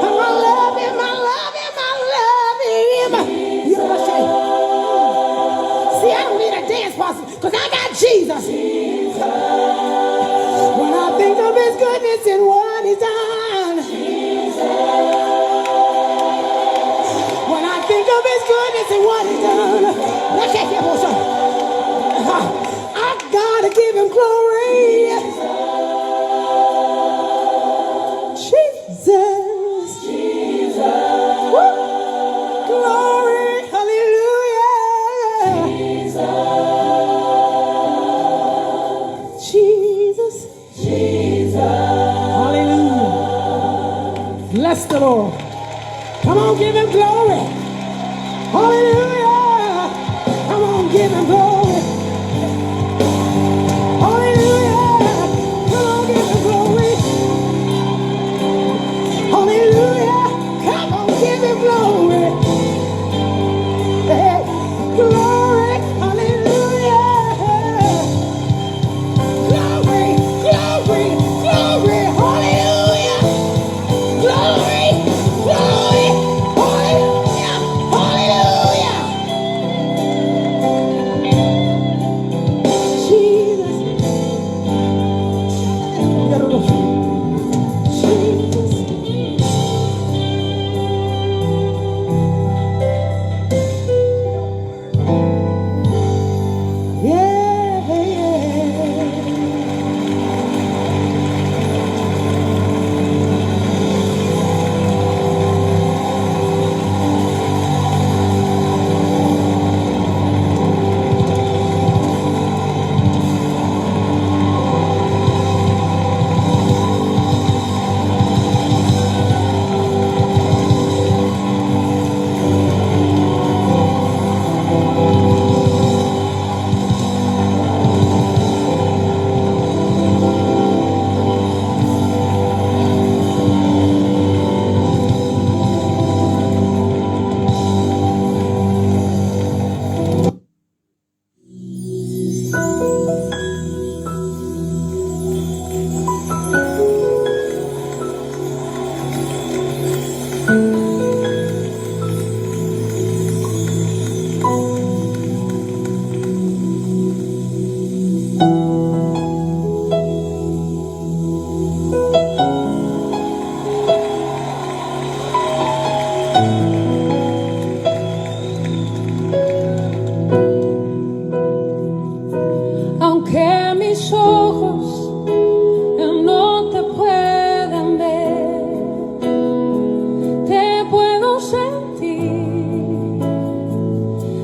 I love him, I love him, I love him. You know what I'm saying? See, I don't need a dance partner because I got Jesus. When I think of his goodness and what he's done. When I think of his goodness and what he's done. I can't hear what's up. I gotta give him glory. Jesus. Woo. Glory. Hallelujah. Jesus. Hallelujah. Bless the Lord. Come on, give him glory. Hallelujah. Come on, give him glory. Hallelujah. Come on, give him glory. Hallelujah. Come on, give him glory. mis ojos no te pueden ver, te puedo sentir,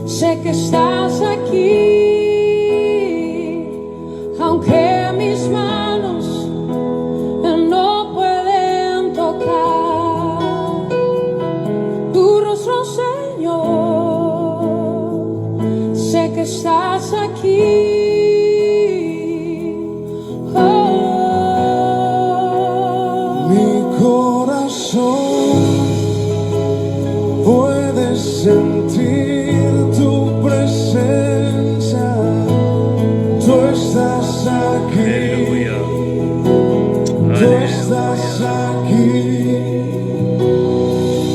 sé que estás aquí, aunque mis manos no pueden tocar tu rostro, Señor, sé que estás aquí. Mi corazón puede sentir tu presencia. Tú estás aquí. Tú estás aquí.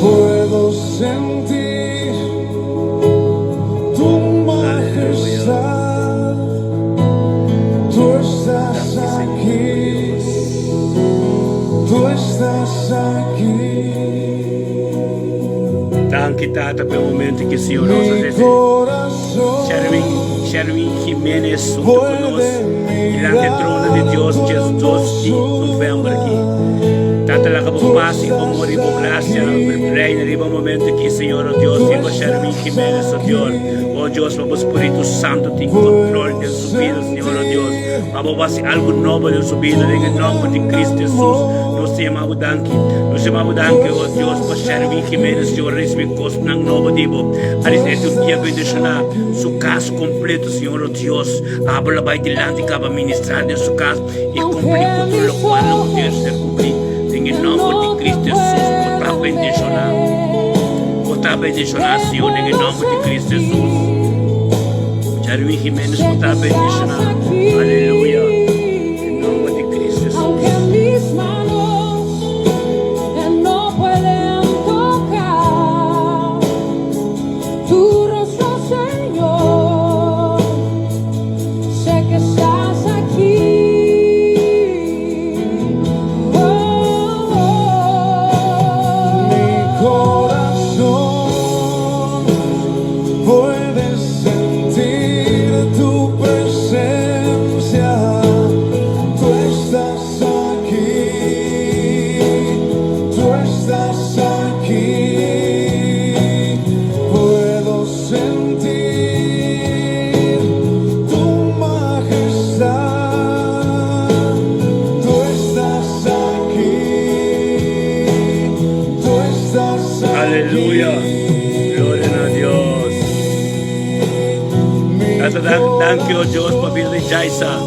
Puedo sentir tu majestad. Tú estás aquí. Tú estás aquí. Tahan kita tapi momento que Senhor nos Mi ofrece. corazón Sherwin Jiménez junto conosco delante del trono de Dios Jesus 2 de novembro aqui. Tanta la cabo paz y amor y gracia reina de un momento que Señor oh Dios viva Sherwin Jiménez oh Dios. Oh Dios, vamos Espíritu Santo tem controle de su vida Señor oh Dios. Vamos a hacer algo nuevo en su vida en el nombre de Cristo Jesús. Nos chamamos danke, oh Dios, por Sherwin Jiménez, Senhor, receber coisas não novo dibo. Aris é um dia bendicionar su caso completo, Senhor, oh Dios. Habla vai delante, acaba ministrar em su caso e cumprir com tudo o qual não pode ser cumprido. Em nome de Cristo Jesus, por bendicionar, Senhor, em nome de Cristo Jesus. Sherwin Jiménez, por bendicionar, aleluia. Em nome de Cristo Jesus. Aunque mis manos no pueden tocar tu rostro, Señor, sé que estás aquí. Mi corazón puede sentir tu presencia. Tú estás aquí. Tú estás aquí. Puedo sentir tu majestad. Tú estás aquí. Tú estás aquí. Aleluya. Gloria a Dios. Danke, oh Dios, por vida de Jaisa.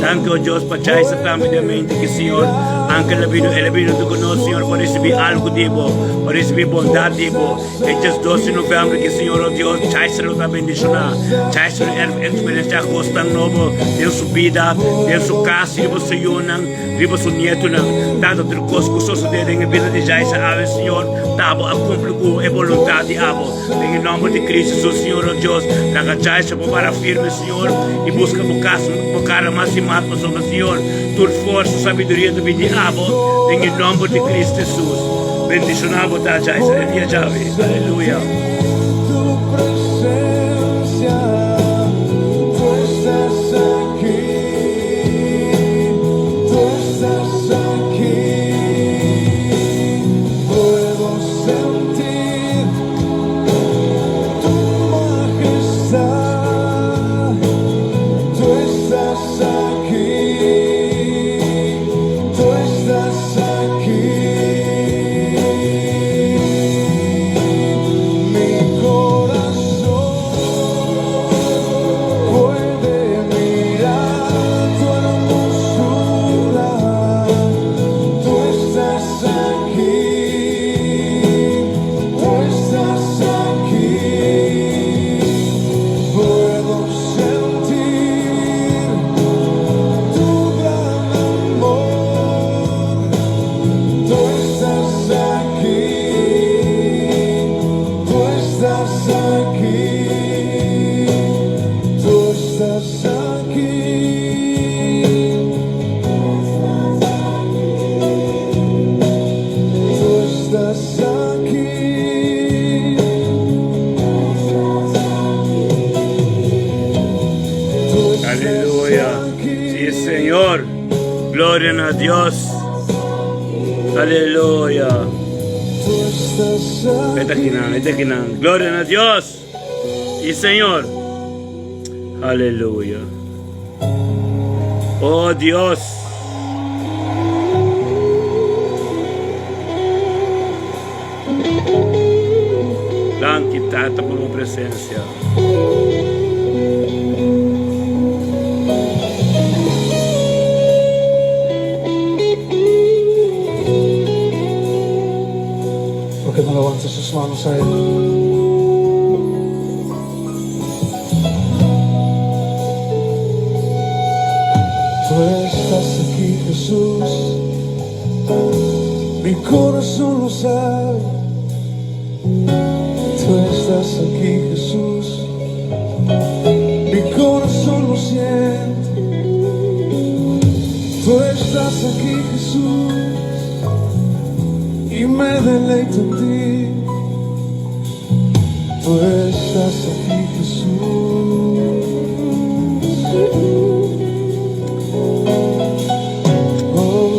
Danke, oh Dios, por Jaisa também que Senhor, anche ele vino de conosco, Senhor, por receber algo dibo, por receber bondade dibo. Este 12 de novembro que Senhor, oh Dios, Jaisa lo está bendicionando. Jaisa experiencia coisa tão nova, de sua vida, de sua casa, de seu Yonan, de seu neto, tanto de coisas que sucedem na vida de Jaisa, ave Senhor, tabo a cumprir a vontade de abo. Em nome de Cristo Jesus, Senhor, oh Deus, traga Jaisa para firme, Senhor, e busca o cara mais e mais para o Senhor, tua força, sabedoria do bem de abo, em nome de Cristo Jesus. Bendicionamos a Jaisa, e a Jave, aleluia. Tu presencia, tú estás aquí, tú estás aquí. Puedo sentir tu majestad. Tú estás aquí, tú estás aquí. Mi corazón puede mirar tu hermosura. Tú estás aquí, tú estás aquí. Puedo sentir tu Sí, Señor. Gloria a Dios. Aleluya. Vete aquí, gloria a Dios. Y Señor. Aleluya. Oh Dios. Danke, Tata, por tu presencia. ¿Por qué no levantas sus manos a Él? Tú estás aquí, Jesús. Mi corazón lo sabe. Tú estás aquí, Jesús. Mi corazón lo siente. Tú estás aquí, Jesús. Y me deleito en ti. Tú estás aquí, Jesús. Oh,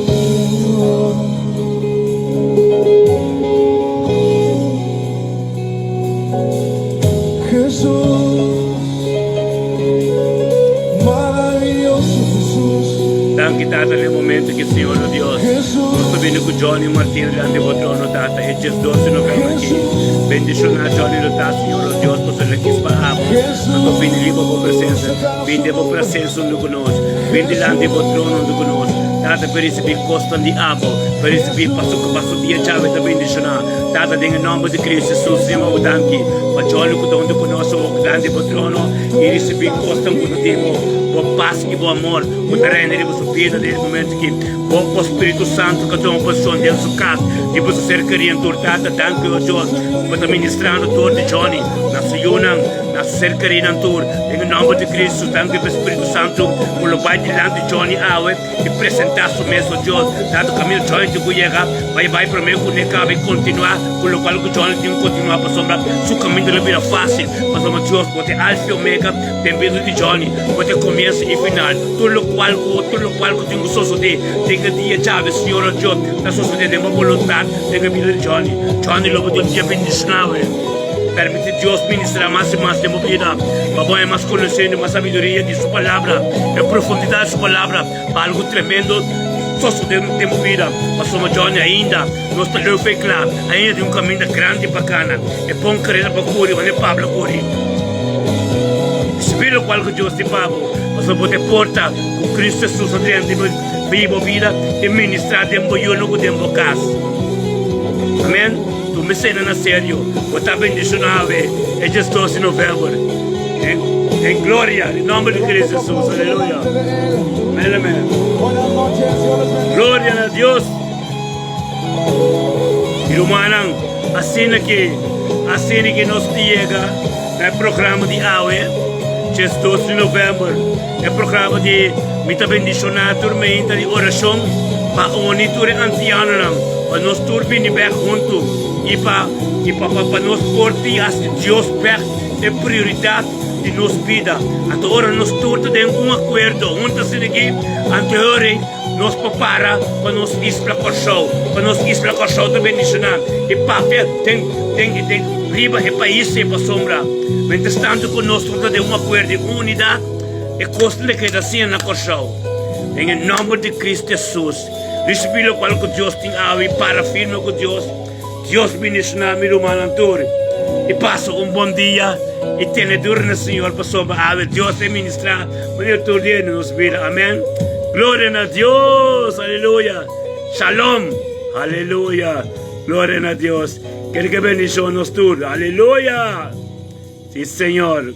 Jesús, maravilloso Jesús. Danke, Tata, nel momento che Signore oh Dio, sto bene con Johnny Martino delante del trono, Tata, e c'è 12 novembre qui. Bendizione a Johnny, Tata, Signore oh Dio, posso le chi spavamo. Quando vieni lì con presenza, vieni con presenza non conosci, vieni delante del trono non conosci. Tata, per ricevere costa di abo, per ricevere passo via chiave da benedizione. Tata, nel nome di Cristo Gesù, siamo danki, ma Johnny con donde conosco, delante del trono, e ricevere costa con tempo. Boa paz e bom amor, o terreno de sua vida nesse momento que o Espírito Santo que toma posição dentro da sua casa, de você ser querido, Tata, danke a Deus, para ministrando todo de Johnny, na sua na ser querido tour, em nome de Cristo, danke para o Espírito Santo, por o pai delante de Johnny Awe e apresentar sua mesa a Deus, dado caminho Johnny de Guiega, vai para mim com ele cabe continuar, por o qual o Johnny tem que continuar para sombra, seu caminho da vida fácil, para sombra Deus, pode alfa e omega, tem medo de Johnny, pode comer e final, tudo o qual que tenho suceder, tem que dia chave, Senhor Deus, na suceder de uma vontade, tem que vir de Johnny logo de dia bendicionado, permite Deus ministrar mais e mais de minha vida, para bom é mais conhecendo, mais sabedoria de sua palavra, a profundidade de sua palavra, para algo tremendo, suceder de minha vida, mas somos Johnny ainda, nós estamos bem claro, ainda tem caminho grande e bacana, é bom querer para cura, mas é Pablo cura. Spiro qual que Deus te pago, mas eu vou te portar com Cristo Jesus dentro de minha vida e ministrar dentro de eu dentro da casa. Amém? Tu me ensina na sério, vou estar bendicionado, é dia 12 de novembro. Em glória, em nome de Cristo Jesus, aleluia. Amém, amém. Glória a Deus. Ilumanang, assim que nós chega no programa de AWE. Dia 12 de novembro, é programa de muita bendicionar, tormenta de oração para unir os ancianos, para nós todos virem juntos e para nós portar as Deus perto é prioridade de nossa vida. Até agora nós todos temos acordo, juntos aqui, anteriormente nós prepara para nós ir para o show, de bendicionar e para tem riba e país e para sombra. Mientras tanto, conosco de um acordo de unidade e costa que da cena na corção. Em nome de Cristo Jesus, recebilo qual que Deus tem a para firme com Deus ministra meu malantur e passa bom dia e tenha durna Senhor para sombra a Deus é ministrar, mas todo dia nos vida. Amém. Glória a Deus, aleluia. Shalom, aleluia. Glória a Deus. Que bendición nos tuvo, aleluya. Sí, Señor.